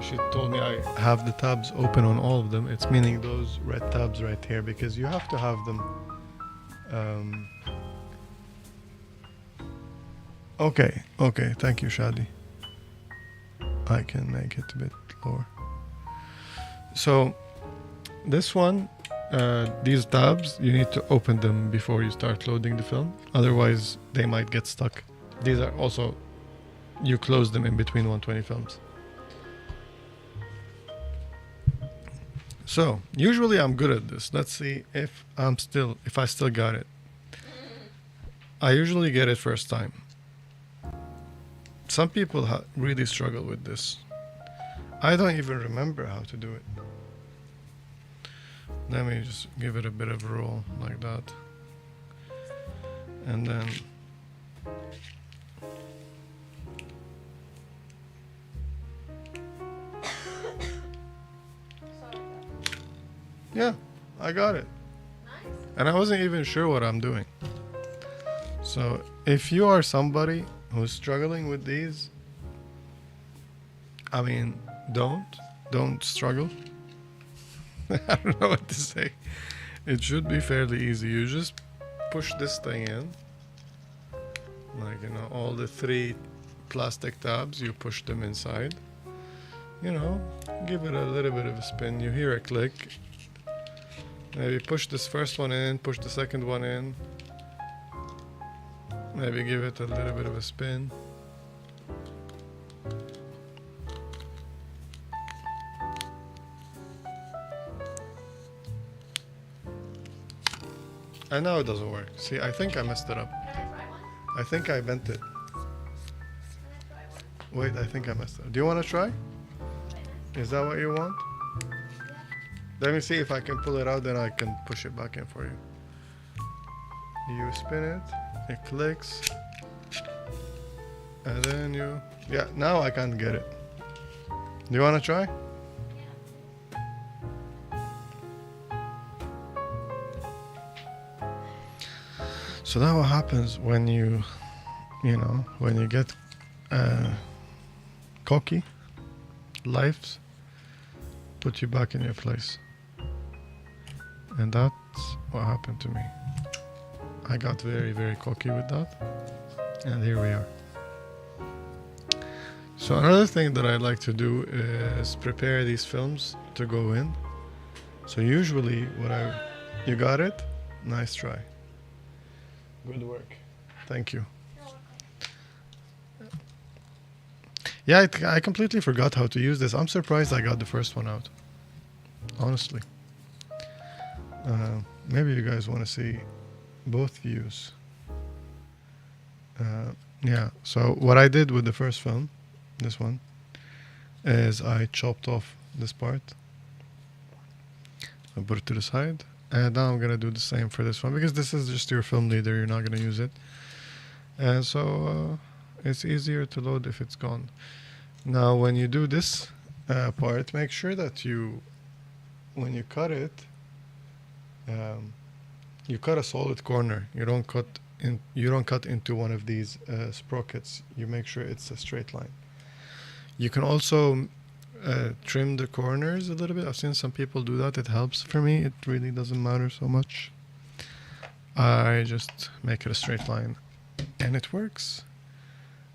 she told me I have the tabs open on all of them. It's meaning those red tabs right here because you have to have them. Okay. Thank you, Shadi. I can make it a bit lower. So this one, these tabs, you need to open them before you start loading the film. Otherwise, they might get stuck. These are also, you close them in between 120 films. So usually I'm good at this. Let's see if I still got it. I usually get it first time. Some people really struggle with this. I don't even remember how to do it. Let me just give it a bit of a roll like that. And then yeah, I got it. Nice. And I wasn't even sure what I'm doing. So if you are somebody who's struggling with these, I mean, don't struggle. I don't know what to say. It should be fairly easy. You just push this thing in. Like, all the 3 plastic tabs, you push them inside. Give it a little bit of a spin. You hear a click. Maybe push this first one in, push the second one in. Maybe give it a little bit of a spin. And now it doesn't work. See, I think I messed it up. Can I try one? I think I bent it. Can I try one? Wait, I think I messed it up. Do you want to try? Very nice. Is that what you want? Let me see if I can pull it out, then I can push it back in for you. You spin it, it clicks, and then you... Yeah, now I can't get it. Do you want to try? So that's what happens when you know, when you get cocky. Lives put you back in your place. And that's what happened to me. I got very, very cocky with that. And here we are. So another thing that I like to do is prepare these films to go in. So usually you got it? Nice try. Good work. Thank you. Yeah, I completely forgot how to use this. I'm surprised I got the first one out. Honestly. Maybe you guys want to see both views. Yeah, so what I did with the first film, this one, is I chopped off this part. I put it to the side. And now I'm going to do the same for this one, because this is just your film leader. You're not going to use it. And so it's easier to load if it's gone. Now, when you do this part, make sure that when you cut it, you cut a solid corner. You don't cut into one of these sprockets. You make sure it's a straight line. You can also trim the corners a little bit. I've seen some people do that. It helps. For me, it really doesn't matter so much. I just make it a straight line, and it works.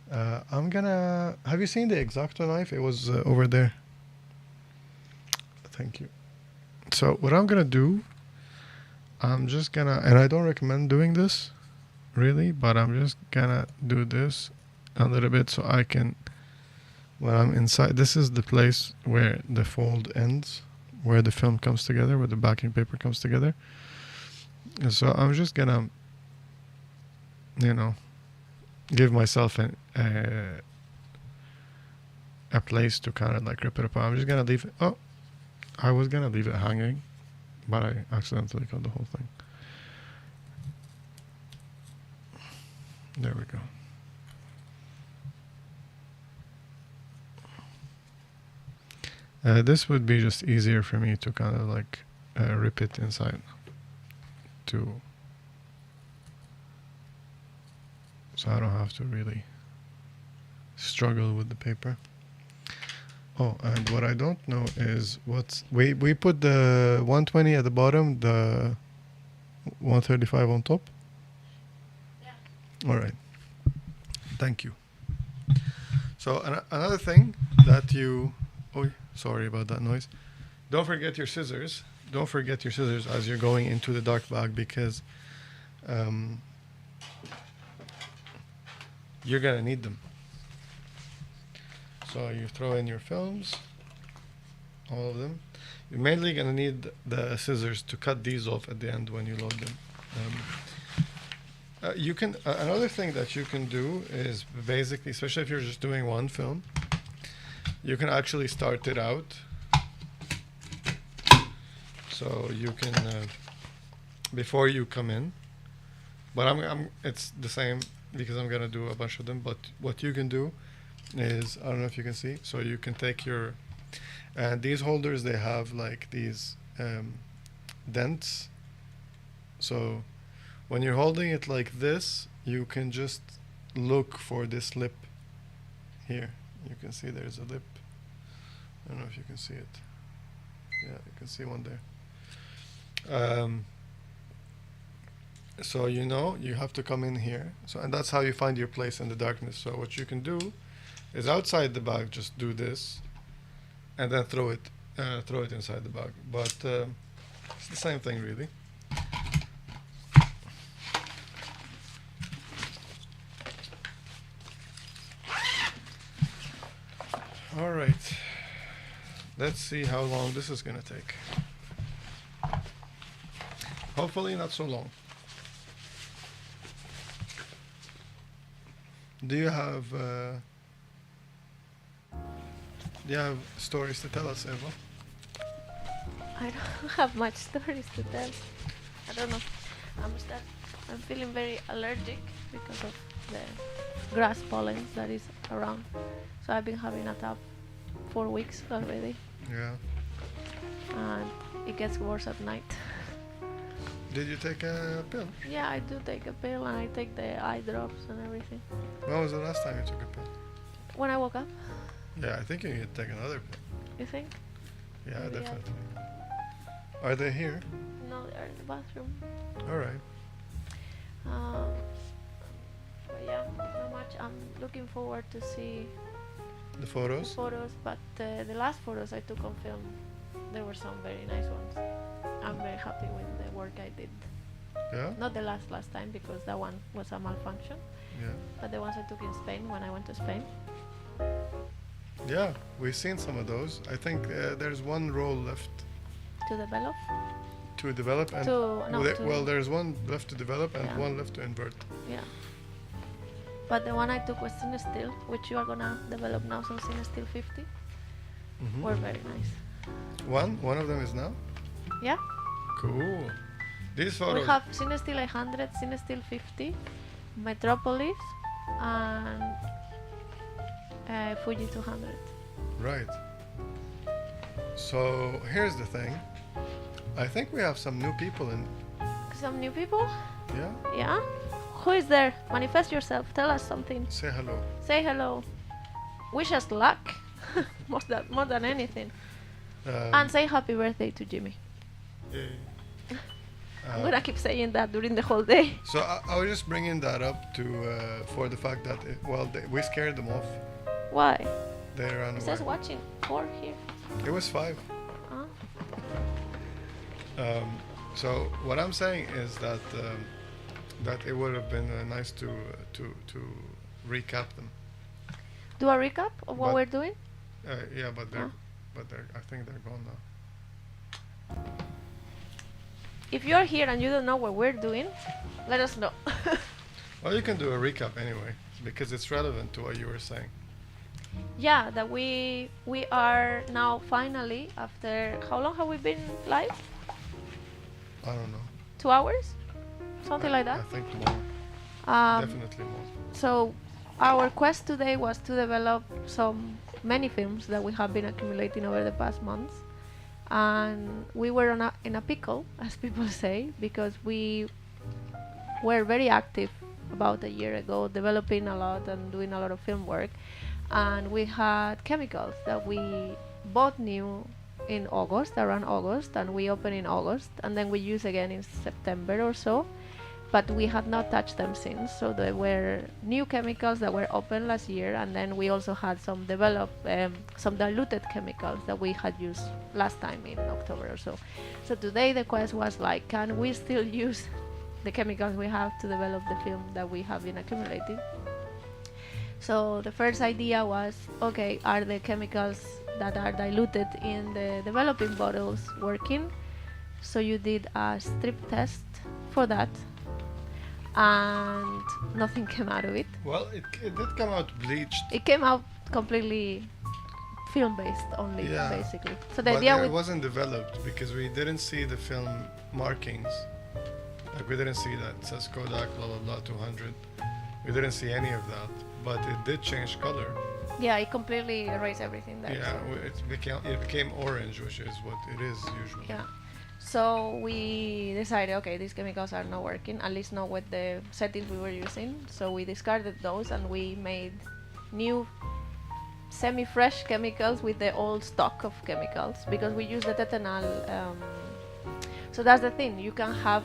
Have you seen the X-Acto knife? It was over there. Thank you. So what I'm gonna do, and I don't recommend doing this, really, but I'm just gonna do this a little bit so I can, when I'm inside, this is the place where the fold ends, where the film comes together, where the backing paper comes together. And so I'm just gonna, give myself a place to kind of like rip it apart. I'm just gonna leave it. Oh, I was gonna leave it hanging, but I accidentally cut the whole thing. There we go. This would be just easier for me to kind of like rip it inside so I don't have to really struggle with the paper. Oh, and what I don't know is we put the 120 at the bottom, the 135 on top. Yeah. All right. Thank you. So another thing that sorry about that noise. Don't forget your scissors. Don't forget your scissors as you're going into the dark bag, because you're gonna need them. So you throw in your films, all of them. You're mainly gonna need the scissors to cut these off at the end when you load them. You can another thing that you can do is basically, especially if you're just doing one film, you can actually start it out. So you can before you come in, but it's the same because I'm gonna do a bunch of them. But what you can do is, I don't know if you can see, so you can take your these holders, they have like these dents. So when you're holding it like this, you can just look for this lip here. You can see there's a lip. I don't know if you can see it. Yeah, you can see one there. So you have to come in here. So, and that's how you find your place in the darkness. So what you can do is outside the bag, just do this, and then throw it inside the bag. But it's the same thing, really. All right. Let's see how long this is gonna take. Hopefully not so long. Do you have Do you have stories to tell us, Eva? I don't have much stories to tell. I don't know. I'm feeling very allergic because of the grass pollen that is around. So I've been having a tap 4 weeks already, Yeah. and it gets worse at night. Did you take a pill? Yeah, I do take a pill and I take the eye drops and everything. When was the last time you took a pill? When I woke up, Yeah, I think you need to take another pill. you think? Yeah, Maybe I- definitely. Are they here? No, they're in the bathroom. All right. But yeah, not much. I'm looking forward to see The photos? photos, but the last photos I took on film, there were some very nice ones. I'm very happy with the work I did. Yeah? Not the last time because that one was a malfunction, Yeah. but the ones I took in Spain when I went to Spain. Yeah, we've seen some of those. I think there's one roll left To develop, to develop, and to there's one left to develop and Yeah. one left to invert. yeah. But the one I took was Cine Still, which you are gonna develop now, some Cine Still 50. Mhm. Were very nice. One of them is now. Yeah. Cool. These photos. We have Cine Still 100, Cine Still 50, Metropolis, and Fuji 200. Right. So here's the thing. I think we have some new people in. Some new people? Yeah. Yeah? Who is there? Manifest yourself. Tell us something. Say hello. Say hello. Wish us luck. more than anything. And say happy birthday to Jimmy. I'm gonna keep saying that during the whole day. So I was just bringing that up to for the fact that we scared them off. Why? They ran It says away. watching 4 here. It was 5. Huh? So what I'm saying is that that it would have been nice to recap them. Do a recap of what But- we're doing? Yeah, but Huh? I think they're gone now. If you're here and you don't know what we're doing, let us know. Well, you can do a recap anyway because it's relevant to what you were saying. Yeah, that we are now finally, after how long have we been live? I don't know. 2 hours? Something like I that. think more. Definitely more. So our quest today was to develop many films that we have been accumulating over the past months, and we were in a pickle, as people say, because we were very active about a year ago, developing a lot and doing a lot of film work, and we had chemicals that we bought new in August, around August, and we opened in August, and then we use again in September or so, but we had not touched them since. So there were new chemicals that were open last year, and then we also had some diluted chemicals that we had used last time in October or so. So today the quest was like, can we still use the chemicals we have to develop the film that we have been accumulating? So the first idea was, okay, are the chemicals that are diluted in the developing bottles working? So you did a strip test for that, and nothing came out of it. Well, it did come out bleached. It came out completely film-based only, Yeah, basically. So the But idea it with wasn't developed because we didn't see the film markings. Like we didn't see that it says Kodak blah blah blah 200. We didn't see any of that, but it did change color. it completely erased everything there. Yeah, so- it became orange, which is what it is usually. Yeah. So we decided, okay, these chemicals are not working, at least not with the settings we were using. So we discarded those and we made new semi-fresh chemicals with the old stock of chemicals, because we use the tetanal. So that's the thing, you can have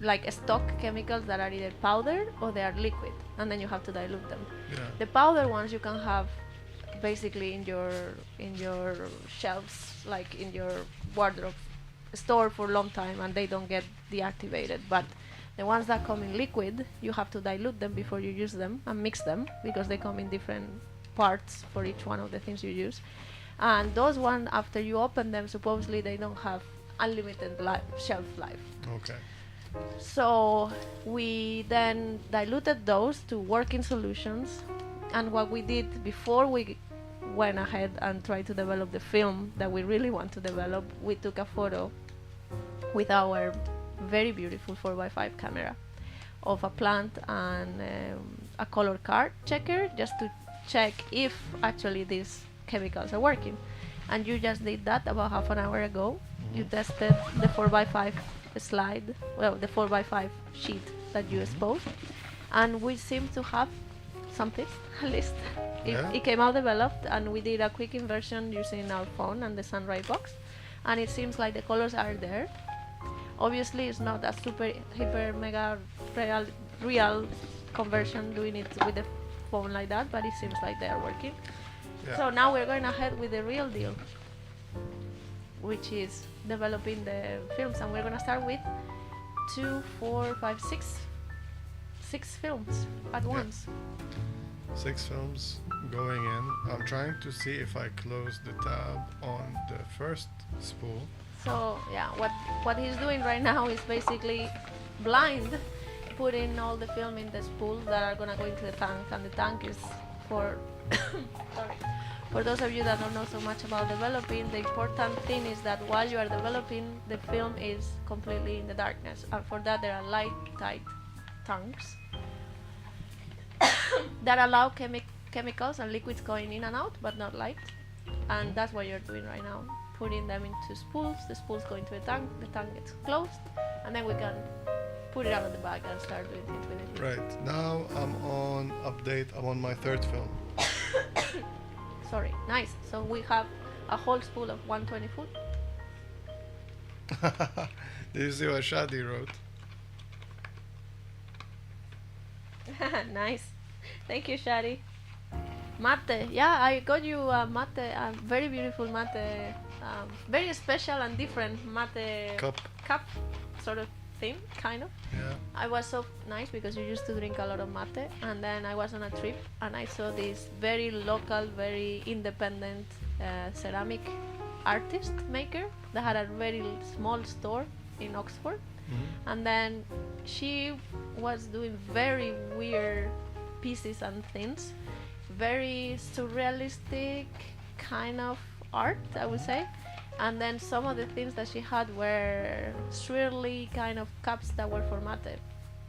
like stock chemicals that are either powdered or they are liquid, and then you have to dilute them. Yeah. The powder ones you can have basically in your shelves, like in your wardrobe, stored for a long time, and they don't get deactivated. But the ones that come in liquid, you have to dilute them before you use them and mix them, because they come in different parts for each one of the things you use. And those ones, after you open them, supposedly they don't have unlimited shelf life. Okay. So we then diluted those to working solutions, and what we did before we went ahead and tried to develop the film that we really want to develop, we took a photo with our very beautiful 4x5 camera of a plant and a color card checker, just to check if actually these chemicals are working. And you just did that about half an hour ago. You tested the 4x5 slide, well, the 4x5 sheet that you exposed, and we seem to have something, at least. It came out developed, and we did a quick inversion using our phone and the sunrise box, and it seems like the colors are there. Obviously, it's not a super, hyper, mega real conversion doing it with the phone like that, but it seems like they are working. Yeah. So now we're going ahead with the real deal, which is developing the films, and we're going to start with 2, 4, 5, 6 films at once. 6 films going in. I'm trying to see if I close the tab on the first spool. So yeah, what he's doing right now is basically blind putting all the film in the spools that are gonna go into the tank, and the tank is for sorry, for those of you that don't know so much about developing, the important thing is that while you are developing, the film is completely in the darkness, and for that there are light tight tanks that allow chemicals and liquids going in and out, but not light. And that's what you're doing right now, putting them into spools. The spools go into the tank gets closed, and then we can put it out of the bag and start doing things with it. Right, now I'm on update. I'm on my 3rd film. Sorry, nice. So we have a whole spool of 120 foot. Did you see what Shadi wrote? Nice. Thank you, Shadi. Mate. Yeah, I got you a mate, a very beautiful mate, very special and different mate cup sort of thing, kind of. Yeah. I was so nice because you used to drink a lot of mate, and then I was on a trip and I saw this very local, very independent ceramic artist maker that had a very small store in Oxford. And then she was doing very weird pieces and things, very surrealistic kind of art, I would say. And then some of the things that she had were swirly kind of cups that were for mate.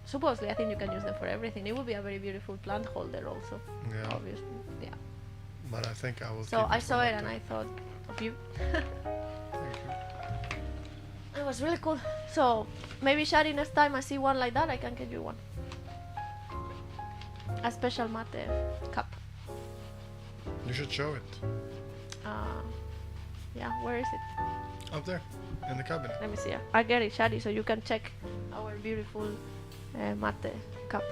Supposedly, I think you can use them for everything. It would be a very beautiful plant holder also. Yeah. Obviously, yeah. But I think I will. So I saw it and I thought of you. Thank you. It was really cool. So maybe Shadi, next time I see one like that, I can get you one. A special mate cup. You should show it. Yeah, where is it? Up there, in the cabinet. Let me see. I'll get it, Shadi, so you can check our beautiful mate cup.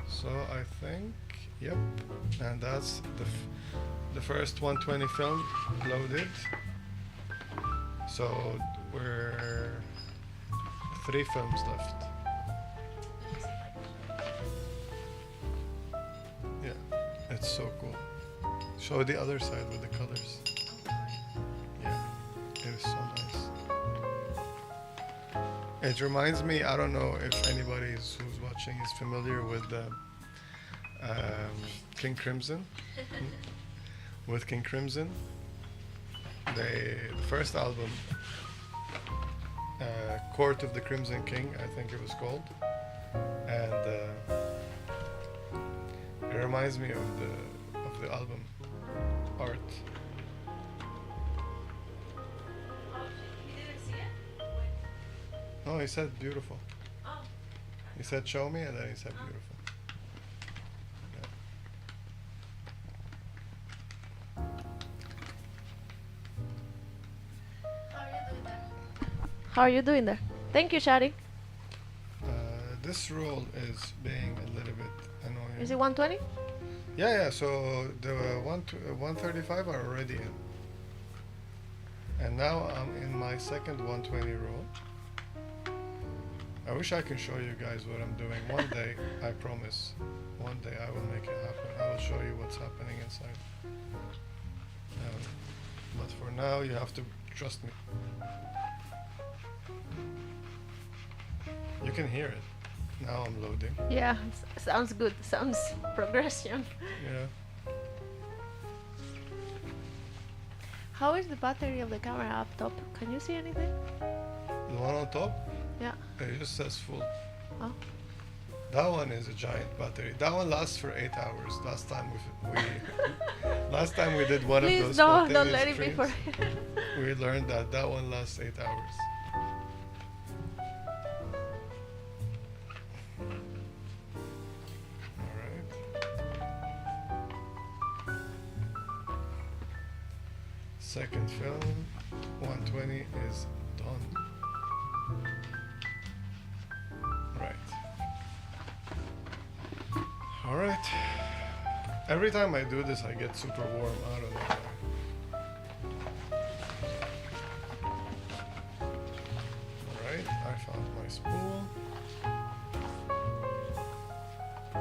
So I think, yep, and that's the first 120 film loaded. So we're 3 films left. Yeah, it's so cool. Show the other side with the colors. Yeah, it is so nice. It reminds me, I don't know if anybody who's watching is familiar with King Crimson. With King Crimson, the first album, Court of the Crimson King, I think it was called, and it reminds me of the album art. He didn't see it? No, he said beautiful. Oh. He said show me, and then he said beautiful. How are you doing there? Thank you, Shadi. This roll is being a little bit annoying. Is it 120? Yeah. So the 135 are already in, and now I'm in my second 120 roll. I wish I can show you guys what I'm doing. One day, I promise. One day I will make it happen. I will show you what's happening inside. But for now, you have to trust me. You can hear it. Now I'm loading. Yeah, sounds good. Sounds progression. Yeah. How is the battery of the camera up top? Can you see anything? The one on top, Yeah. it just says full. Oh. That one is a giant battery. That one lasts for 8 hours. Last time we did one Please of those. don't let it be streams, for. we learned that one lasts 8 hours. All right. Second film, 120 is done. Right. All right. Every time I do this, I get super warm. I don't know why. All right, I found my spool.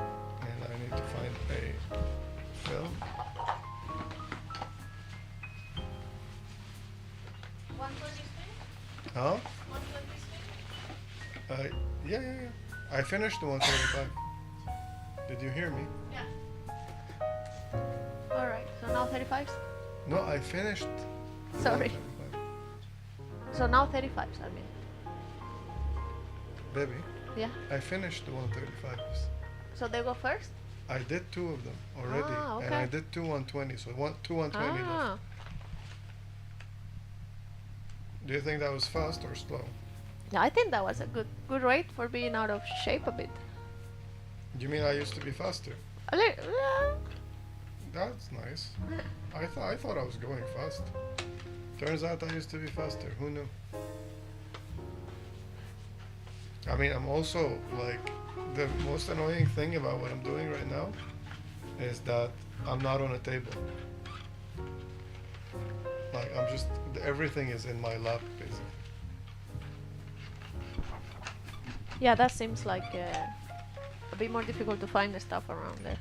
And I need to find a film. 120 Huh? 120 Yeah. I finished the 135. Did you hear me? Yeah. Alright, so now 35s? No, I finished. The Sorry. 135. So now 35s, I mean. Baby, Yeah. I finished the 135s. So they go first? I did 2 of them already. Ah, And I okay. did 2 120, so 2 120 left. Ah. Do you think that was fast or slow? Yeah, I think that was a good rate for being out of shape a bit. You mean I used to be faster? A little, That's nice. I thought I was going fast. Turns out I used to be faster. Who knew? I mean, I'm also like, the most annoying thing about what I'm doing right now is that I'm not on a table. Like, I'm just, everything is in my lap basically. yeah, that seems like a bit more difficult to find the stuff around there.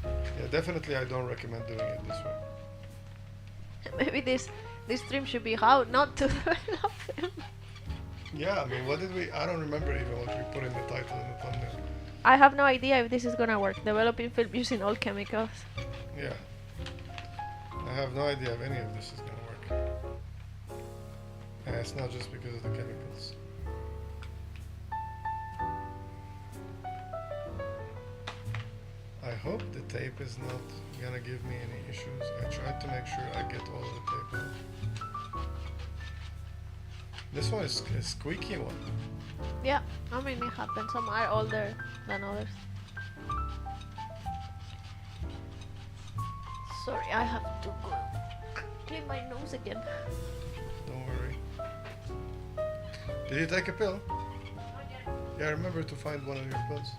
Yeah, definitely I don't recommend doing it this way. Maybe this stream should be how not to develop them. Yeah, I mean, what did we, I don't remember even what we put in the title and the thumbnail. I have no idea if this is gonna work. Developing film using all chemicals. Yeah. I have no idea if any of this is gonna work. And it's not just because of the chemicals. I hope the tape is not gonna give me any issues. I tried to make sure I get all of the tape out. This one is a squeaky one. Yeah, I mean it happens. Some are older than others. Sorry, I have to go clean my nose again. Don't worry. Did you take a pill? Yeah, remember to find one of your pills.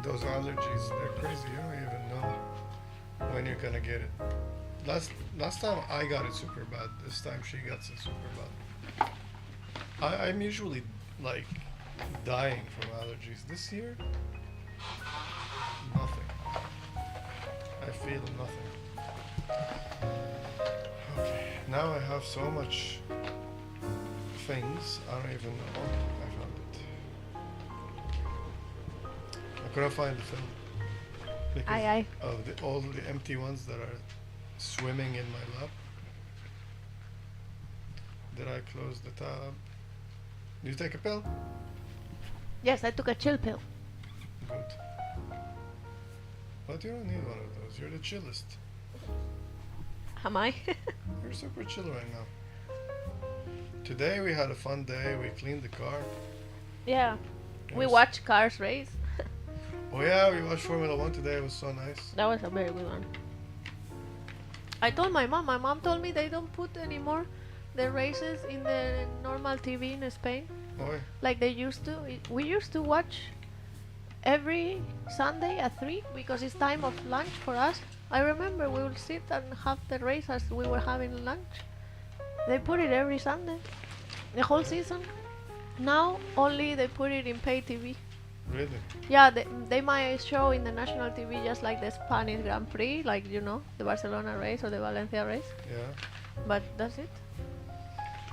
Those allergies, they're crazy. You don't even know when you're gonna get it. Last time I got it super bad. This time she gets it super bad. I'm usually like dying from allergies. This year, nothing. I feel nothing. Okay, now I have so much things. I don't even know. I found it. I couldn't find the film because Aye. of all the empty ones that are swimming in my lap. Did I close the tab? Did you take a pill? Yes, I took a chill pill. Good. But you don't need one of those. You're the chillest. Am I? You're super chill right now. Today we had a fun day. We cleaned the car. Yeah. It We was- watched cars race. Oh yeah, we watched Formula 1 today. It was so nice. That was a very good one. I told my mom told me they don't put anymore the races in the normal TV in Spain Boy, like they used to. We used to watch every Sunday at 3 because it's time of lunch for us. I remember we would sit and have the race as we were having lunch. They put it every Sunday, the whole season. Now only they put it in pay TV. really? Yeah, they might show in the national TV just like the Spanish Grand Prix, like you know, the Barcelona race or the Valencia race, Yeah. but that's it.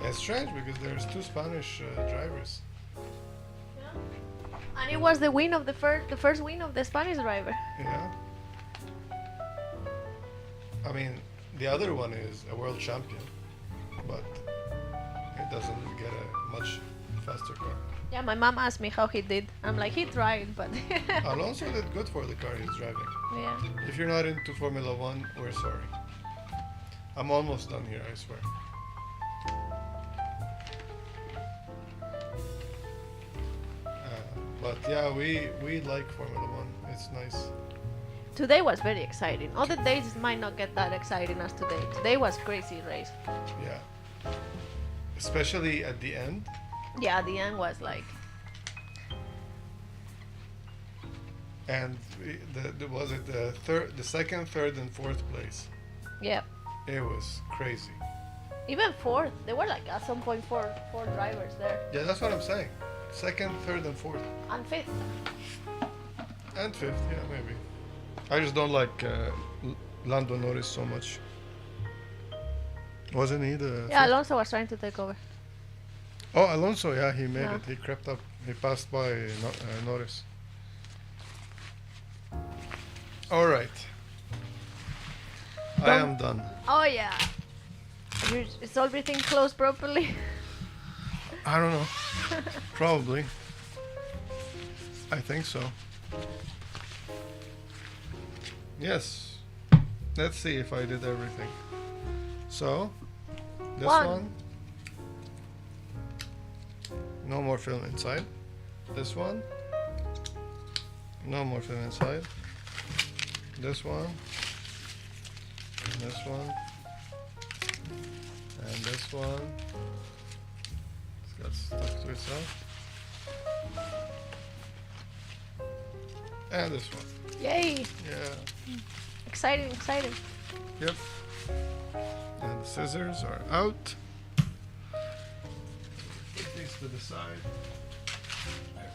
It's strange because there's two Spanish drivers. Yeah. And it was the win of the first win of the Spanish driver. Yeah. I mean, the other one is a world champion, but it doesn't get a much faster car. Yeah, my mom asked me how he did. I'm like, he tried, but Alonso did good for the car he's driving. yeah. If you're not into Formula One, we're sorry. I'm almost done here, I swear. But yeah, we like Formula One. It's nice. Today was very exciting. Other days might not get that exciting as today. Today was crazy race. Yeah. Especially at the end. Yeah, the end was like. And was it the second, third, and fourth place? Yeah. It was crazy. Even fourth. There were like at some point four drivers there. Yeah, that's what I'm saying. Second, third, and fourth. And fifth. And fifth, yeah, maybe. I just don't like Lando Norris so much. Wasn't he the? Yeah, fifth? Alonso was trying to take over. Oh, Alonso, yeah, he made Yeah. it. He crept up. He passed by Norris. All right. I am done. Oh yeah. Is everything closed properly? I don't know. Probably. I think so. Yes. Let's see if I did everything. So, this one. No more film inside. This one. No more film inside. This one. This one. And this one. It's got stuck to itself. And this one. Yay! Yeah. Exciting, exciting. Yep. And the scissors are out. Put these to the side. There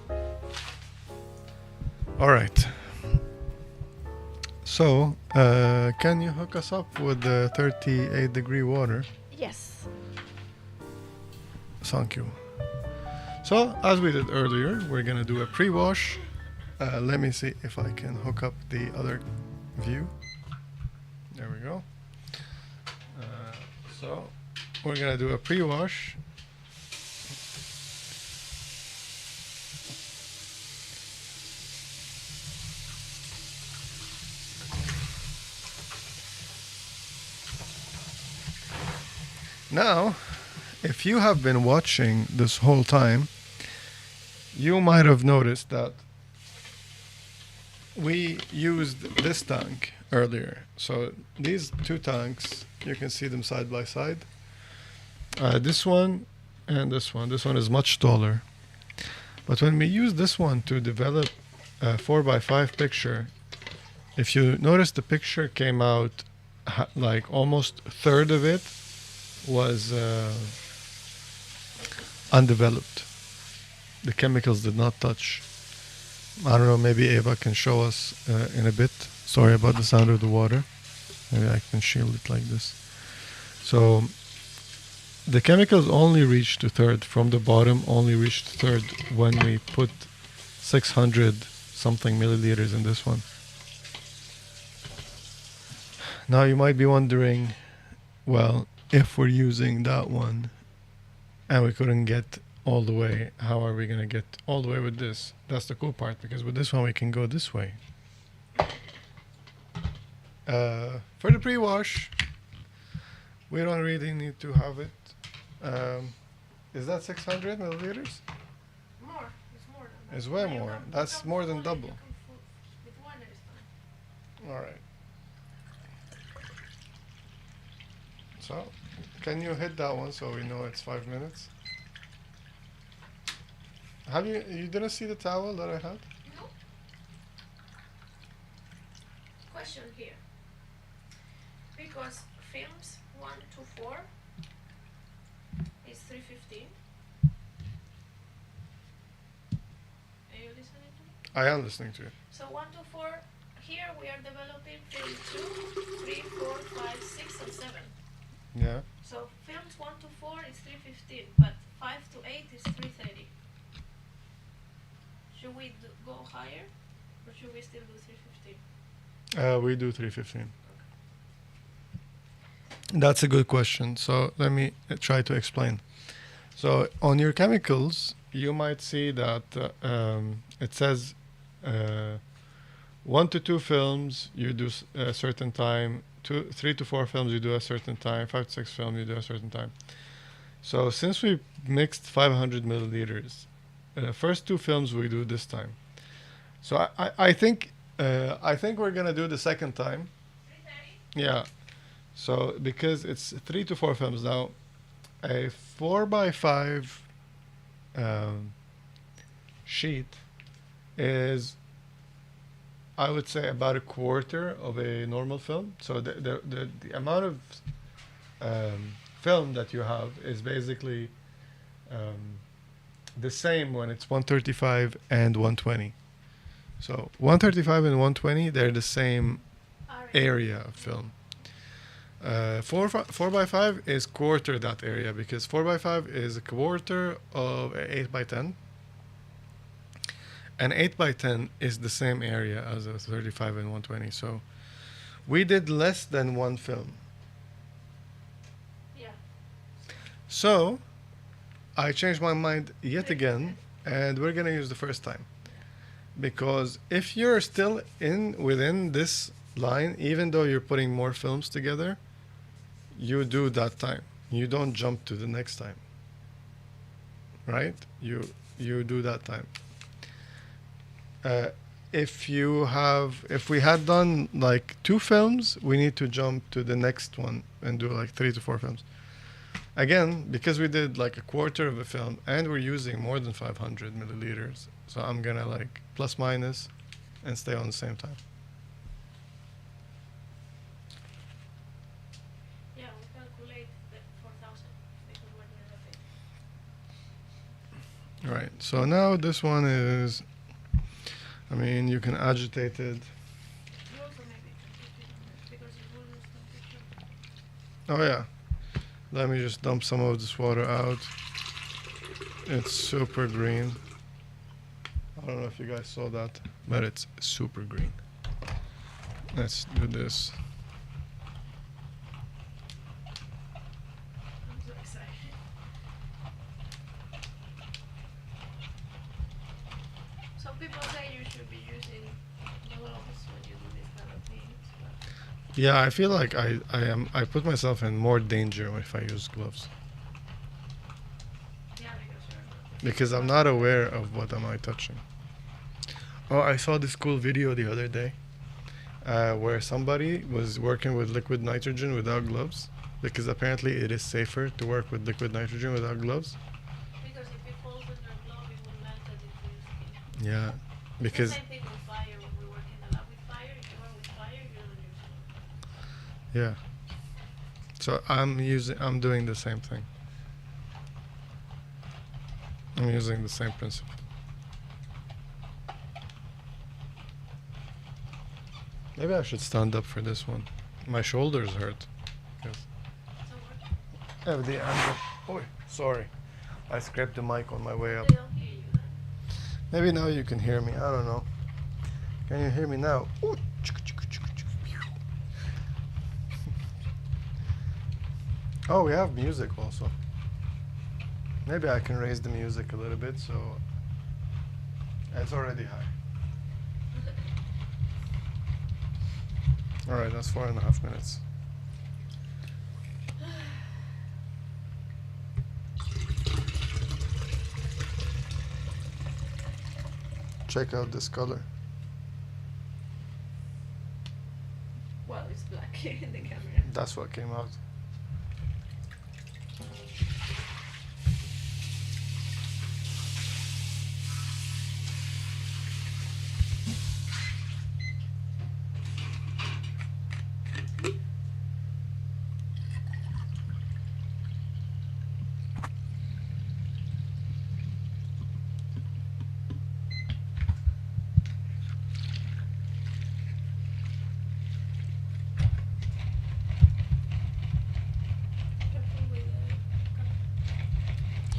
we go. All right. So, can you hook us up with the 38-degree water? Yes. Thank you. So, as we did earlier, we're going to do a pre-wash. Let me see if I can hook up the other view. There we go. So, we're going to do a pre-wash. Now, if you have been watching this whole time, you might have noticed that we used this tank earlier. So these two tanks, you can see them side by side. This one and this one. This one is much taller. But when we use this one to develop a 4x5 picture, if you notice, the picture came out like almost a third of it was undeveloped. The chemicals did not touch. I don't know, maybe Eva can show us in a bit. Sorry about the sound of the water. Maybe I can shield it like this. So the chemicals only reached a third from the bottom, only reached a third when we put 600 something milliliters in this one. Now you might be wondering, well, if we're using that one and we couldn't get all the way, how are we going to get all the way with this? That's the cool part, because with this one we can go this way. For the pre-wash, we don't really need to have it. Is that 600 milliliters? More. It's more than that. It's way more. That's more than double. With one it is fine. All right. So, can you hit that one so we know it's 5 minutes? Have you didn't see the towel that I had? No. Question here. Because films 1 to 4 is 315. Are you listening to me? I am listening to you. So 1 to 4, here we are developing film 2, 3, 4, 5, 6, and 7. Yeah. So films 1 to 4 is 315, but 5 to 8 is 330. Should we go higher, or should we still do 315? We do 315. That's a good question. So let me try to explain. So on your chemicals, you might see that it says 1 to 2 films you do a certain time, 3 to 4 films you do a certain time, 5 to 6 films you do a certain time. So since we mixed 500 milliliters, first 2 films we do this time. So I think we're gonna do the second time. 330? Yeah. So because it's 3 to 4 films now, a 4x5 sheet is, I would say, about a quarter of a normal film. So the amount of film that you have is basically the same when it's 135 and 120. So 135 and 120, they're the same area of film. 4x5 is quarter that area, because 4x5 is a quarter of 8x10, and 8x10 is the same area as a 35 and 120. So we did less than 1 film. Yeah. So I changed my mind yet again, and we're gonna use the first time, because if you're still within this line, even though you're putting more films together, you do that time. You don't jump to the next time, right? You do that time. If we had done like 2 films, we need to jump to the next one and do like 3 to 4 films. Again, because we did like a quarter of a film and we're using more than 500 milliliters, so I'm gonna like plus minus and stay on the same time. Yeah, we calculate the 4,000 because we're doing a bit. Right, so now this one is, I mean, you can agitate it. You also maybe can put it on this because it will lose temperature. Oh yeah, let me just dump some of this water out. It's super green. I don't know if you guys saw that, but it's super green. Let's do this. I'm so excited. Some people say you should be using gloves when you do these kind of things, but Yeah, I feel like I put myself in more danger if I use gloves, yeah, because I'm not aware of what am I touching. Oh, I saw this cool video the other day where somebody was working with liquid nitrogen without gloves, because apparently it is safer to work with liquid nitrogen without gloves. because if it falls on your glove, it will melt it into your skin. Yeah, because The same thing with fire. When we work in the lab with fire, if you work with fire, you don't use gloves. yeah. So I'm doing the same thing. I'm using the same principle. Maybe I should stand up for this one. My shoulders hurt. Yes. So what? The angle. Oh, sorry. I scraped the mic on my way up. They don't hear you then. Maybe now you can hear me. I don't know. Can you hear me now? Ooh. Oh, we have music also. Maybe I can raise the music a little bit, so it's already high. All right, that's 4.5 minutes. Check out this color. Well, it's black in the camera. That's what came out.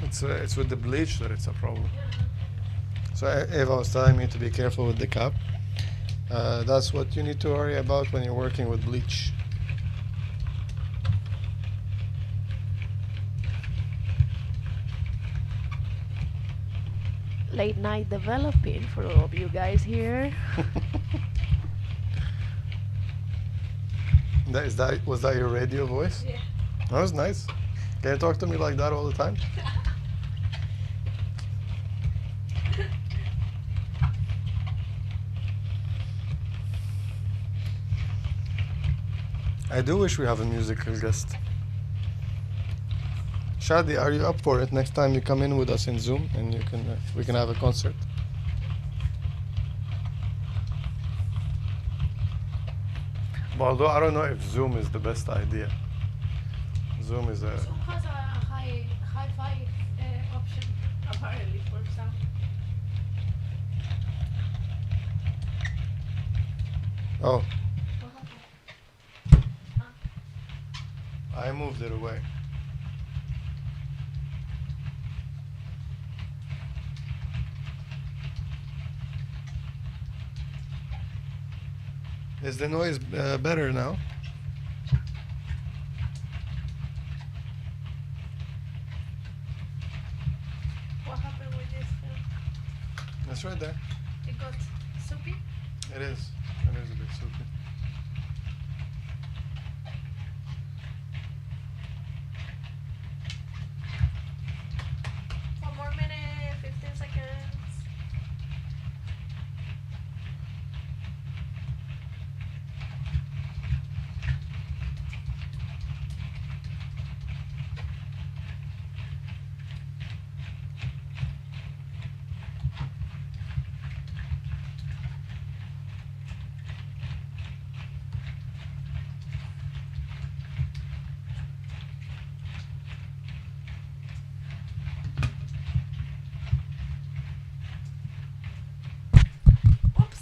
It's with the bleach that it's a problem. So Eva was telling me to be careful with the cap. That's what you need to worry about when you're working with bleach. Late night developing for all of you guys here. Was that your radio voice? Yeah. That was nice. Can you talk to me like that all the time? I do wish we have a musical guest. Shadi, are you up for it next time you come in with us in Zoom and we can have a concert? But although I don't know if Zoom is the best idea. Zoom is a... Zoom has a hi-fi option, apparently, for sound. Oh, What happened? I moved it away. Is the noise better now? What happened with this? It's right there. It got soupy? It is. It is a bit soupy. One more minute, 15 seconds.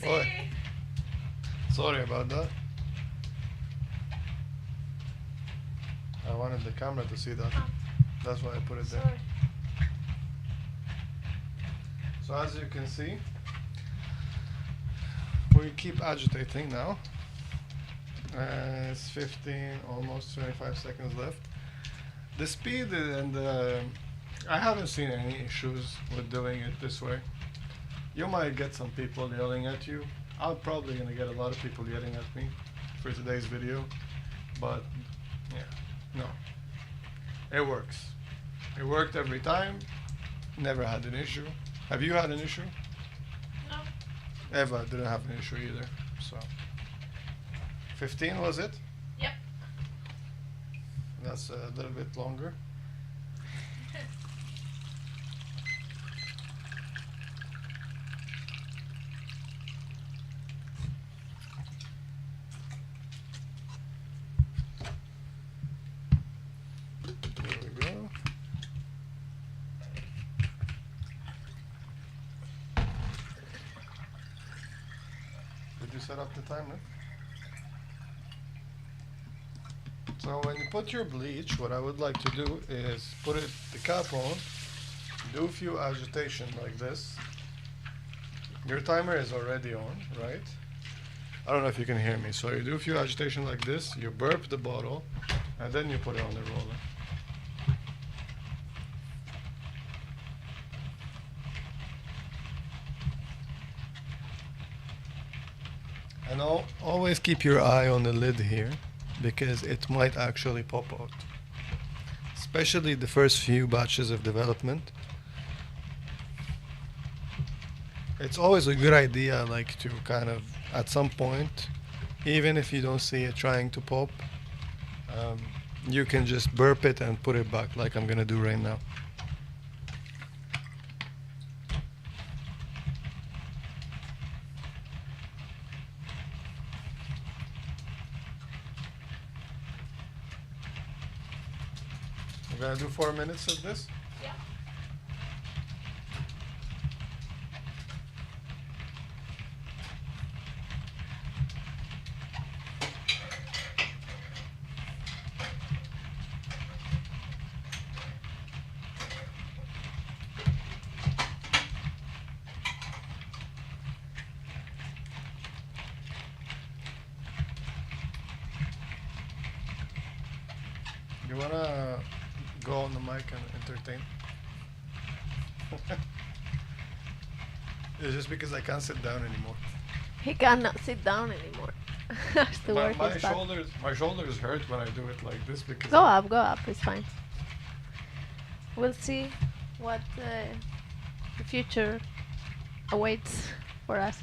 Oi. Sorry about that. I wanted the camera to see that. That's why I put it there. Sorry. So as you can see, we keep agitating now. It's 15, almost 25 seconds left. The speed and I haven't seen any issues with doing it this way. You might get some people yelling at you. I'm probably gonna get a lot of people yelling at me for today's video, but yeah, no. It works. It worked every time. Never had an issue. Have you had an issue? No. Eva didn't have an issue either. So 15 was it? Yep. That's a little bit longer. There we go. Did you set up the timer? So when you put your bleach, what I would like to do is put the cap on, do a few agitation like this. Your timer is already on, right? I don't know if you can hear me. So you do a few agitation like this, you burp the bottle, and then you put it on the roller. And always keep your eye on the lid here, because it might actually pop out. Especially the first few batches of development. It's always a good idea, like, to kind of, at some point, even if you don't see it trying to pop, you can just burp it and put it back, like I'm gonna do right now. We're gonna do 4 minutes of this. Yeah. You wanna go on the mic and entertain? It's just because I can't sit down anymore. He cannot sit down anymore. Has to work My his back. shoulders hurt when I do it like this because Go up, it's fine. We'll see what the future awaits for us.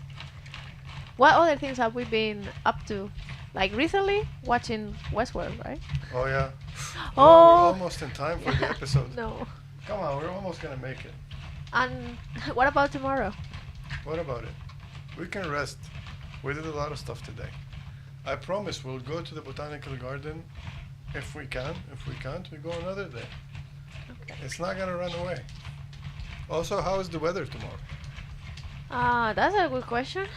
What other things have we been up to? Like recently, watching Westworld, right? Oh yeah. Oh. We're almost in time for the episode. No. Come on, we're almost gonna make it. And what about tomorrow? What about it? We can rest. We did a lot of stuff today. I promise we'll go to the botanical garden if we can. If we can't, we go another day. Okay. It's not gonna run away. Also, how is the weather tomorrow? That's a good question.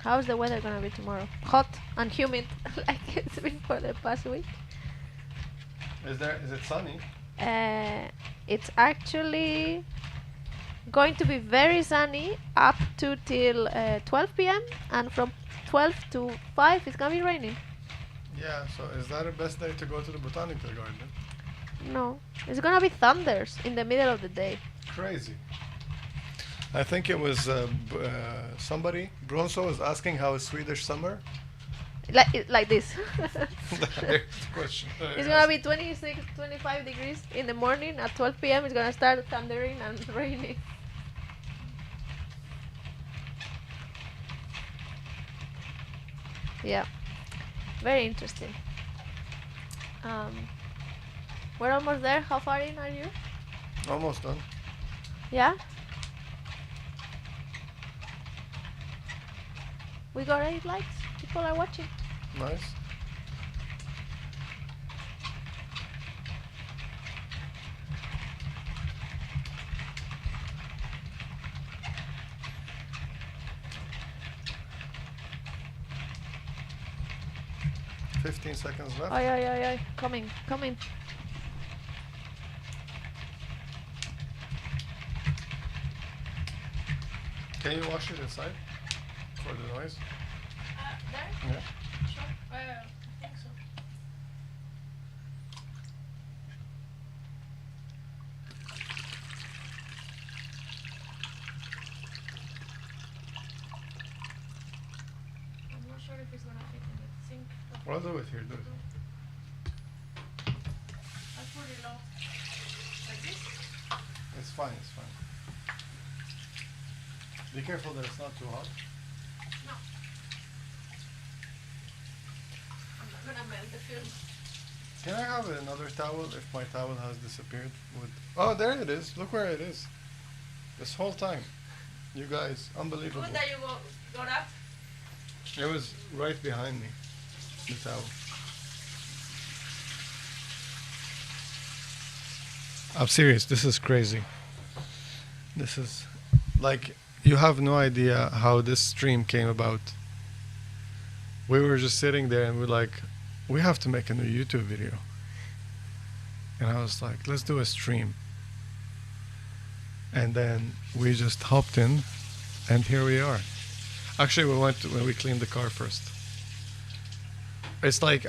How's the weather gonna be tomorrow? Hot and humid, like it's been for the past week. Is it sunny? It's actually going to be very sunny up to till 12 p.m. and from 12 to 5 it's gonna be raining. Yeah, so is that the best day to go to the botanical garden? No, it's gonna be thunders in the middle of the day. Crazy. I think it was somebody, Bronso, was asking how is Swedish summer. Like this. There's the question. It's gonna be 26, 25 degrees in the morning. At 12 p.m. it's gonna start thundering and raining. Yeah, very interesting. We're almost there. How far in are you? Almost done. Yeah. We got 8 likes. People are watching. Nice. $15 left. Ay. Coming. Can you wash it inside for the noise? There? Yeah. Sure. I think so. I'm not sure if it's gonna fit in the sink. Well, do it here. Do it. That's pretty low. Like this? It's fine. It's fine. Be careful that it's not too hot. No. I'm not gonna melt the film. Can I have another towel if my towel has disappeared? Oh, there it is. Look where it is. This whole time. You guys, unbelievable. Good that you got up. It was right behind me, the towel. I'm serious. This is crazy. This is like, you have no idea how this stream came about. We were just sitting there and we're like, we have to make a new YouTube video. And I was like, let's do a stream. And then we just hopped in and here we are. Actually, when we cleaned the car first. It's like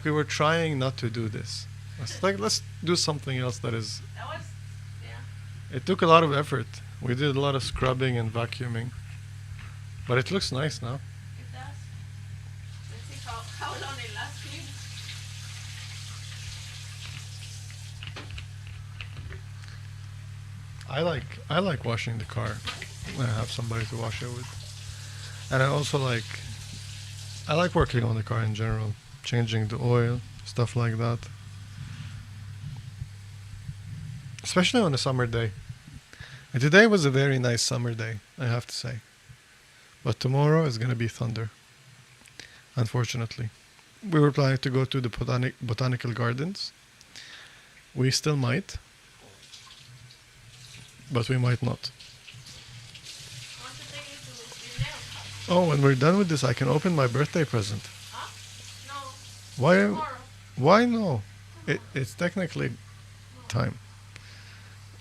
we were trying not to do this. It's like, let's do something else that is. That was, yeah. It took a lot of effort. We did a lot of scrubbing and vacuuming. But it looks nice now. It does. Let's see how long it lasts. I like washing the car. I have somebody to wash it with. And I also like working on the car in general. Changing the oil, stuff like that. Especially on a summer day. And today was a very nice summer day, I have to say. But tomorrow is going to be thunder. Unfortunately. We were planning to go to the botanical gardens. We still might. But we might not. I want to take you to the nail. Oh, when we're done with this, I can open my birthday present. Huh? No. Why? Tomorrow. Why no? It's technically time.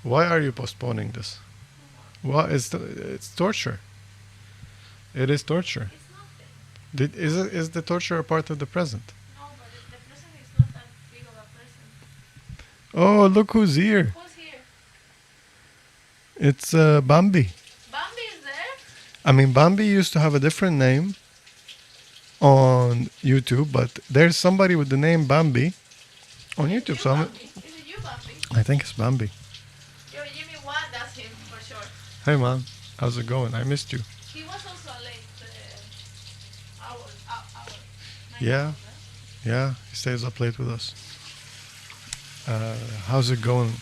Why are you postponing this? Well, it's torture. It is torture. It's not. Is the torture a part of the present? No, but the Oh, look who's here. Who's here? It's Bambi. Bambi is there? I mean, Bambi used to have a different name on YouTube, but there's somebody with the name Bambi on YouTube. So Is it you, Bambi? I think it's Bambi. Yo, Jimmy, what? That's him for sure. Hey, man. How's it going? I missed you. He was also late. Hour. Yeah. Yeah, he stays up late with us. How's it going?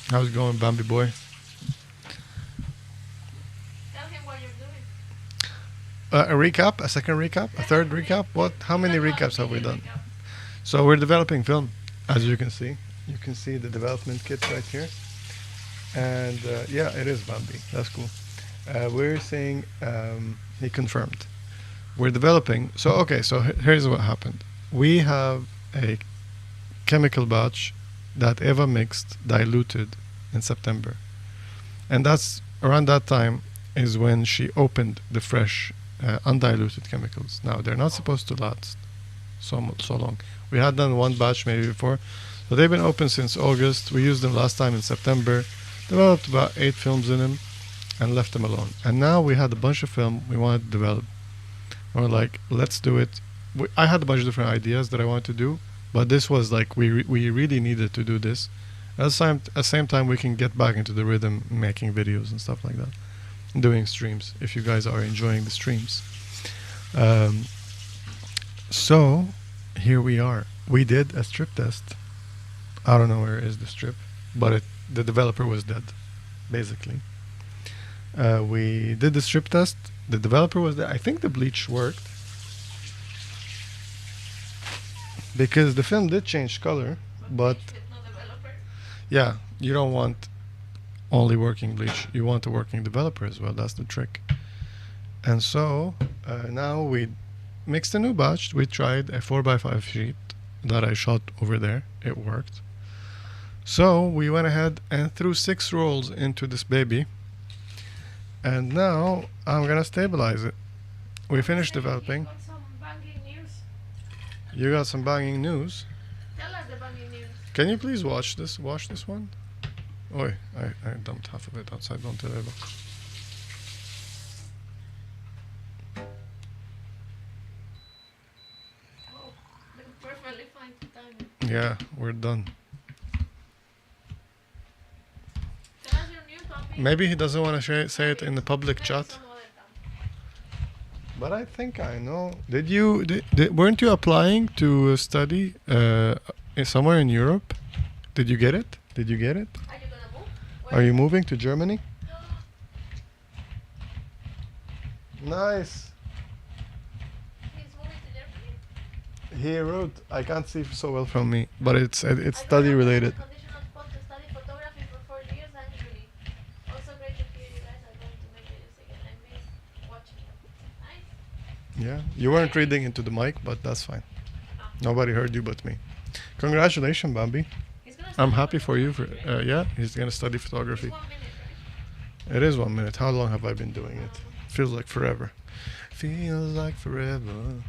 How's it going, Bambi boy? Tell him what you're doing. A recap? A second recap? A third recap? What? How many recaps have we done? So we're developing film, as you can see. You can see the development kit right here. And yeah, it is Bambi. That's cool. We're saying he confirmed. We're developing. So okay, so here's what happened. We have a chemical batch that Eva mixed, diluted in September. And that's around that time is when she opened the fresh undiluted chemicals. Now they're not supposed to last so long. We had done one batch maybe before. So they've been open since August. We used them last time in September. Developed about 8 films in them and left them alone. And now we had a bunch of film we wanted to develop. And we're like, let's do it. I had a bunch of different ideas that I wanted to do, but this was like we really needed to do this. At the same time, we can get back into the rhythm, making videos and stuff like that, and doing streams. If you guys are enjoying the streams, so here we are. We did a strip test. I don't know where is the strip, but the developer was dead, basically. We did the strip test. The developer was there. I think the bleach worked because the film did change color, but yeah, you don't want only working bleach. You want a working developer as well. That's the trick. And so now we mixed a new batch. We tried a 4x5 sheet that I shot over there. It worked. So we went ahead and threw 6 rolls into this baby. And now I'm gonna stabilize it. We finished developing. You got some banging news. You got some banging news. Tell us the banging news. Can you please watch this one? Oi, I dumped half of it outside. Don't tell Eva. Oh, perfectly fine time. Yeah, we're done. Tell us your news, Bambi. Maybe he doesn't want to say it in the public chat. Some other time. But I think I know. Weren't you applying to study somewhere in Europe? Did you get it? Are you gonna move? Are you moving to Germany? Nice. He's moving to Germany? He wrote, I can't see so well from me, but it's study related. Conditional spot to study photography for 4 years annually. Also great to hear you guys are going to make videos again. I miss watching them. Nice. Yeah, you weren't reading into the mic, but that's fine. Nobody heard you but me. Congratulations, Bambi. He's gonna I'm study happy for you. photography. Yeah, he's gonna study photography. It's 1 minute, right? It is 1 minute. How long have I been doing it? Feels like forever. Feels like forever.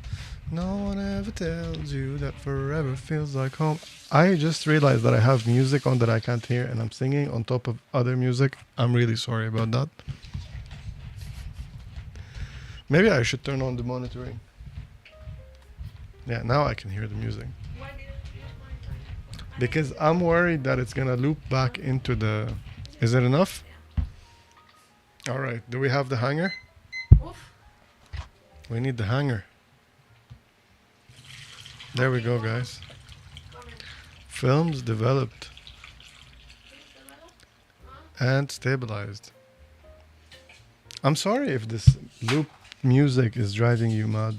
No one ever tells you that forever feels like home. I just realized that I have music on that I can't hear and I'm singing on top of other music. I'm really sorry about that. Maybe I should turn on the monitoring. Yeah, now I can hear the music. Why didn't you use mine? Because I'm worried that it's gonna loop back into the... Is it enough? Alright, do we have the hanger? Oof. We need the hanger. There we go, guys. Films developed and stabilized. I'm sorry if this loop music is driving you mad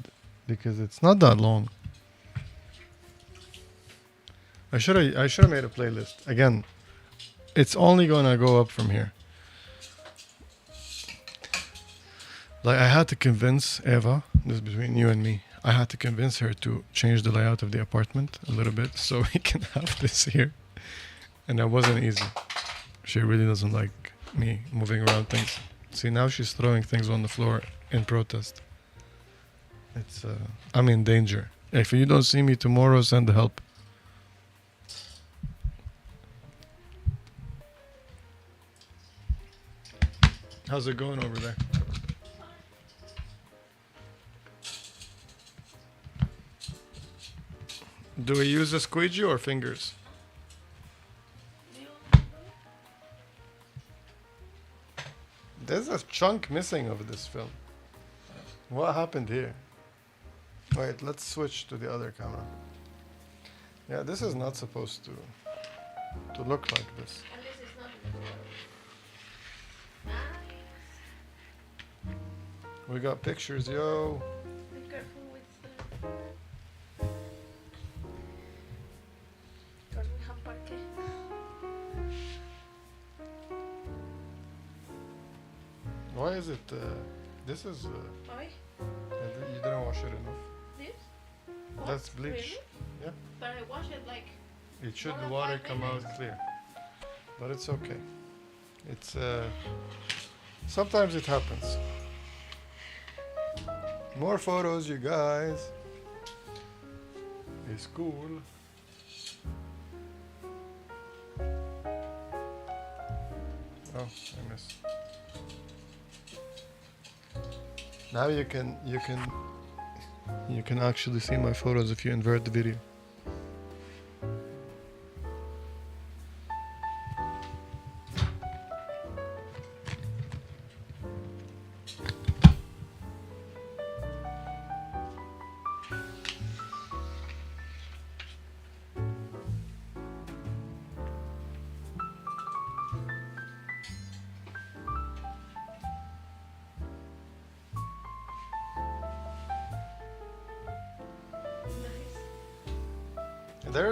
because it's not that long. I should have made a playlist. Again, it's only gonna go up from here. Like I had to convince Eva, this is between you and me, I had to convince her to change the layout of the apartment a little bit so we can have this here. And that wasn't easy. She really doesn't like me moving around things. See, now she's throwing things on the floor in protest. It's, I'm in danger. If you don't see me tomorrow, send help. How's it going over there? Do we use a squeegee or fingers? There's a chunk missing of this film. What happened here? Wait, let's switch to the other camera. Yeah, this is not supposed to look like this. And this is not nice. We got pictures, yo. Be careful with because we have parquet. Why is it? This is. Why? You didn't wash it enough. This? That's bleach. Really? Yeah. But I wash it like. It should More the than water 5 come out minutes. clear, but it's okay. It's sometimes it happens. More photos, you guys. It's cool. Oh, I missed. Now you can actually see my photos if you invert the video.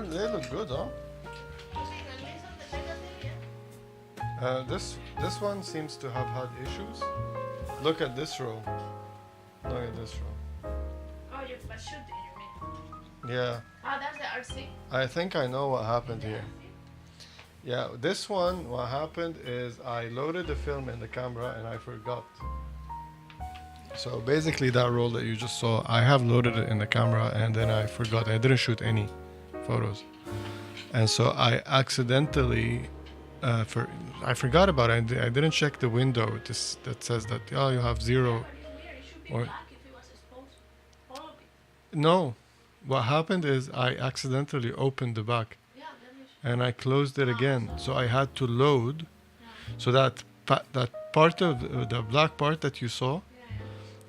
They look good, huh? This one seems to have had issues. Look at this row. Look at this row. Oh, but shooting, you mean? Yeah, Oh, that's the RC. I think I know what happened here. Yeah, this one, what happened is I loaded the film in the camera and I forgot. So basically that roll that you just saw, I have loaded it in the camera and then I forgot. I didn't shoot any photos. And so I accidentally, I forgot about it. I didn't check the window that says that, oh, you have 0. Or, no, what happened is I accidentally opened the back and I closed it again. So I had to load. So that part of the black part that you saw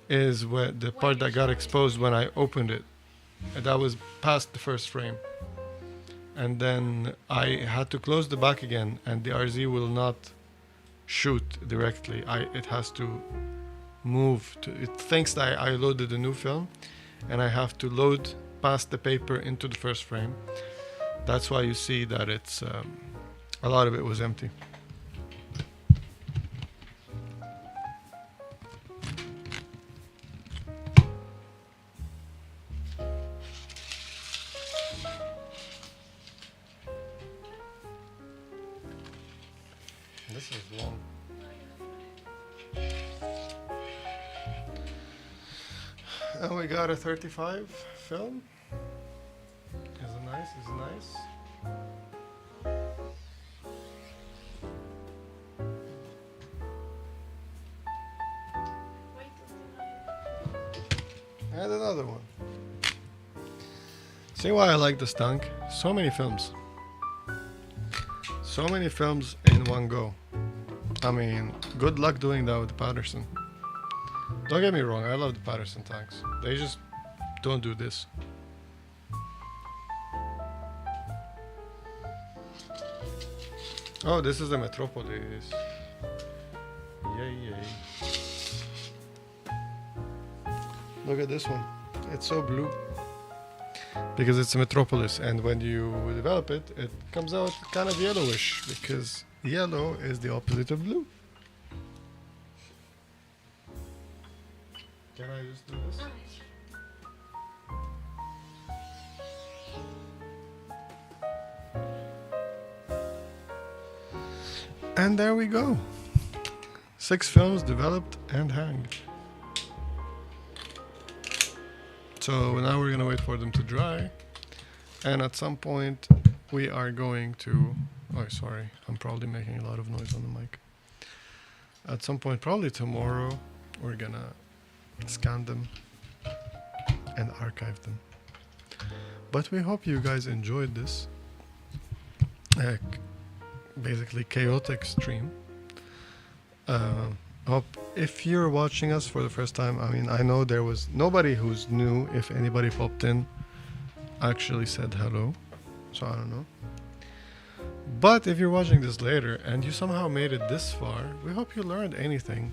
is where the part that got exposed when I opened it. And that was past the first frame. And then I had to close the back again, and the RZ will not shoot directly. It has to move. It thinks that I loaded a new film, and I have to load past the paper into the first frame. That's why you see that it's a lot of it was empty. This is long. And we got a 35 film. Is it nice? Is it nice? And another one. See why I like this tank? So many films. So many films in one go. I mean, good luck doing that with the Patterson. Don't get me wrong, I love the Patterson tanks. They just don't do this. Oh, this is the Metropolis. Yay, yay. Look at this one. It's so blue. Because it's a Metropolis, and when you develop it, it comes out kind of yellowish, because yellow is the opposite of blue. Can I just do this? And there we go. 6 films developed and hanged. So now we're gonna wait for them to dry, and at some point we are going to, oh sorry, I'm probably making a lot of noise on the mic. At some point, probably tomorrow, we're gonna scan them and archive them. But we hope you guys enjoyed this basically chaotic stream. Hope if you're watching us for the first time, I mean, I know there was nobody who's new. If anybody popped in, actually said hello, so I don't know. But if you're watching this later and you somehow made it this far, we hope you learned anything.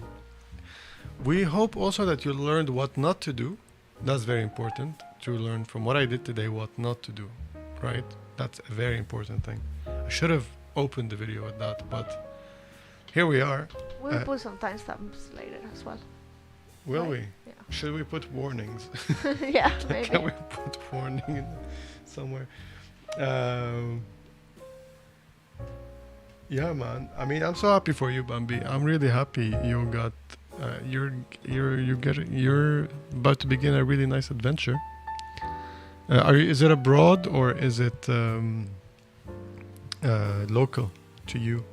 We hope also that you learned what not to do. That's very important, to learn from what I did today what not to do, right? That's a very important thing. I should have opened the video with that, but here we are. We'll put some timestamps later as well. Will Right. we? Yeah. Should we put warnings? Yeah, maybe. Can we put warning somewhere? Yeah, man. I mean, I'm so happy for you, Bambi. I'm really happy you got. You're about to begin a really nice adventure. Is it abroad or is it local to you?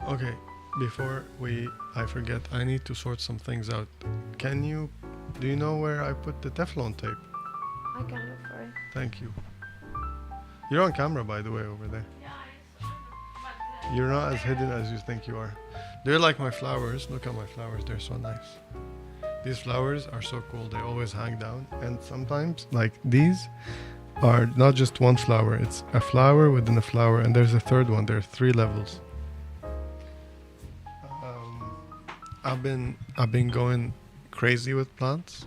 Okay. Before I forget, I need to sort some things out. Do you know where I put the Teflon tape? I can look for it. Thank you. You're on camera, by the way, over there. You're not as hidden as you think you are. They're like my flowers. Look at my flowers. They're so nice. These flowers are so cool. They always hang down. And sometimes, like these, are not just one flower. It's a flower within a flower. And there's a third one. There are 3 levels. I've been going crazy with plants.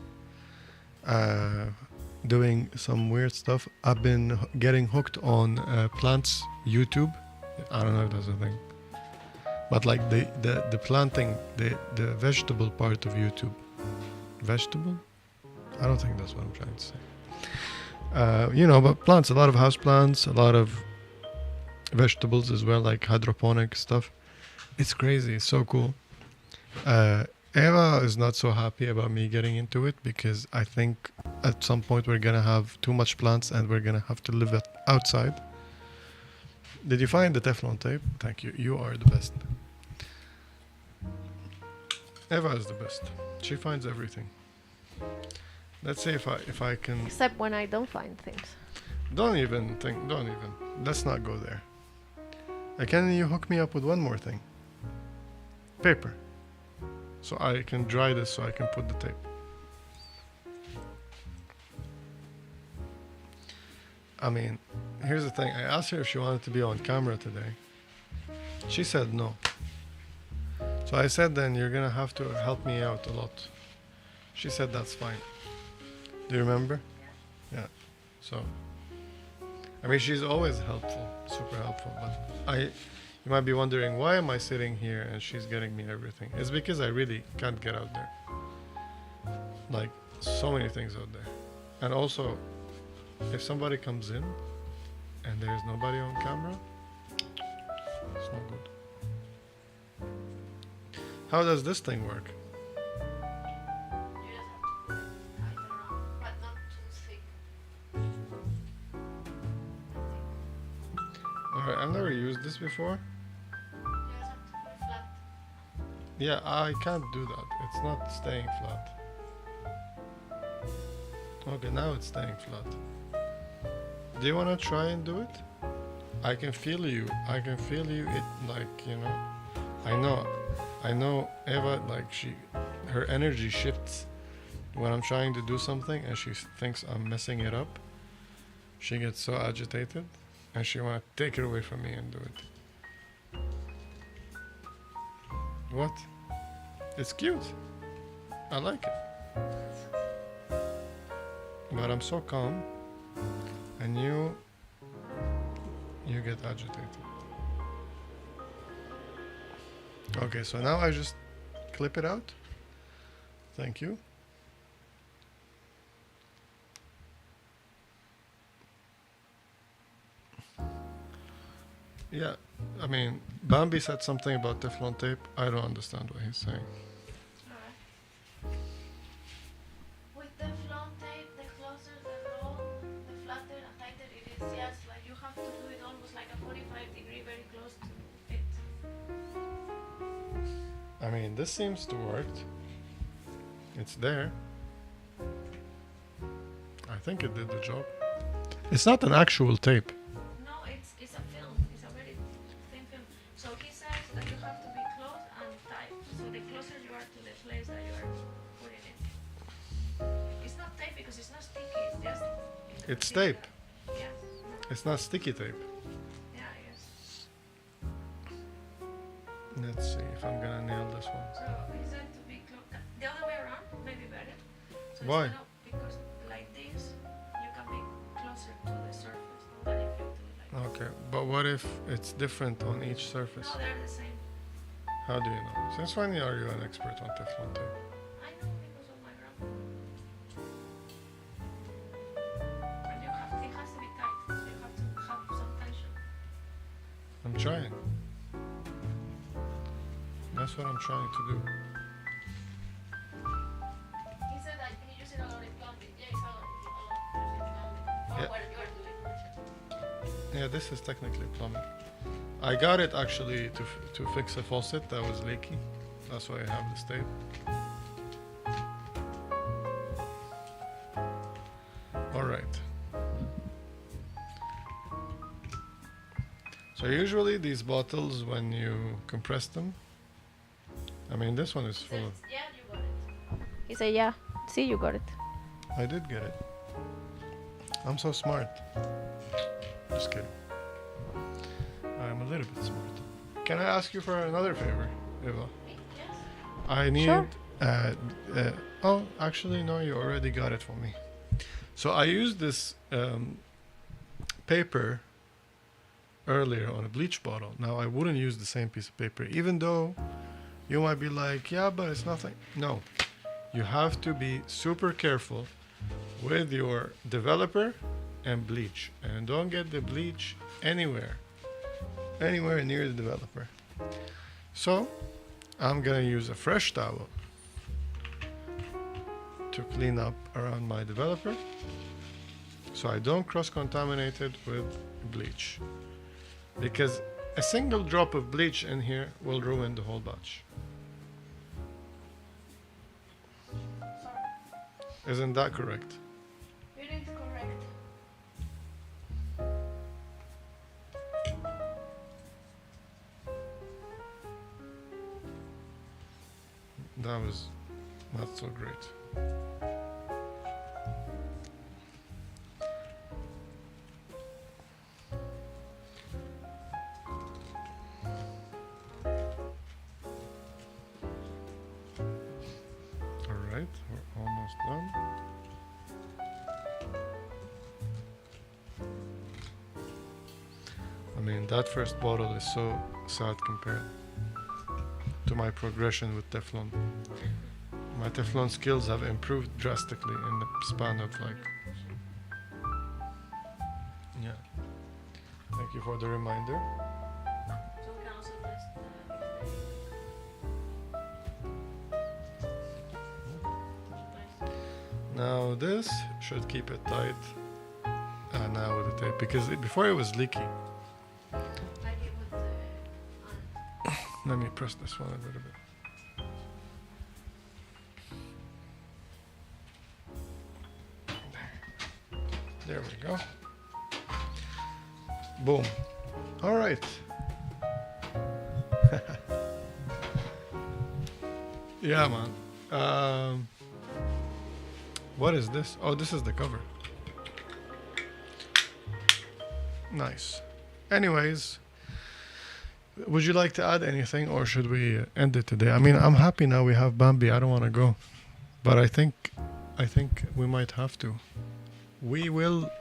Doing some weird stuff. I've been getting hooked on plants YouTube. I don't know if that's a thing, but like the planting, the vegetable part of YouTube. Vegetable? I don't think that's what I'm trying to say. But plants, a lot of house plants, a lot of vegetables as well, like hydroponic stuff. It's crazy. It's so cool. Eva is not so happy about me getting into it because I think at some point we're gonna have too much plants and we're gonna have to live outside. Did you find the Teflon tape? Thank you. You are the best. Eva is the best. She finds everything. Let's see if I can. Except when I don't find things. Don't even. Let's not go there. Can you hook me up with one more thing? Paper. So I can dry this so I can put the tape. I mean, here's the thing. I asked her if she wanted to be on camera today. She said no. So I said, then you're gonna have to help me out a lot. She said that's fine. Do you remember? Yeah. So, I mean, she's always helpful, super helpful. But you might be wondering, why am I sitting here and she's getting me everything? It's because I really can't get out there. Like, so many things out there. And also, if somebody comes in and there's nobody on camera, it's not good. How does this thing work? You just have to tighten around, but not too thick. Alright, I've never used this before. You just have to put it flat. Yeah, I can't do that. It's not staying flat. Okay, now it's staying flat. Do you want to try and do it? I can feel you. It like, I know Eva, like her energy shifts when I'm trying to do something and she thinks I'm messing it up. She gets so agitated and she want to take it away from me and do it. What? It's cute. I like it. But I'm so calm and you get agitated. Okay, so now I just clip it out. Thank you. Yeah, I mean, Bambi said something about Teflon tape. I don't understand what he's saying. With Teflon tape, the closer the roll, the flatter and tighter it is. Yes, like you have to do it almost like a 45 degree, very close to it. I mean, this seems to work. It's there. I think it did the job. It's not an actual tape. No, it's a film. It's a very thin film. So he says that you have to be close and tight. So the closer you are to the place that you are putting it. It's not tape because it's not sticky. It's just. It's tape. Yeah. It's not sticky tape. Yeah, I guess. Let's see if I'm gonna nail this one. So he said to be close. The other way around, maybe better. So Why? Because like this, you can be closer to the surface than if you do it like Okay, but what if it's different on each surface? No, they're the same. How do you know? Since when are you an expert on Teflon tape? I know because of my grandma. And it has to be tight. So you have to have some tension. I'm trying. That's what I'm trying to do. He said that you use it a lot in plumbing. Yeah, it's a lot using plumbing. Or Yeah. what you are doing. Yeah, this is technically plumbing. I got it actually to fix a faucet that was leaky. That's why I have this tape. All right. So usually these bottles, when you compress them, I mean this one is full of. Yeah, you got it. He said, yeah. See, you got it. I did get it. I'm so smart. Just kidding. I'm a little bit smart. Can I ask you for another favor, Eva? Yes. I need. Sure. Oh, actually, no, you already got it for me. So I used this paper earlier on a bleach bottle. Now I wouldn't use the same piece of paper, even though you might be like, yeah, but it's nothing. No, you have to be super careful with your developer and bleach, and don't get the bleach anywhere near the developer. So I'm gonna use a fresh towel to clean up around my developer so I don't cross-contaminate it with bleach, because a single drop of bleach in here will ruin the whole batch. Sorry. Isn't that correct? It is correct. That was not so great. Alright, we're almost done. I mean, that first bottle is so sad compared to my progression with Teflon. My Teflon skills have improved drastically in the span of like. Yeah. Thank you for the reminder. So we can also test Now this should keep it tight. Now with the tape, because before it was leaky. like it with the Let me press this one a little bit. There we go. Boom. All right. Yeah, man. What is this? Oh, this is the cover. Nice. Anyways, would you like to add anything, or should we end it today? I mean, I'm happy now we have Bambi. I don't want to go, but I think we might have to. We will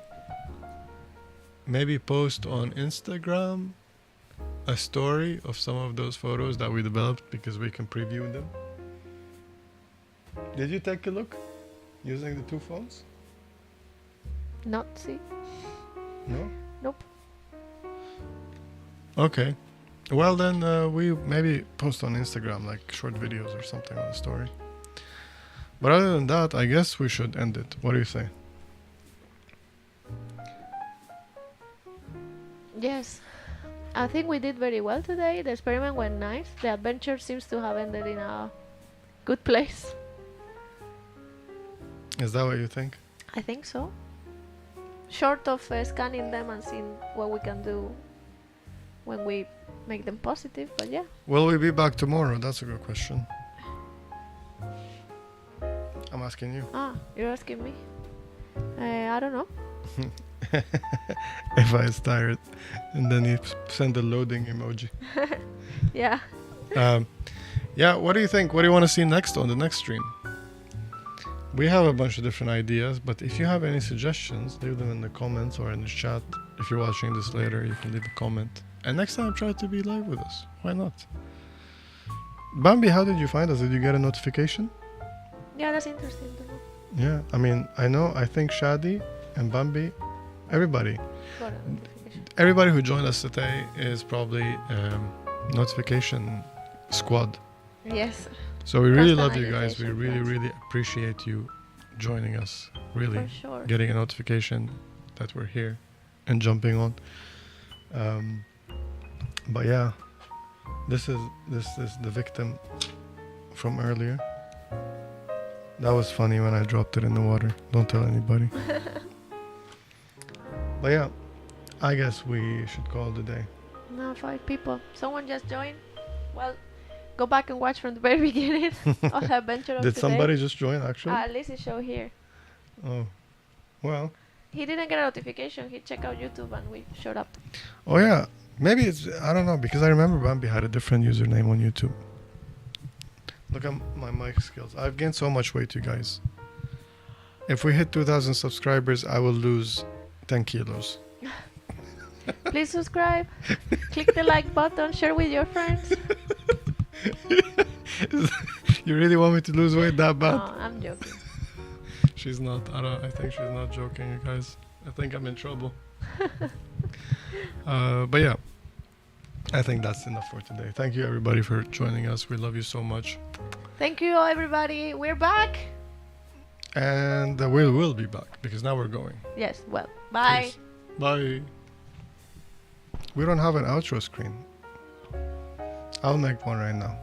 maybe post on Instagram a story of some of those photos that we developed, because we can preview them. Did you take a look using the two phones? not see. No? Nope. Okay. Well, then we maybe post on Instagram like short videos or something on the story. But other than that, I guess we should end it. What do you say? Yes. I think we did very well today. The experiment went nice. The adventure seems to have ended in a good place. Is that what you think? I think so. Short of scanning them and seeing what we can do when we make them positive, but yeah. Will we be back tomorrow? That's a good question. I'm asking you. Ah, you're asking me? I don't know. If I is tired, and then you send the loading emoji. Yeah. Yeah, what do you think? What do you want to see next on the next stream? We have a bunch of different ideas, but if you have any suggestions, leave them in the comments or in the chat. If you're watching this later, you can leave a comment. And next time, try to be live with us. Why not? Bambi, how did you find us? Did you get a notification? Yeah, that's interesting to know. Yeah, I mean, I think Shadi and Bambi, everybody Got a notification. Everybody who joined us today is probably notification squad. Yes, So we really Constant love you guys. We agitation, really, yes. really appreciate you joining us. Really for sure. getting a notification that we're here and jumping on. But yeah, this is the victim from earlier. That was funny when I dropped it in the water. Don't tell anybody. But yeah, I guess we should call it a day. No, 5 people. Someone just joined. Well, go back and watch from the very beginning of the adventure of Did today. somebody just join actually? At least it show here. Oh, well. He didn't get a notification. He checked out YouTube and we showed up. Oh yeah, maybe it's, I don't know, because I remember Bambi had a different username on YouTube. Look at my mic skills. I've gained so much weight, you guys. If we hit 2,000 subscribers, I will lose 10 kilos. Please subscribe. Click the like button. Share with your friends. You really want me to lose weight that bad? No, I'm joking. She's not. I think she's not joking, you guys. I think I'm in trouble. But yeah, I think that's enough for today. Thank you everybody for joining us. We love you so much. Thank you, everybody. We're back. And we will be back because now we're going. Yes, well, bye. Peace. Bye. We don't have an outro screen. I'll make one right now.